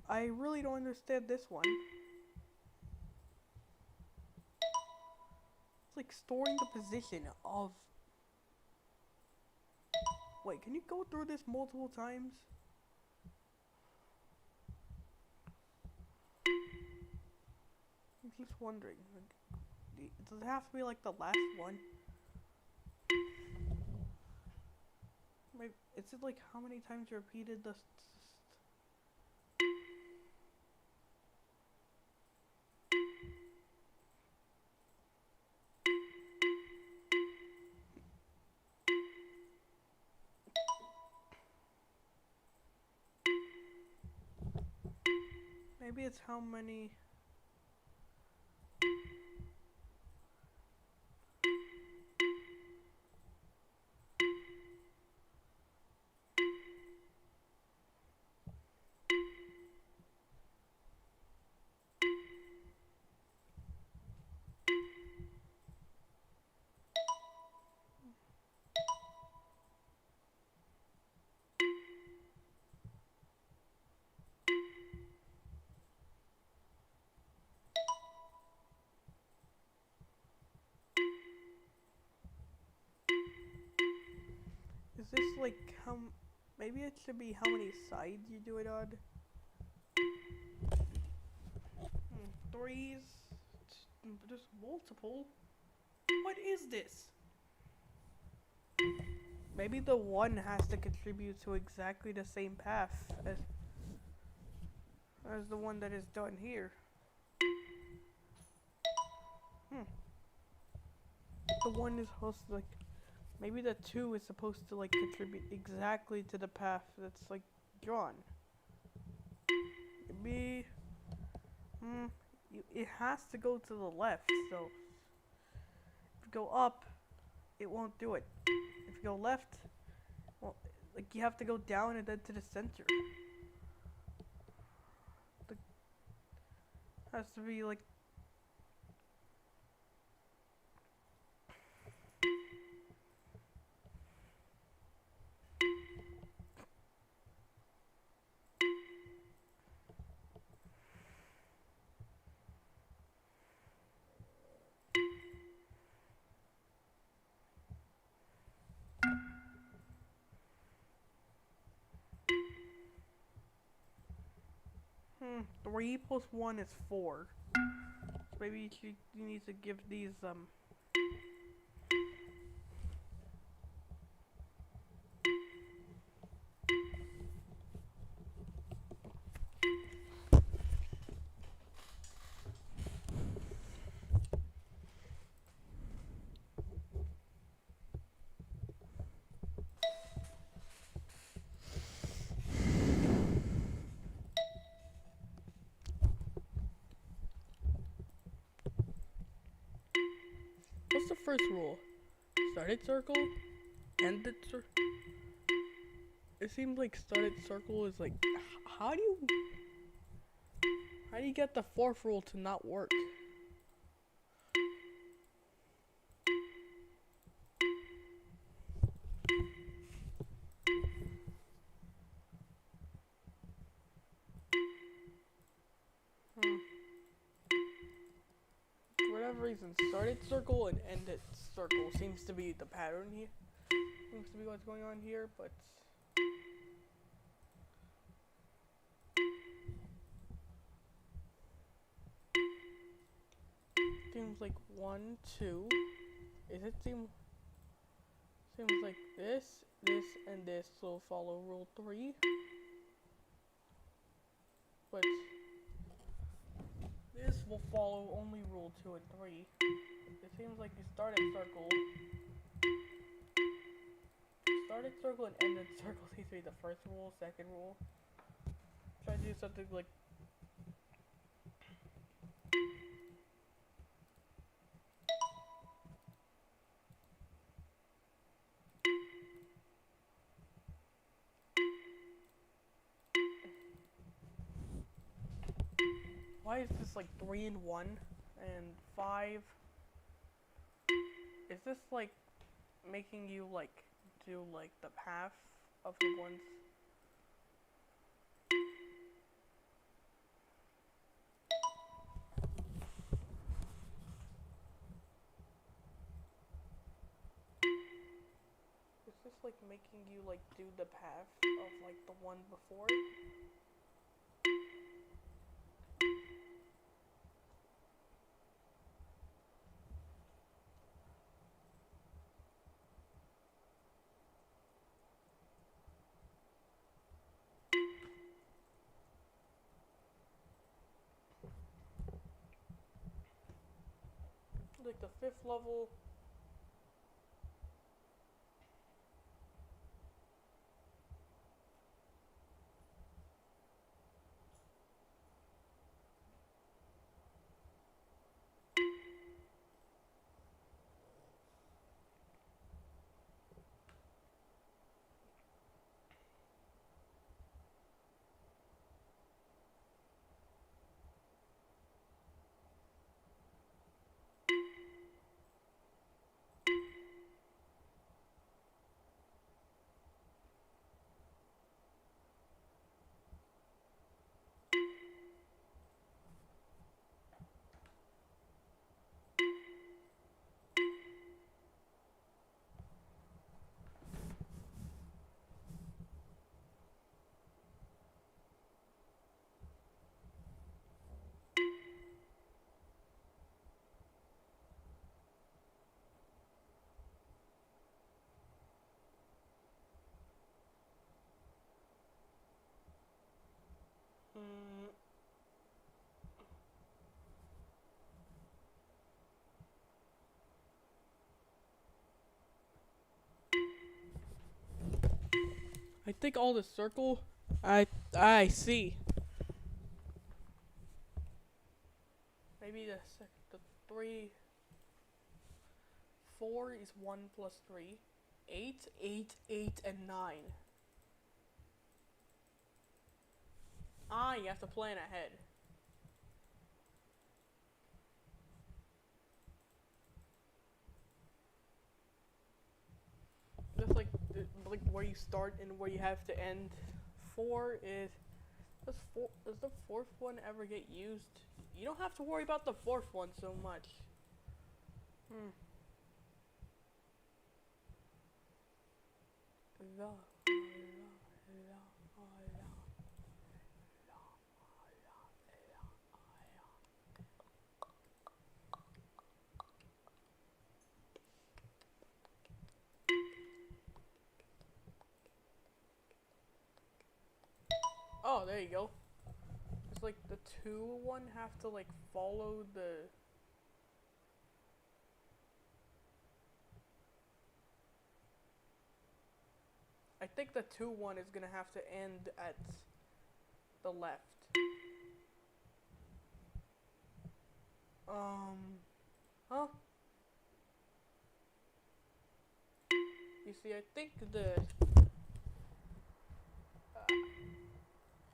I really don't understand this one. It's like storing the position of... Wait, can you go through this multiple times? I'm just wondering. Like, does it have to be like the last one? Maybe, is it like how many times you repeated the... Maybe it's how many... Is this like how... Maybe it should be how many sides you do it on? 3s? Just multiple? What is this? Maybe the 1 has to contribute to exactly the same path as the one that is done here. The 1 is supposed to like... Maybe the 2 is supposed to like contribute exactly to the path that's like drawn. Maybe... it has to go to the left, so... If you go up, it won't do it. If you go left, well, like you have to go down and then to the center. Has to be like... Hmm, 3 plus 1 is 4. So maybe you need to give these, what's the first rule? Started circle, ended circle. It seems like started circle is like, how do you get the 4th rule to not work? For whatever reason, started circle and ended circle seems to be the pattern here. seems to be what's going on here, but seems like 1, 2. Is it seems like this, and this will follow rule 3. But this will follow only rule 2 and 3. It seems like you start at circle. Start at circle and end at circle seems to be the first rule, second rule. Try to do something like why is this like 3 and 1 and 5? Is this like making you like do like the path of the ones? Is this like making you like do the path of like the one before it? Like the 5th level. I think all the circle. I see. Maybe the 3, 4 is 1 plus 3. 8, 8, 8, and 9. You have to plan ahead. Just like where you start and where you have to end. 4 is does the 4th one ever get used? You don't have to worry about the 4th one so much. Oh, there you go. It's like the 2 one have to like follow the. I think the 2 one is gonna have to end at the left. Huh? You see, I think the.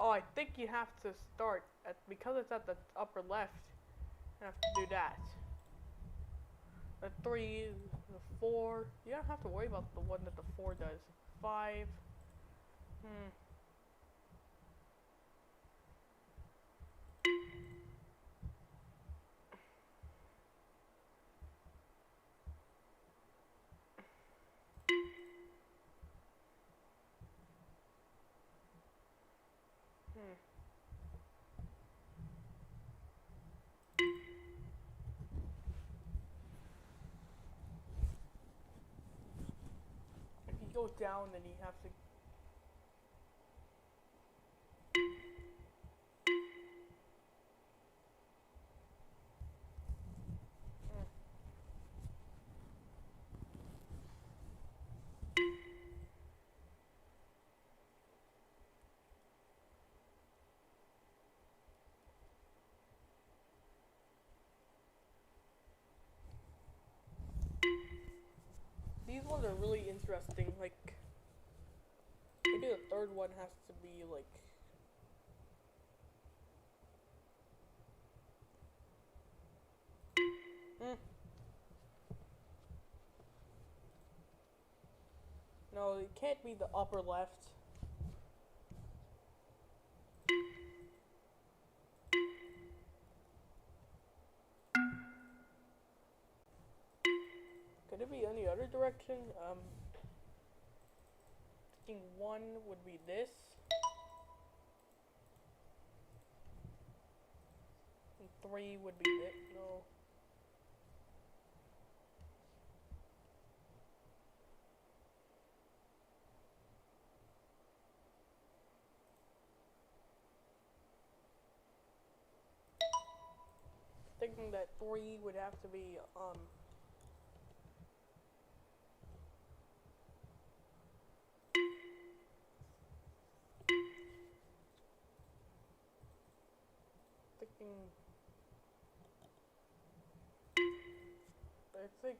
I think you have to start at, because it's at the upper left, you have to do that. The 3, the 4, you don't have to worry about the one that the 4 does. 5, Hmm. If he goes down, then he has to. Hmm. These ones are really interesting. Like, maybe the third one has to be like. Hmm. No, it can't be the upper left. Could it be any other direction? Thinking one would be this. And three would be this. No. Thinking that three would have to be, thinking. I think.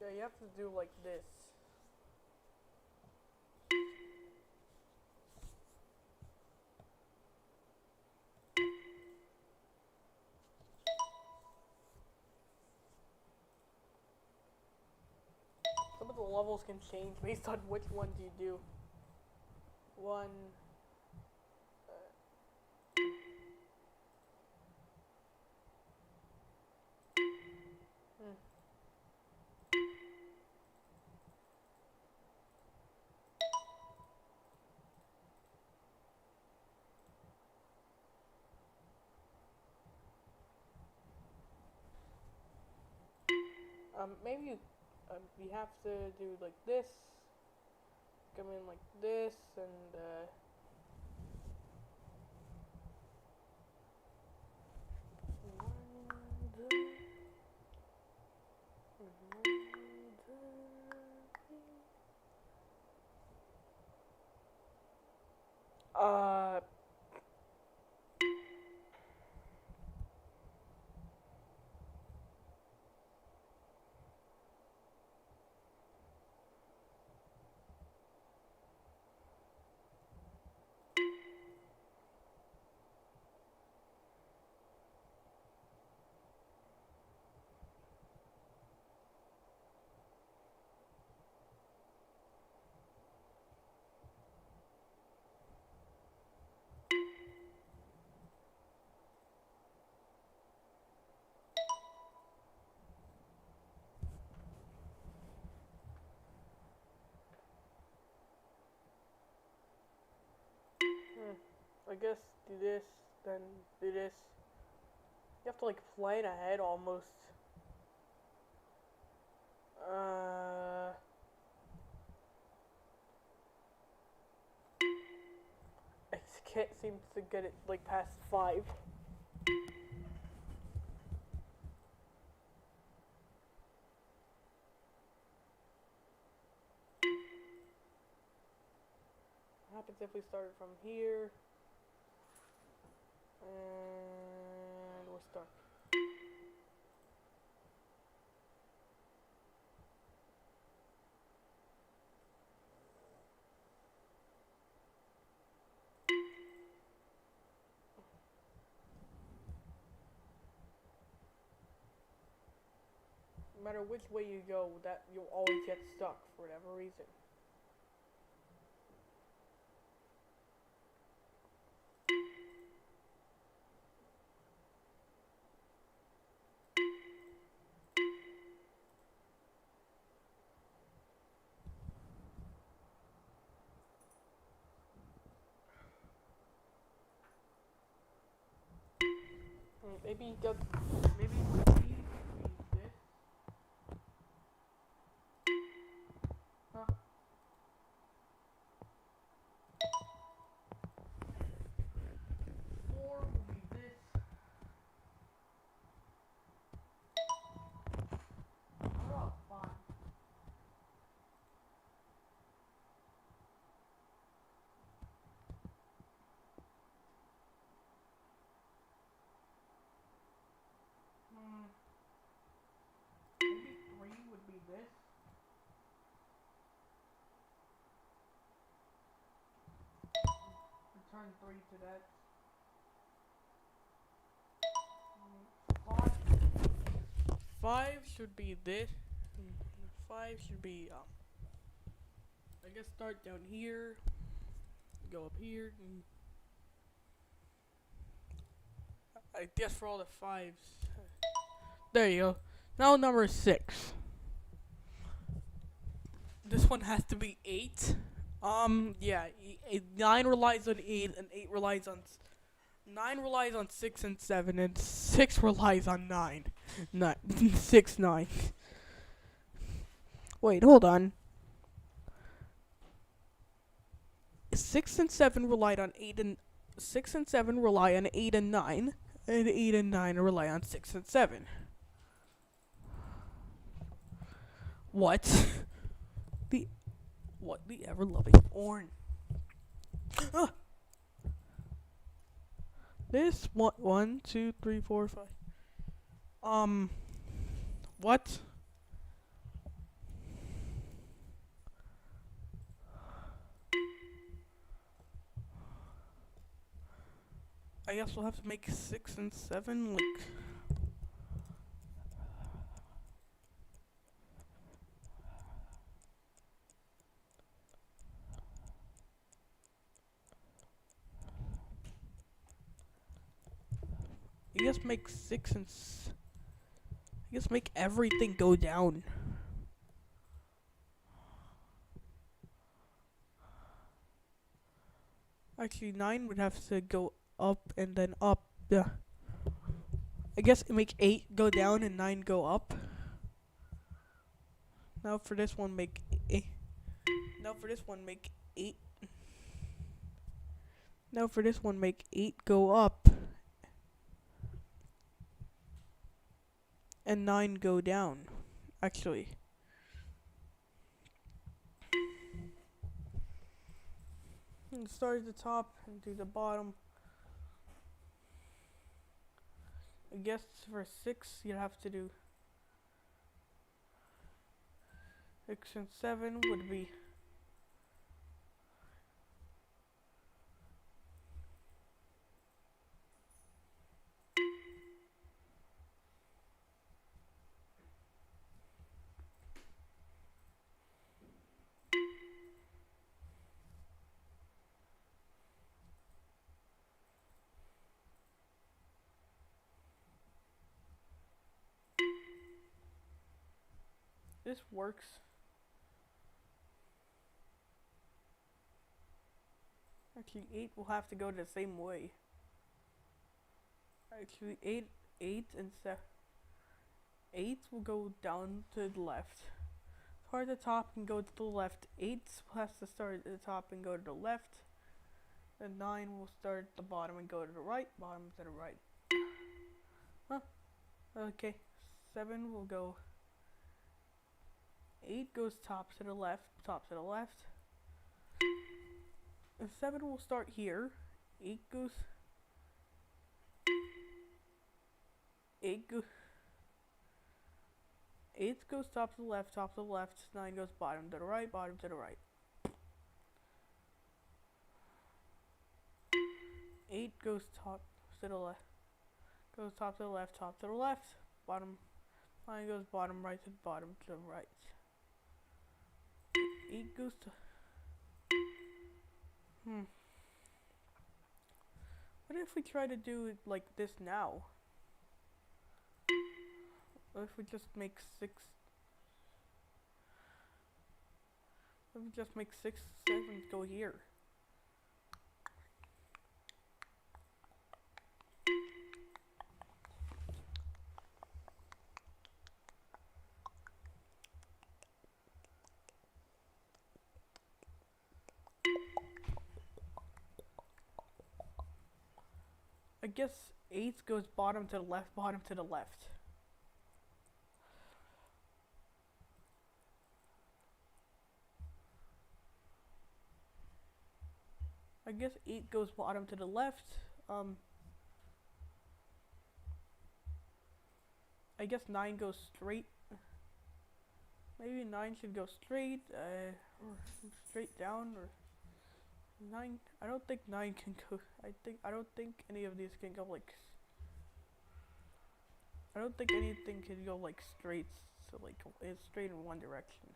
Yeah, you have to do like this. Some of the levels can change based on which ones you do. One. Hmm. Maybe you have to do like this. Come in like this and uh I guess do this, then do this. You have to like plan ahead almost. I can't seem to get it like past 5. What happens if we started from here? And we're stuck. No matter which way you go, that you'll always get stuck for whatever reason. Maybe get maybe 3 would be this. Huh? 4 would be this. How about 5? Hmm. Maybe 3 would be this. Return 3 to that. 5 should be this. 5 should be I guess start down here, go up here, and I guess for all the 5s. There you go. Now number 6. This one has to be 8. Yeah, 9 relies on 8, and 8 relies on 9 relies on 6 and 7, and 6 relies on 9. 6, 9. Wait, hold on. 6 and 7 relied on 8 and 6 and 7 rely on 8 and 9, and 8 and 9 rely on 6 and 7. What? The ever-loving Orn. This 1, 2, 3, 4, 5. What? I guess we'll have to make 6 and 7 like. I guess make 6 and I guess make everything go down. Actually, 9 would have to go up and then up. Yeah. I guess make 8 go down and 9 go up. Now for this one, make 8. Now for this one, make 8. Now for this one, make 8 go up and 9 go down. Actually. And start at the top and do the bottom. I guess for 6 you'd have to do 6 and 7 would be this works. Actually, 8 will have to go the same way. Actually, 8 and 7. 8 will go down to the left. Start at the top and go to the left. 8 has to start at the top and go to the left. And 9 will start at the bottom and go to the right. Bottom to the right. Huh? Okay. 7 will go. 8 goes top to the left. Top to the left. And 7 will start here. 8 goes. 8 goes. 8 goes top to the left, top to the left. 9 goes bottom to the right, bottom to the right. 8 goes top to the left. Goes top to the left, top to the left. Bottom. 9 goes bottom right to the bottom to the right. 8 goes to. What if we try to do it like this now? What if we just make 6? What if we just make 6, 7 go here? I guess 8 goes bottom to the left, bottom to the left. I guess 8 goes bottom to the left. I guess 9 goes straight. Maybe 9 should go straight, or straight down, or 9. I don't think 9 can go. I don't think any of these can go like. I don't think anything can go like straight, so like it's straight in one direction.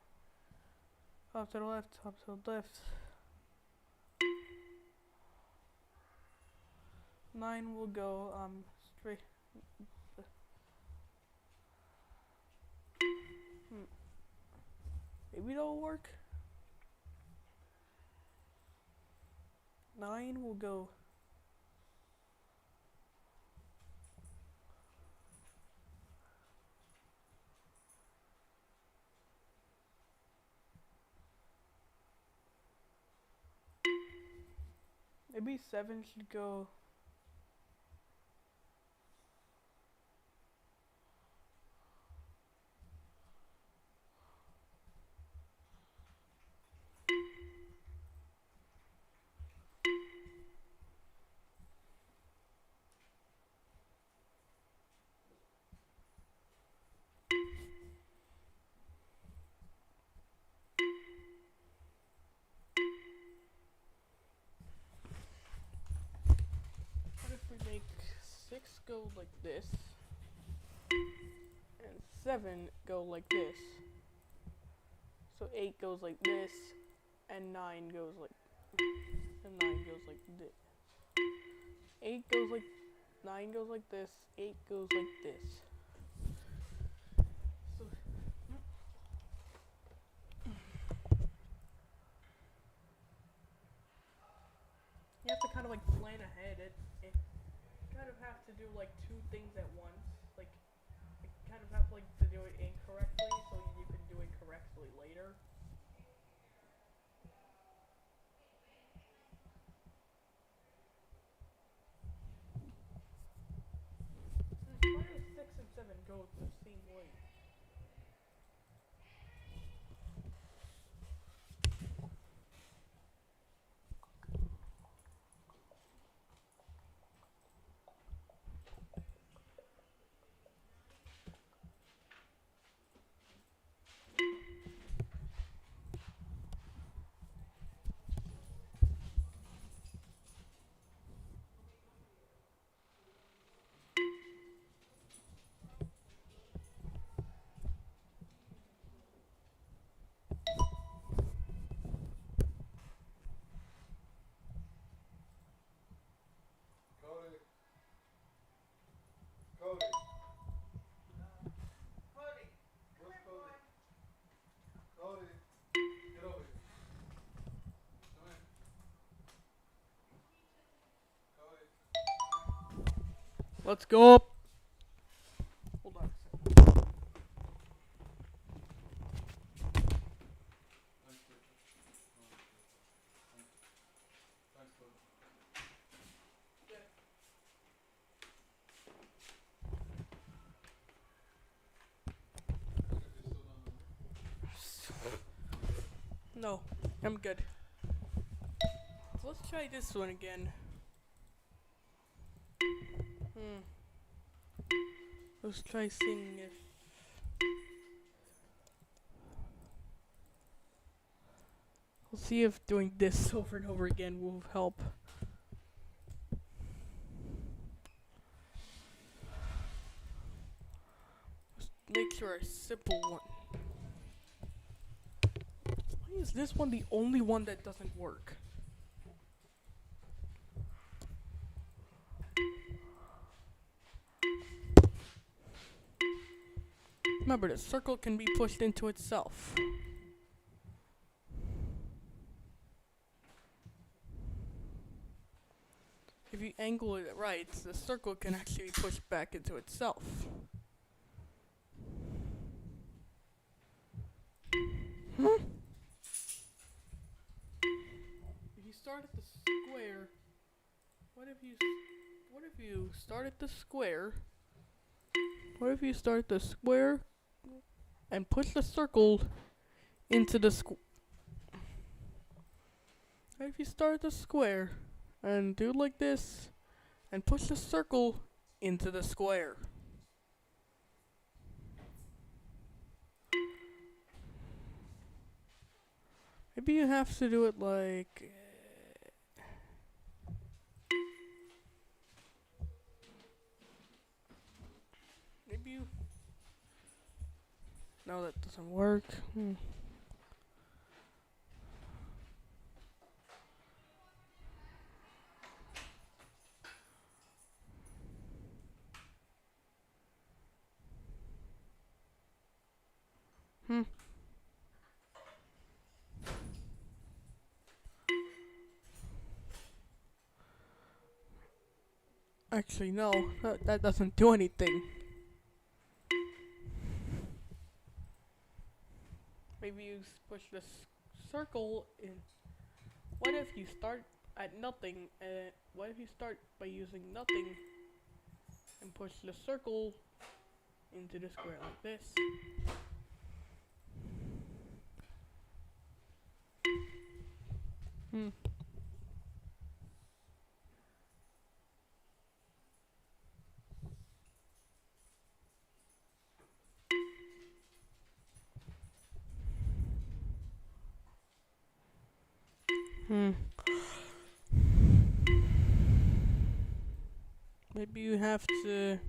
Top to the left, top to the left. 9 will go straight. Maybe that'll work. 9 will go. Maybe 7 should go. What if we make 6 go like this, and 7 go like this? So 8 goes like this, and 9 goes like, this. 8 goes like, 9 goes like this, 8 goes like this. So you have to kind of like plan ahead. It kind of have to do like 2 things at once. Like you kind of have like to do it incorrectly so you can do it correctly later. Why do 6 and 7 go the same way? Cody. Cody. Cody, Where's Cody? Cody. Get over here. Come here. Cody. Let's go up. Hold on a second. Thanks, Cody. Thanks, Cody. Look if you're still not moving. No, I'm good. So let's try this one again. Let's try seeing if. We'll see if doing this over and over again will help. Let's make sure a simple one. Why is this one the only one that doesn't work? Remember, the circle can be pushed into itself. If you angle it right, the circle can actually be pushed back into itself. If you start at the square, what if What if you start at the square? What if you start the square and push the circle into the What if you start the square and do like this and push the circle into the square? Maybe you have to do it like. Maybe you. No, that doesn't work. Hmm. Actually, no. That doesn't do anything. Maybe you push the circle in. What if you start at nothing? What if you start by using nothing and push the circle into the square like this? Hmm. Hmm. Maybe you have to.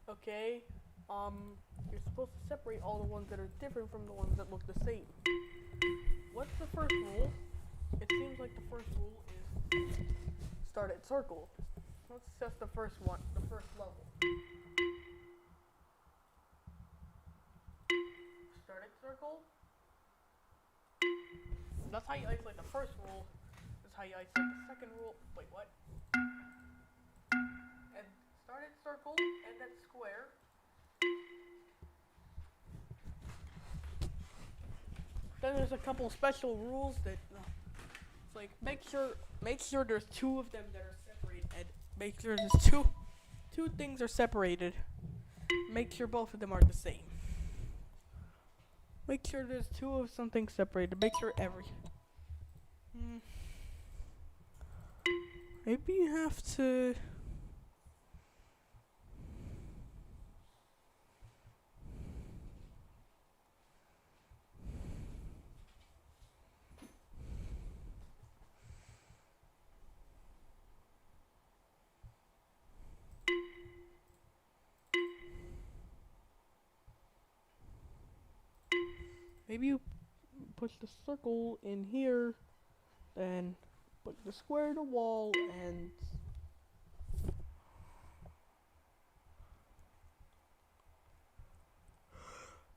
Okay, you're supposed to separate all the ones that are different from the ones that look the same. What's the first rule? It seems like the first rule is start at circle. Let's test the first one, the first level. Start at circle. That's how you isolate the first rule. That's how you isolate the second rule. Wait, what? And start at circle and then square. Then there's a couple special rules that it's like make sure there's two of them that are separated, and make sure there's two things are separated. Make sure both of them are the same. Make sure there's two of something separated. Make sure Maybe you have to. Maybe you push the circle in here, then put the square in the wall, and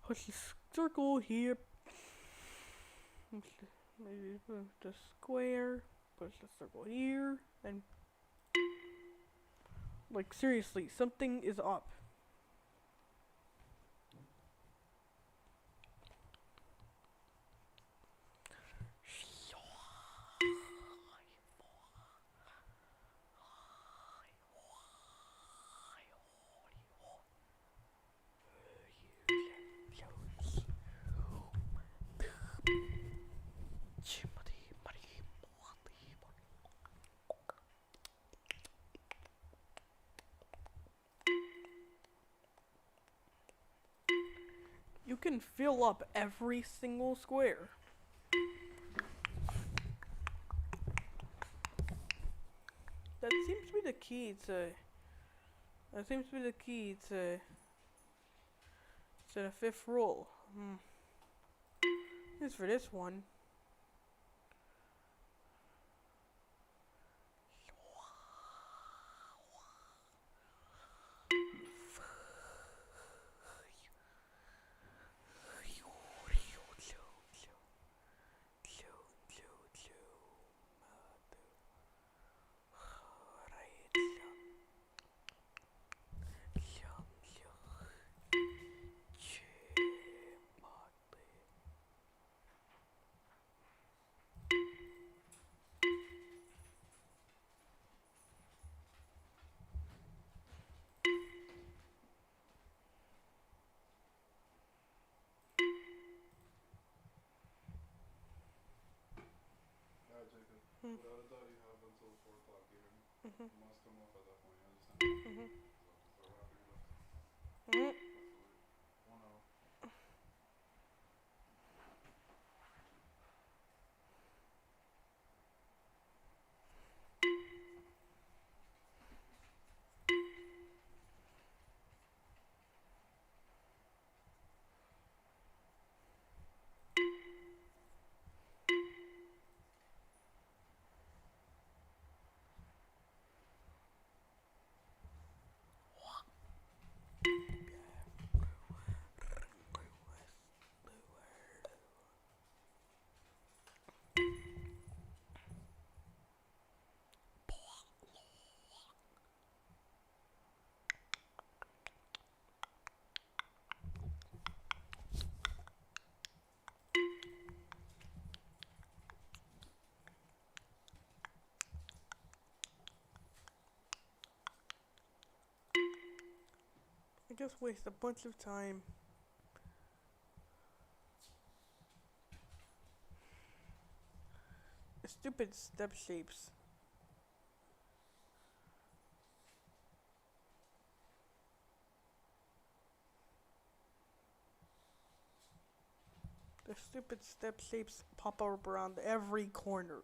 push the circle here. Maybe put the square, push the circle here, and like seriously, something is up. can fill up every single square. That seems to be the key to. That seems to be the key to the fifth rule. Just for this one. Alright, Jacob. Hmm. Without a doubt, you have until 4 o'clock, you hear me? Mhm. You must come off at that point, you understand? Mhm. So, start wrapping it up. Mhm. That's the word. 1 hour. I just waste a bunch of time. Stupid step shapes. The stupid step shapes pop up around every corner.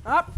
Up.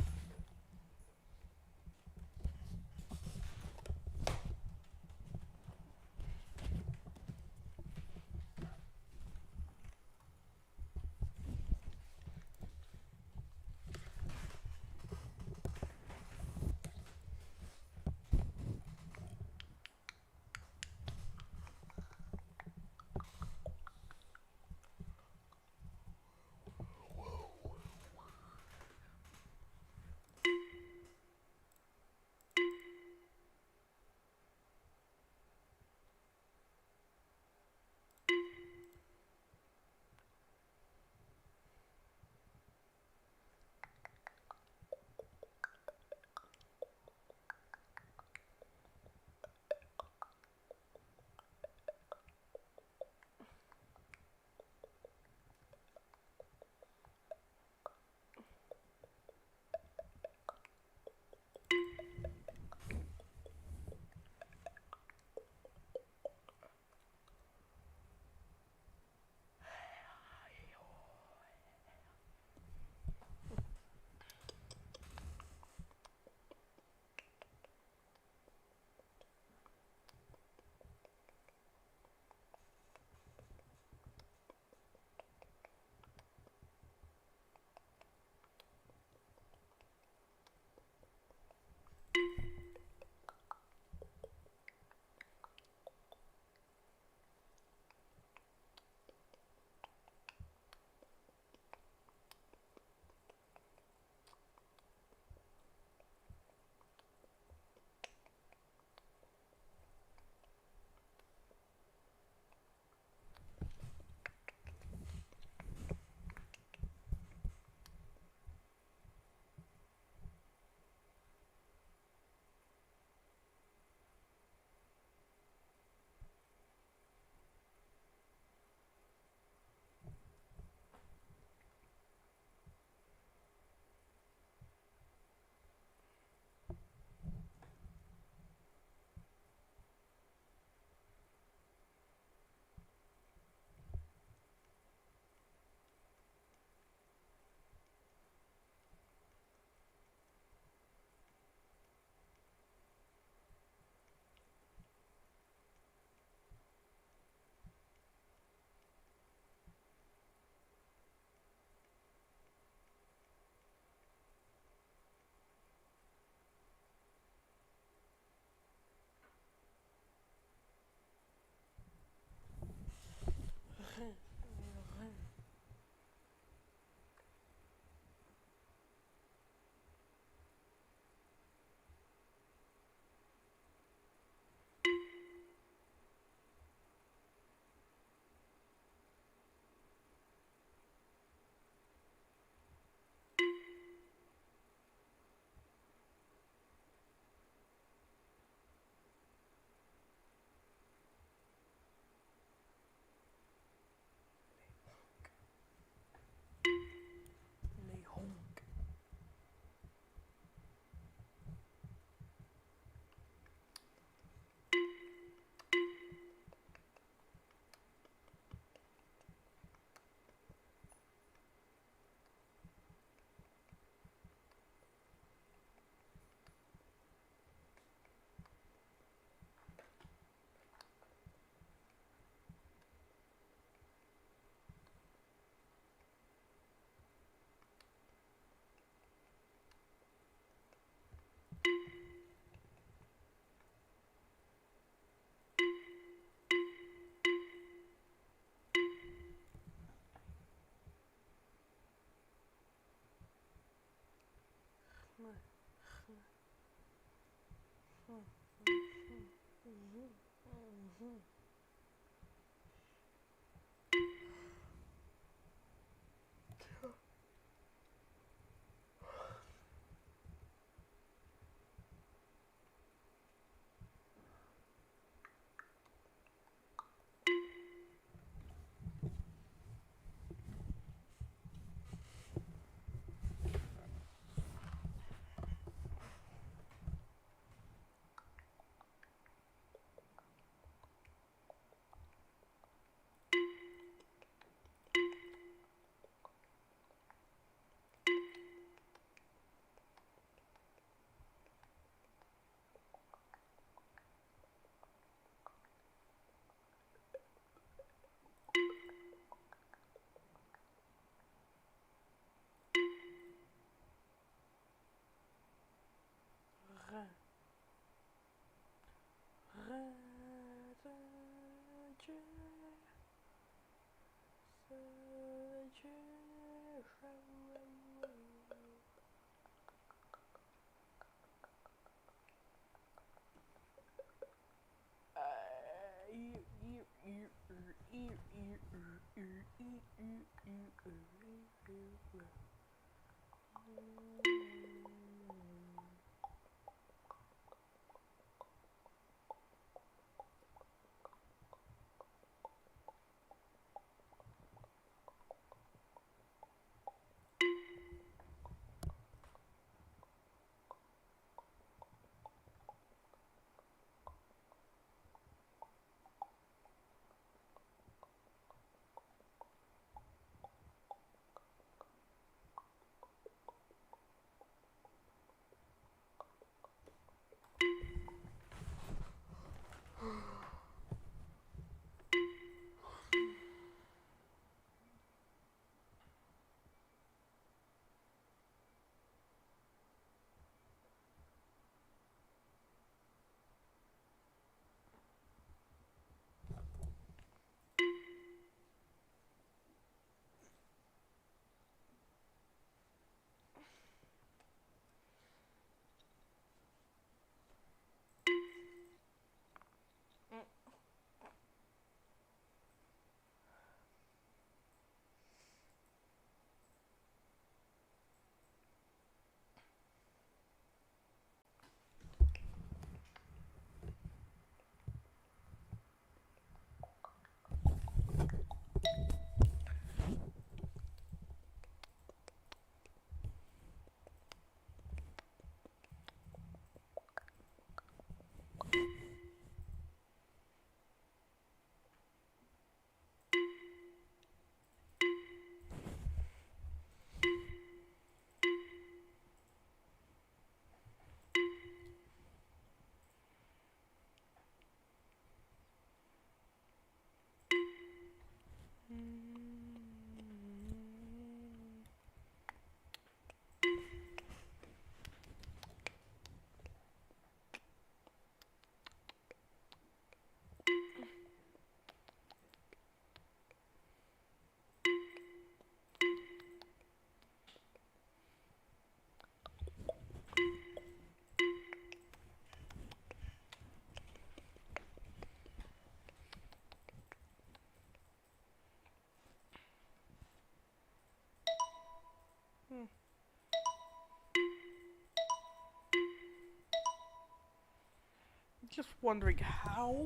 Just wondering how.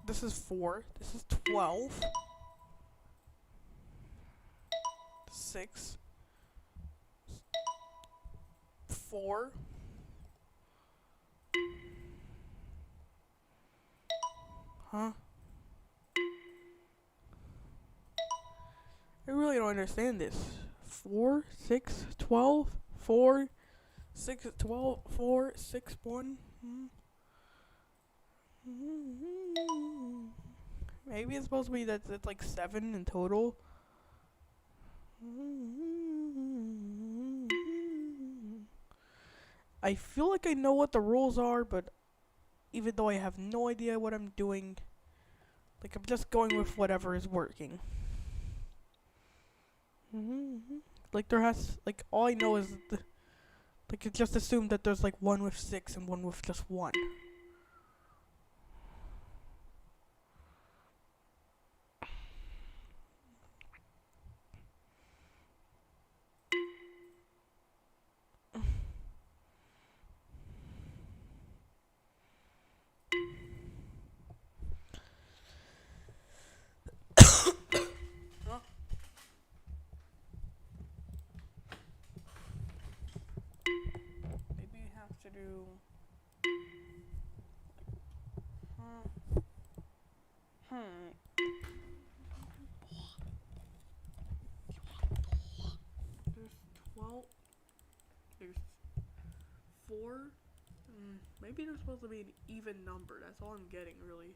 This is 4. This is 12. 6. 4. Huh? I really don't understand this. 4, 6, 12, 4, 6, 12, 4, 6, 1. Maybe it's supposed to be that it's like 7 in total. I feel like I know what the rules are, but even though I have no idea what I'm doing, like I'm just going with whatever is working. Like there has, like all I know is Like, you just assume that there's like one with 6 and one with just 1. Huh? Maybe you have to do. Hmm. There's 12. There's 4. Maybe there's supposed to be an even number. That's all I'm getting, really.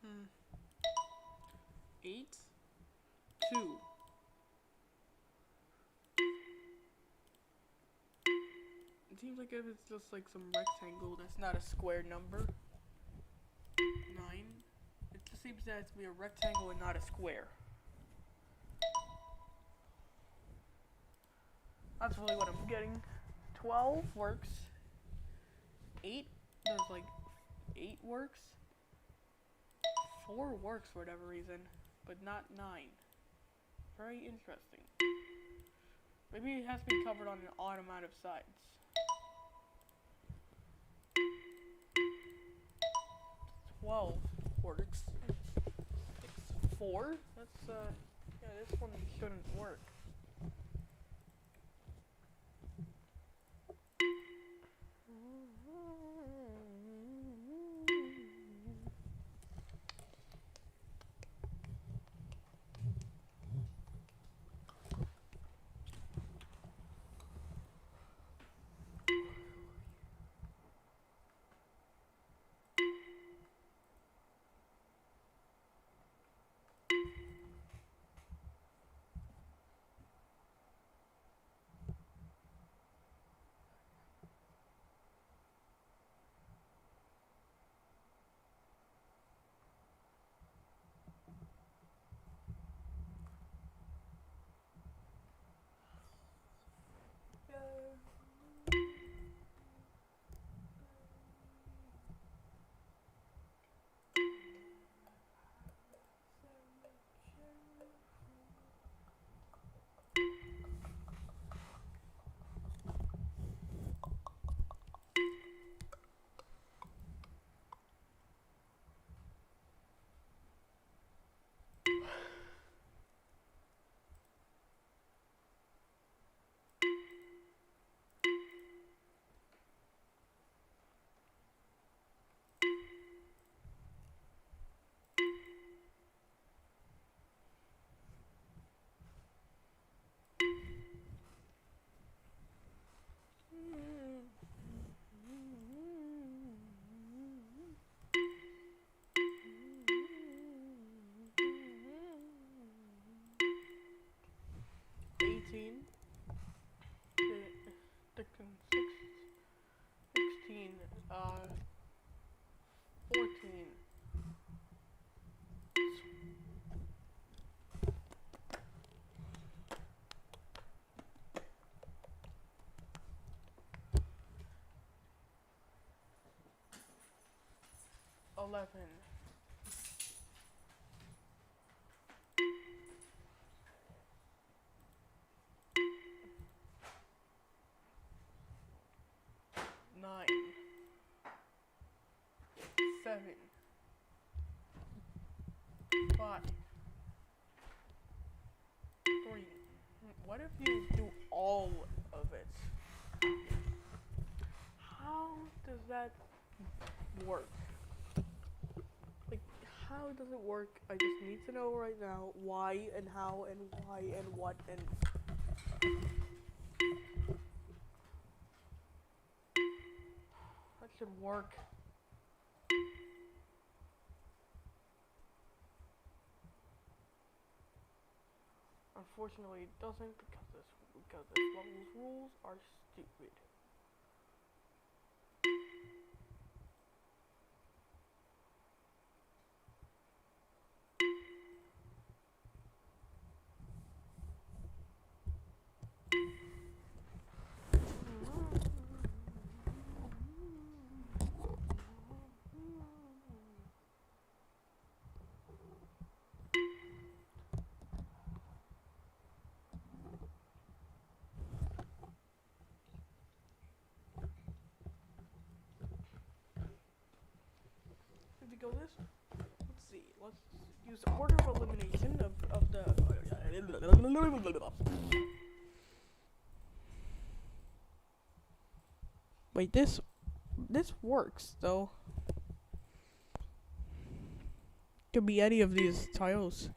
Hmm. 8, 2. It seems like if it's just like some rectangle that's not a square number. 9. It just seems that it's to be a rectangle and not a square. That's really what I'm getting. 12 works. 8, there's like 8 works. 4 works for whatever reason, but not 9. Very interesting. Maybe it has to be covered on an odd amount of sides. 12 works. 4? That's, yeah, this one shouldn't work. Six, 16, 14. 11. 5. 3. What if you do all of it? How does that work? Like, how does it work? I just need to know right now why and how and why and what and. That should work. Unfortunately, it doesn't because this level's rules are stupid. If you go this, let's see. Let's use order of elimination of the. Wait, this works though. Could be any of these tiles.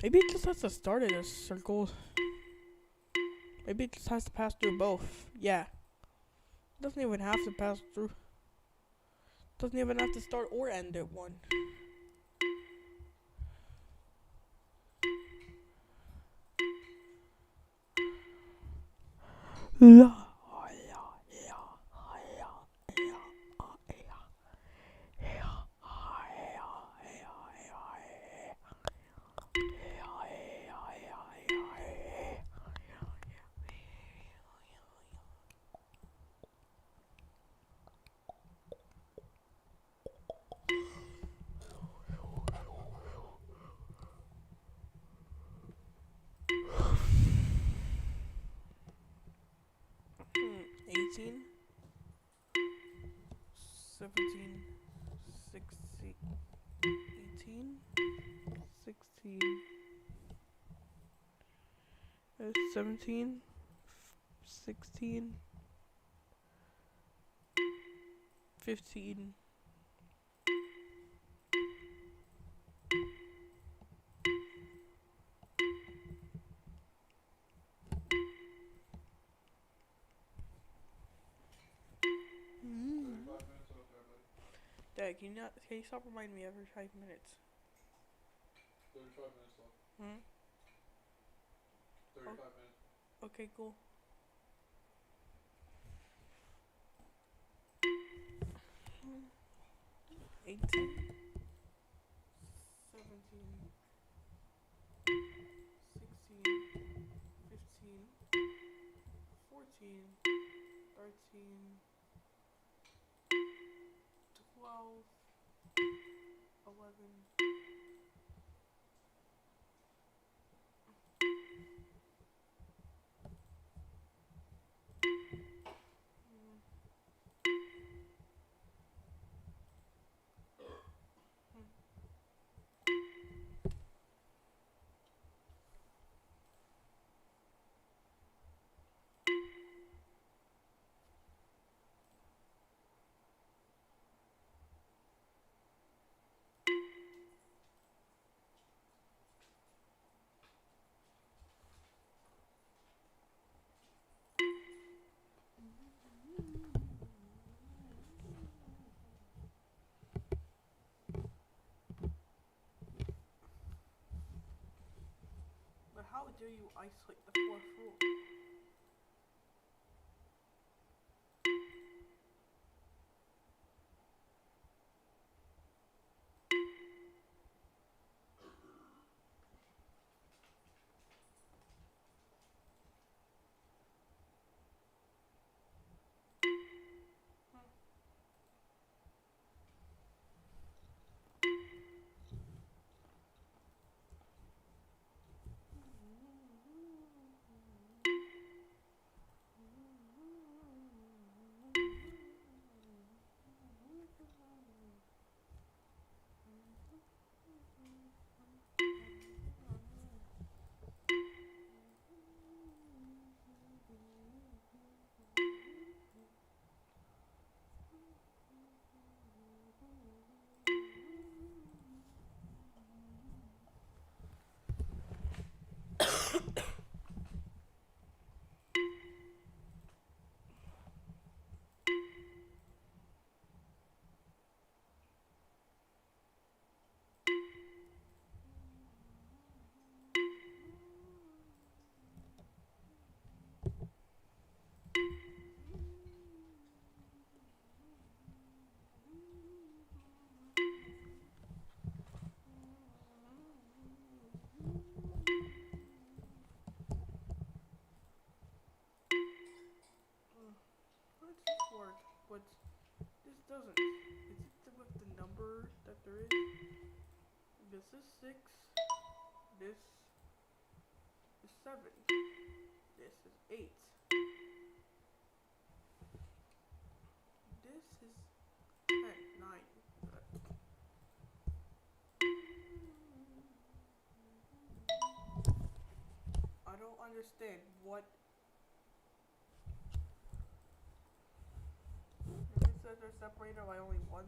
Maybe it just has to start in a circle. Maybe it just has to pass through both. Yeah. Doesn't even have to pass through. Doesn't even have to start or end at one. Eighteen, 17, 16, 18, 16, 17, 16, 15. Dad, can you stop reminding me every 5 minutes? 35 minutes left. 35 minutes. Okay, cool. $18, 17, 16, 15, 14, 13, 12, 11. But how dare you isolate the fourth rule? doesn't. Is it with the number that there is? This is 6. This is 7. This is 8. This is 10, 9. I don't understand what. It says they're separated by only one.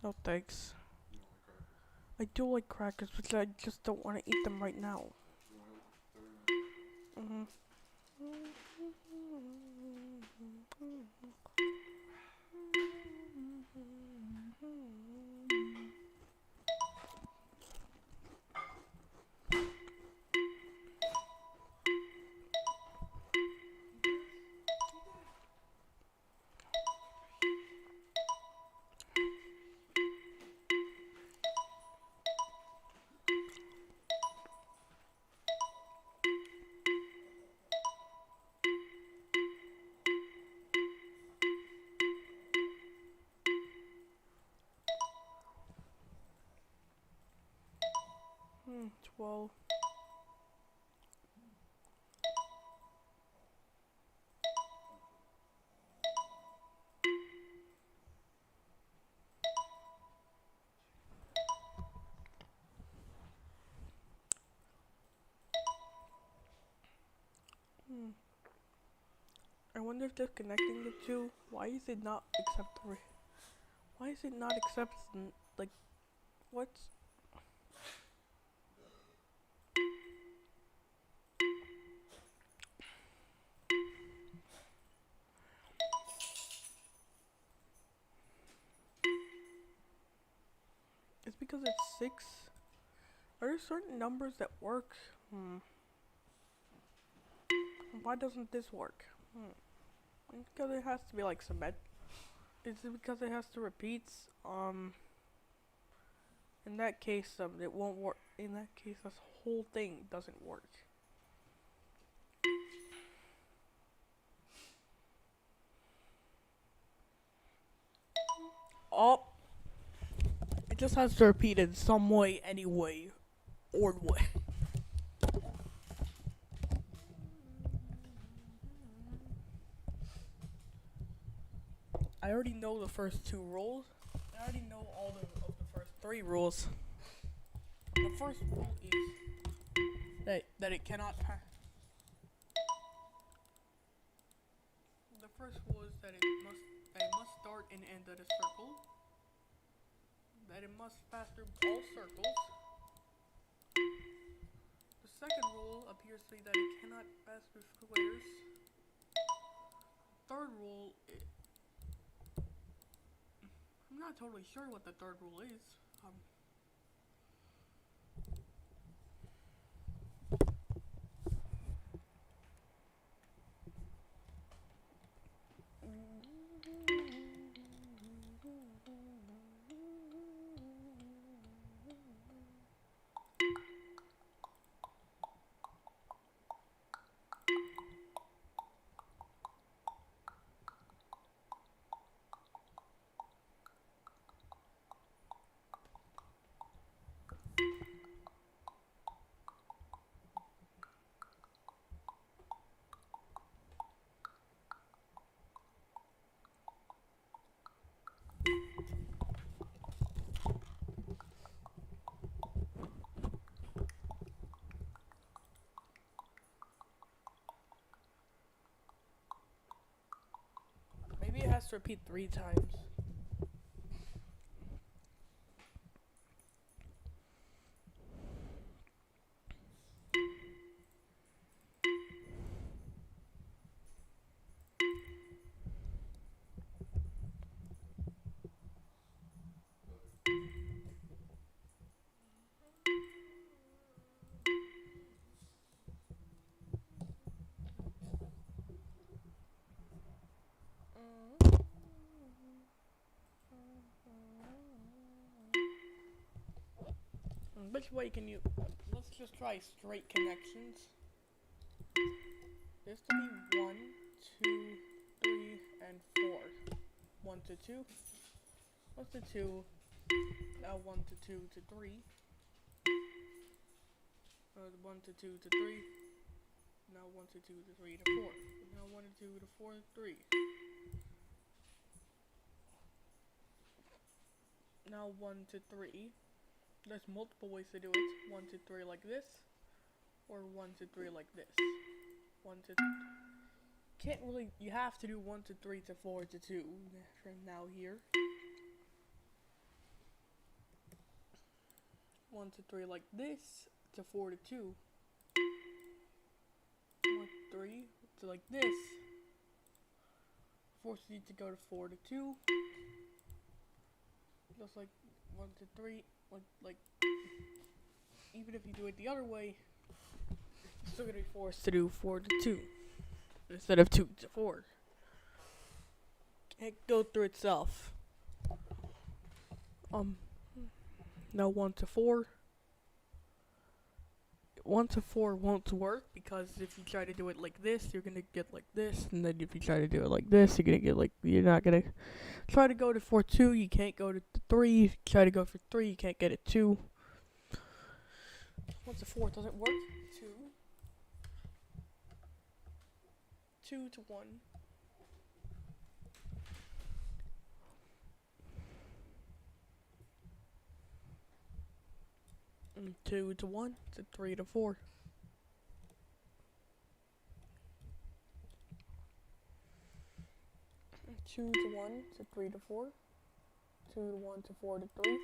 No thanks. You don't like crackers? I do like crackers, but I just don't want to eat them right now. You want to 30 minutes? Hmm, 12. I wonder if they're connecting the two. Why is it not accept the why is it not accept like what's it's because it's 6. Are there certain numbers that work? Why doesn't this work? It's because it has to be like symmetric. Is it because it has to repeat? In that case, it won't work. In that case, this whole thing doesn't work. Oh, it just has to repeat in some way, anyway, or way. I already know the first 2 rules. I already know all of the first 3 rules. The first rule is that it cannot pass. The first rule is that it must start and end at a circle. That it must pass through all circles. The second rule appears to be that it cannot pass through squares. Third rule, I'm not totally sure what the third rule is. Maybe it has to repeat 3 times. which way can you? Let's just try straight connections. This will be 1, 2, 3, and 4. 1 to 2. 1 to 2. Now 1 to 2 to 3. 1 to 2 to 3. Now 1 to 2 to 3 to 4. Now 1 to 2 to 4 to 3. Now 1 to 3. There's multiple ways to do it. 1 to 3 like this, or 1 to 3 like this. 1 to. Can't really. You have to do 1 to 3 to 4 to 2. From now here. 1 to 3 like this to 4 to 2. 1 to 3 to like this. Forces you to go to 4 to 2. Just like 1 to 3. Like even if you do it the other way, you're still gonna be forced to do 4 to 2 instead of 2 to 4. Can't go through itself. Now 1 to 4. 1 to 4 won't work because if you try to do it like this, you're gonna get like this, and then if you try to do it like this, you're gonna get like, you're not gonna try to go to 4 2, you can't go to 3. If you try to go for 3, you can't get it 2. 1 to 4 doesn't work. 2. 2 to 1. 2 to 1 to 3 to 4. 2 to 1 to 3 to 4. 2 to 1 to 4 to 3.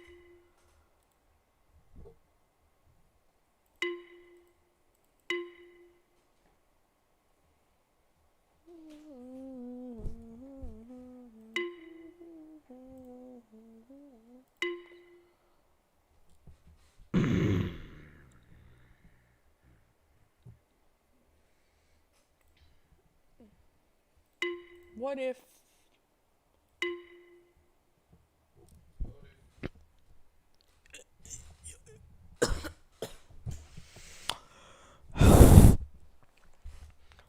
What if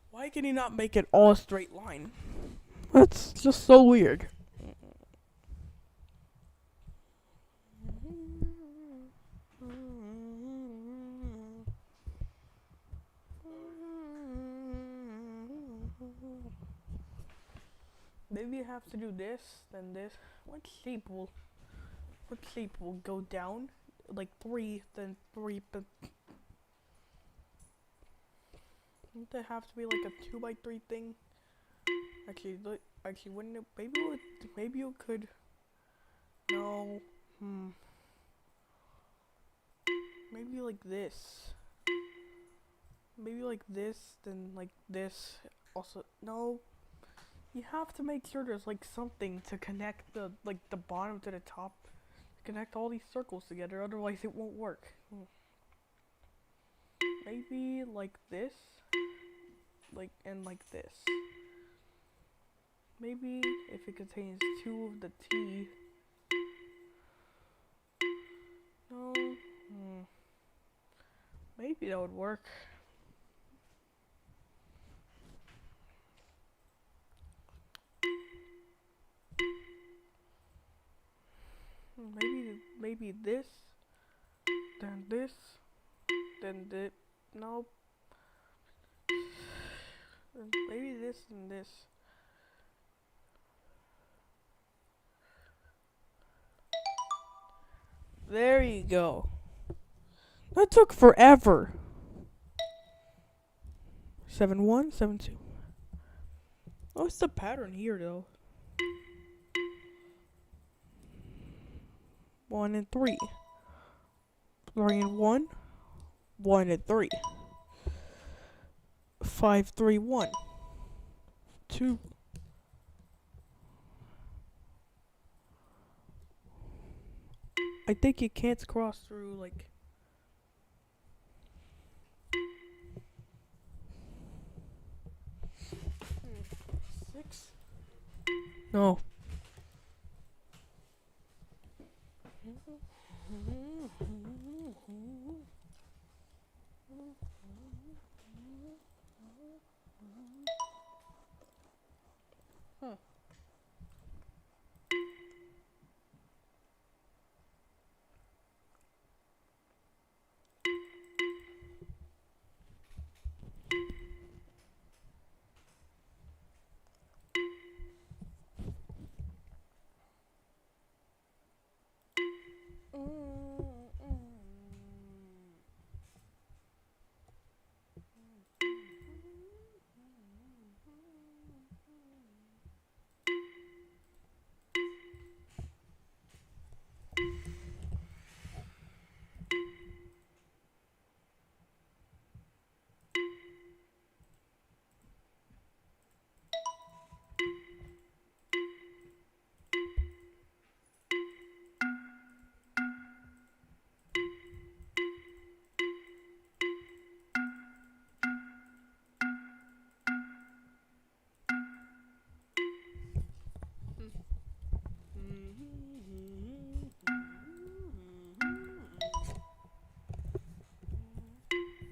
why can you not make it all a straight line? That's just so weird. Maybe you have to do this, then this. What shape will go down? Like 3, then 3, but wouldn't there have to be like a 2 by 3 thing? Actually, wouldn't it? Maybe you could. No. Maybe like this. Maybe like this, then like this. Also, no. You have to make sure there's like something to connect the bottom to the top. Connect all these circles together, otherwise it won't work. Maybe like this. And like this. Maybe if it contains 2 of the T. No. Maybe that would work. Maybe this, then this, then this. No. Maybe this and this. There you go. That took forever. 7 1, 7 2. What's the pattern here though? 1 and 3. 3 and 1. 1 and 3. 5 3 1. 2. I think you can't cross through like 6. No. Huh.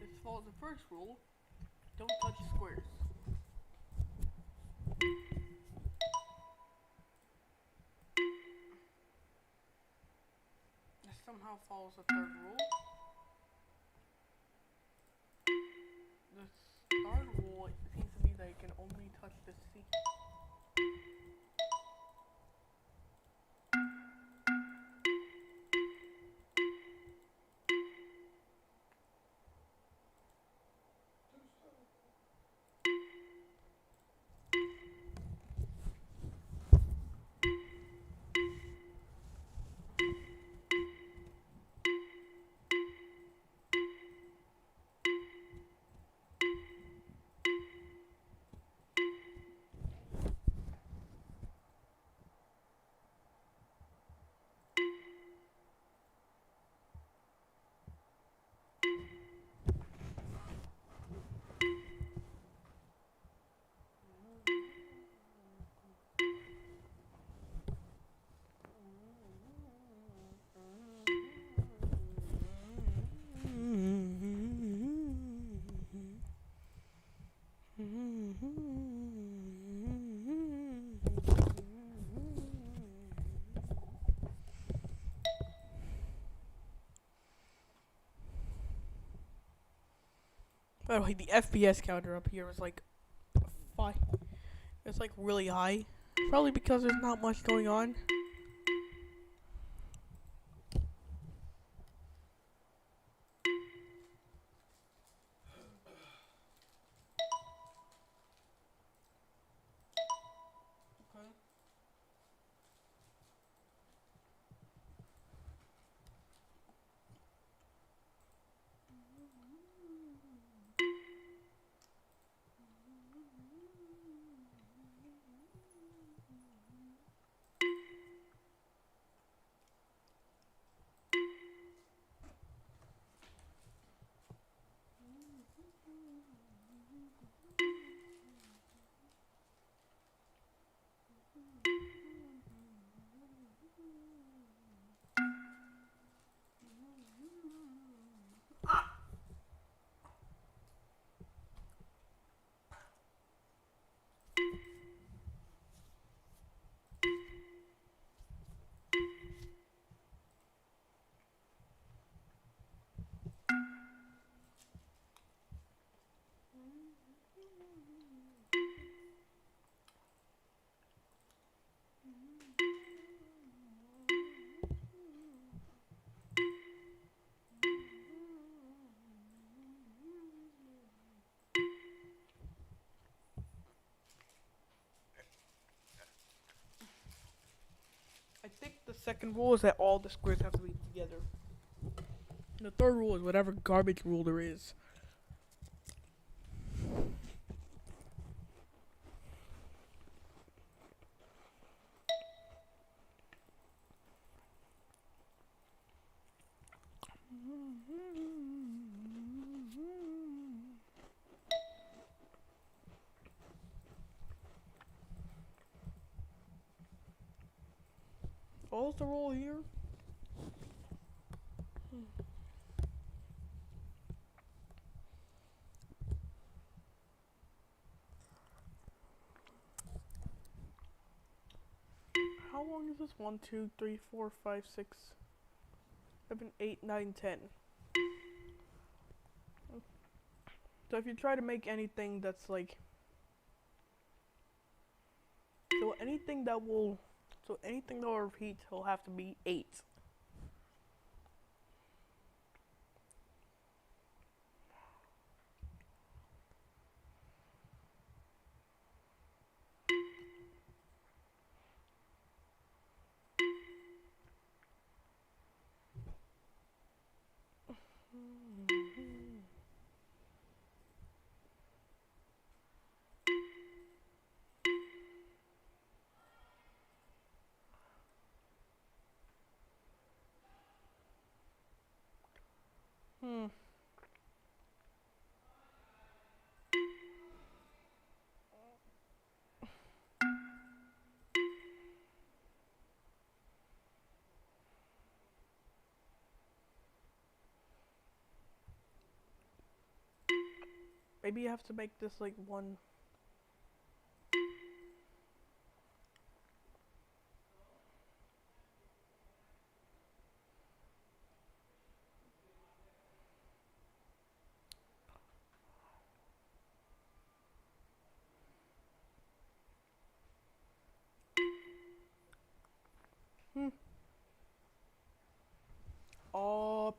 As follows the first rule: don't touch squares. This somehow follows the third rule. The third rule seems to be that you can only touch the C. By the way, the FPS counter up here is like 5. It's like really high. Probably because there's not much going on. Okay. I think the second rule is that all the squares have to be together. The third rule is whatever garbage rule there is. What's the rule here? how long is this? 1, 2, 3, 4, 5, 6, 7, 8, 9, 10. So if you try to make anything that's like, anything that will repeat will have to be 8. Hmm. Maybe you have to make this like one. Hmm. Oh.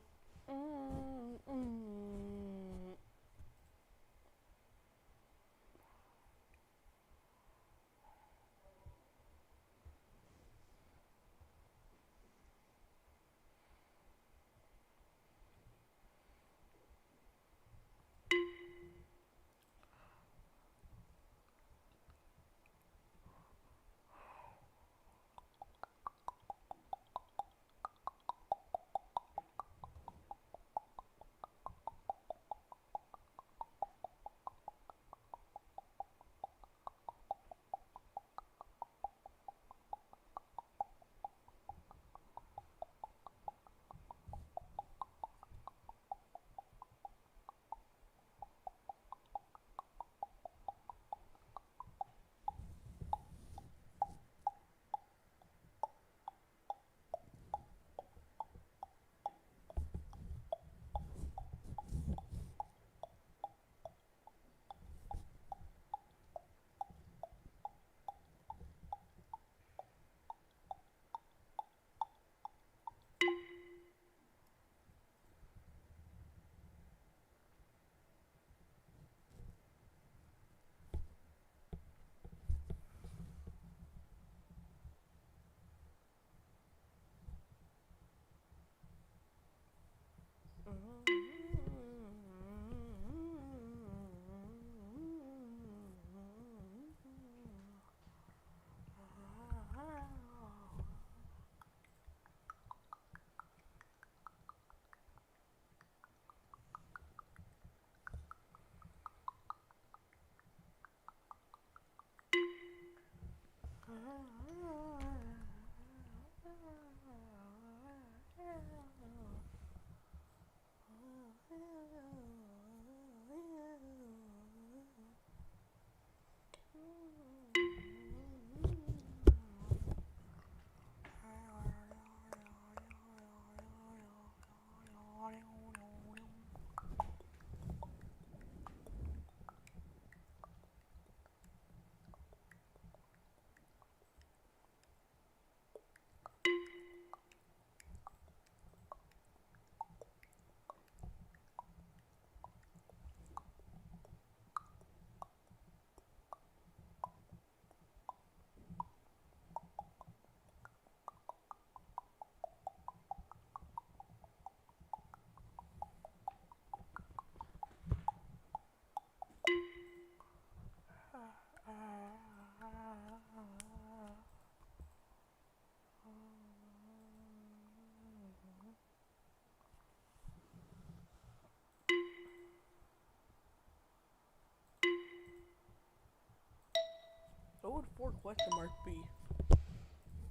What would 4 question mark be?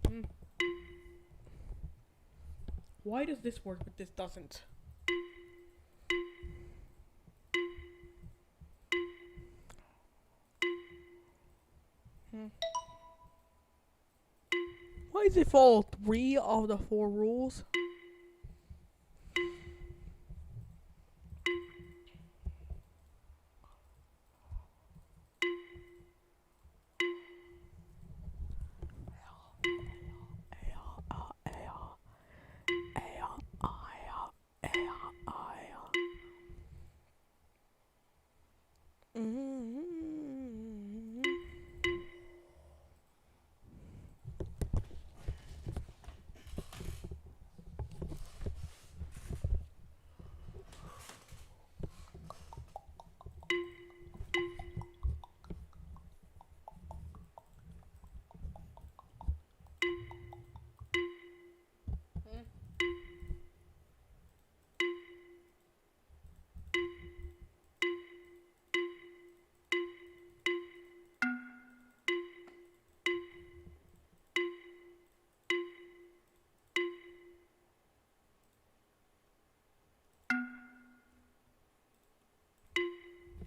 Hmm. Why does this work but this doesn't? Hmm. Why does it follow 3 of the 4 rules?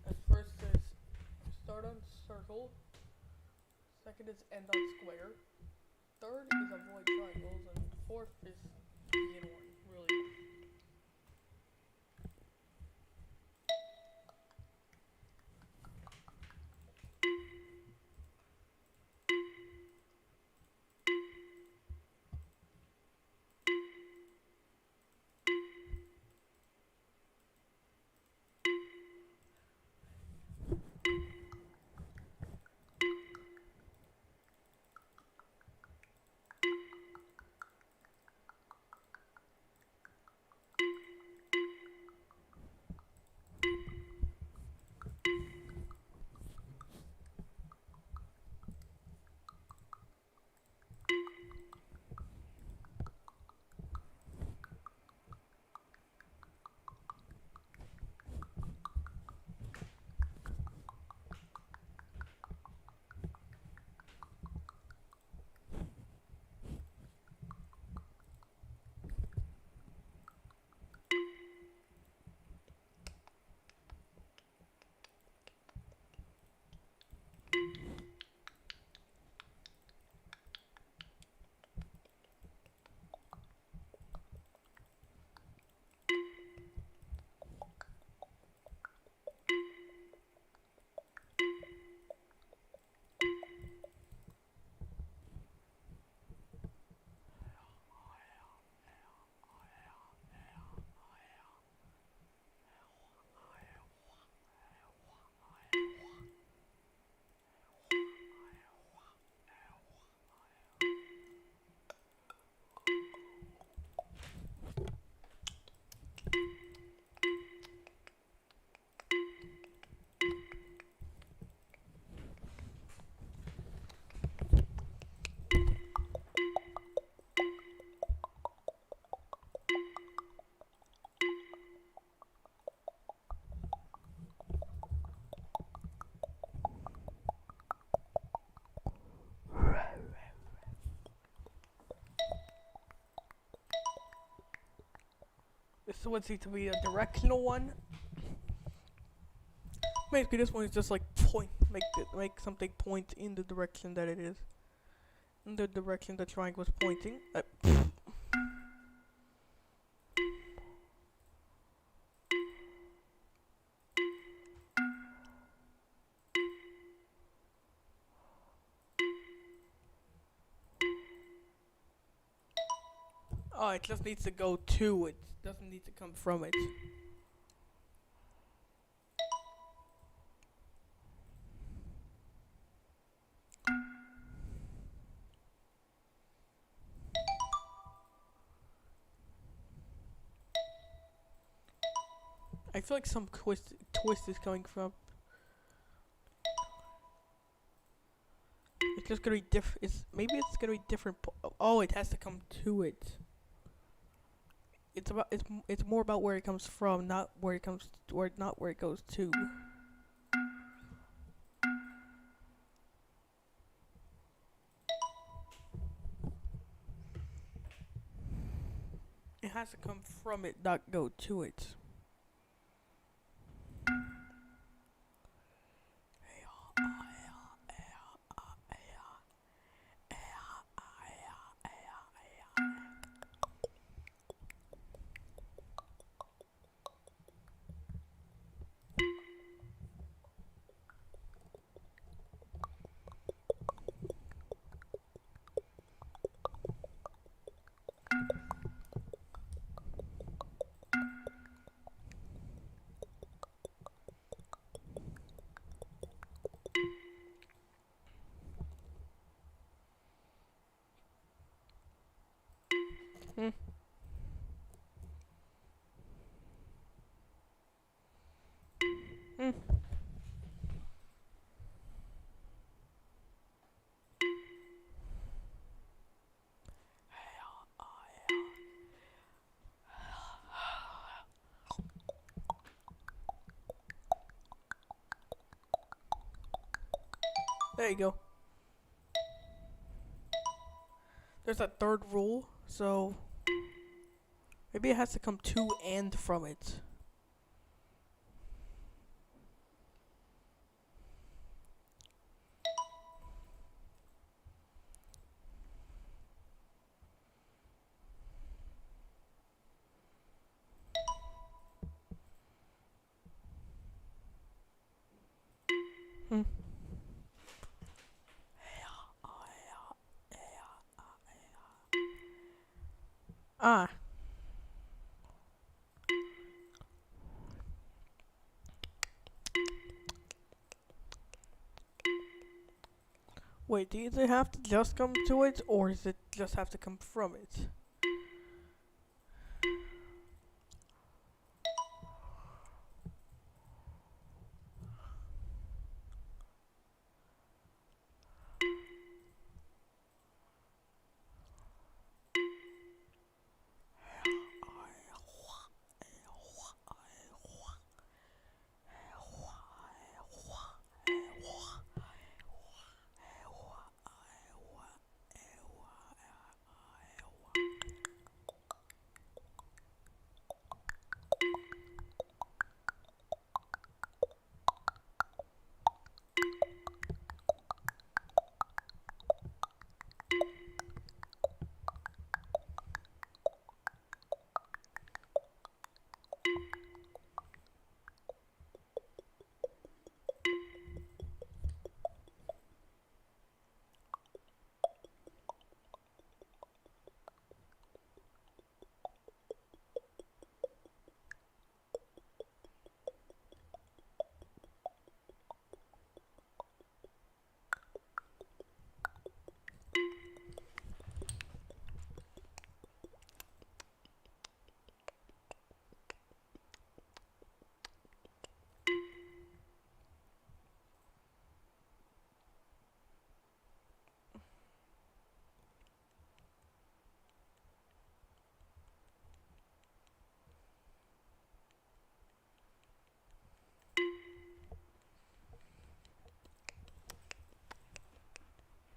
At first is start on circle. Second is end on square. Third is avoid triangles, and fourth is begin one. Really. This one seems to be a directional one. Basically, this one is just like make something point in the direction that it is. In the direction the triangle is pointing. Oh, it just needs to go to it. Doesn't need to come from it. I feel like some twist is coming from. It's just gonna be different. Maybe it's gonna be different. Oh, it has to come to it. It's more about where it comes from, not where it comes, not where it goes to. It has to come from it, not go to it. Hmm. Hmm. There you go. There's that third rule, so maybe it has to come to and from it. Hmm. Ah. Wait, do they have to just come to it, or does it just have to come from it?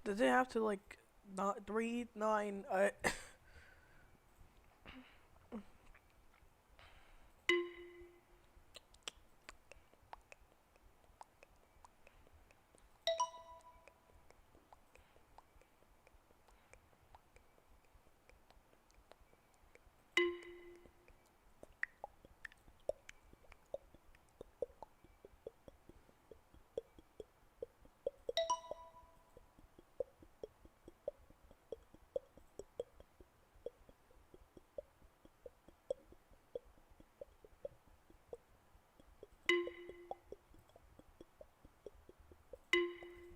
Does it have to like not 3, 9?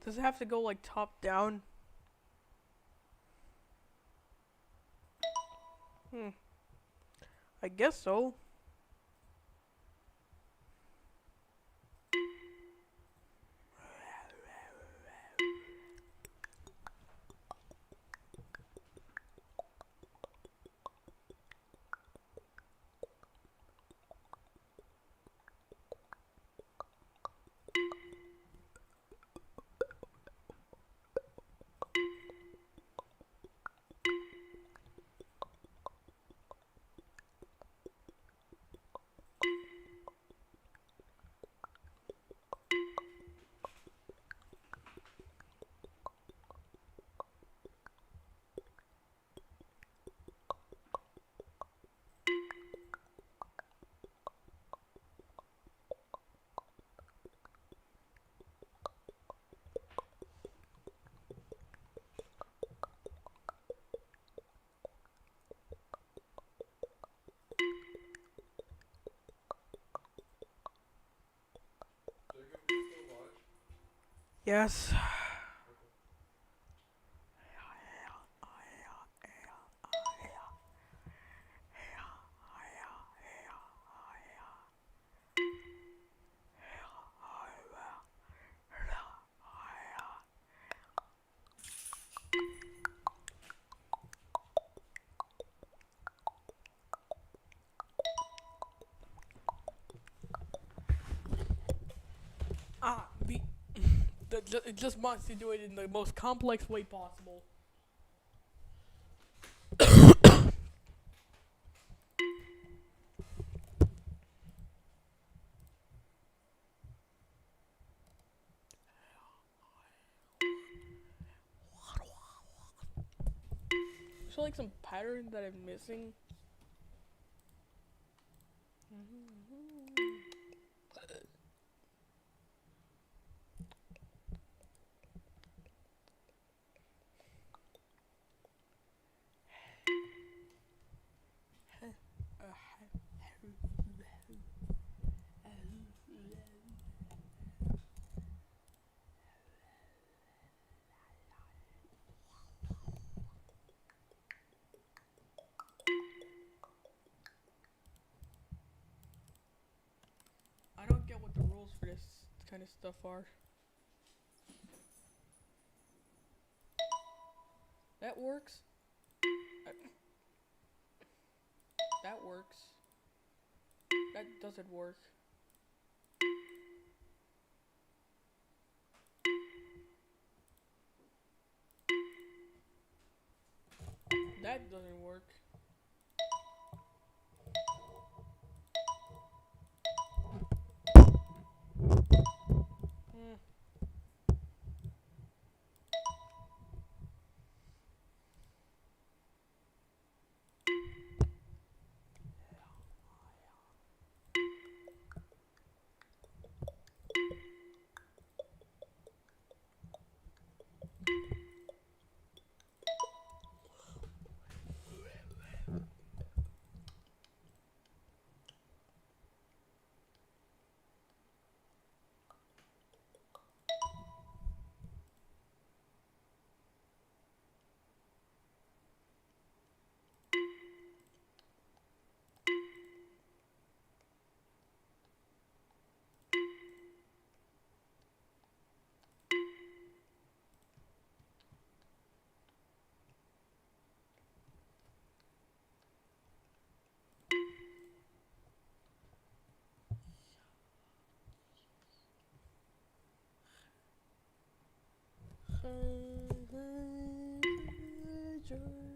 Does it have to go like top down? Hmm. I guess so. Jacob, you still watch? Yes. it just wants to do it in the most complex way possible. There's like some pattern that I'm missing. I don't get what the rules for this kind of stuff are. That works. That works. That doesn't work. That doesn't work. Hmm.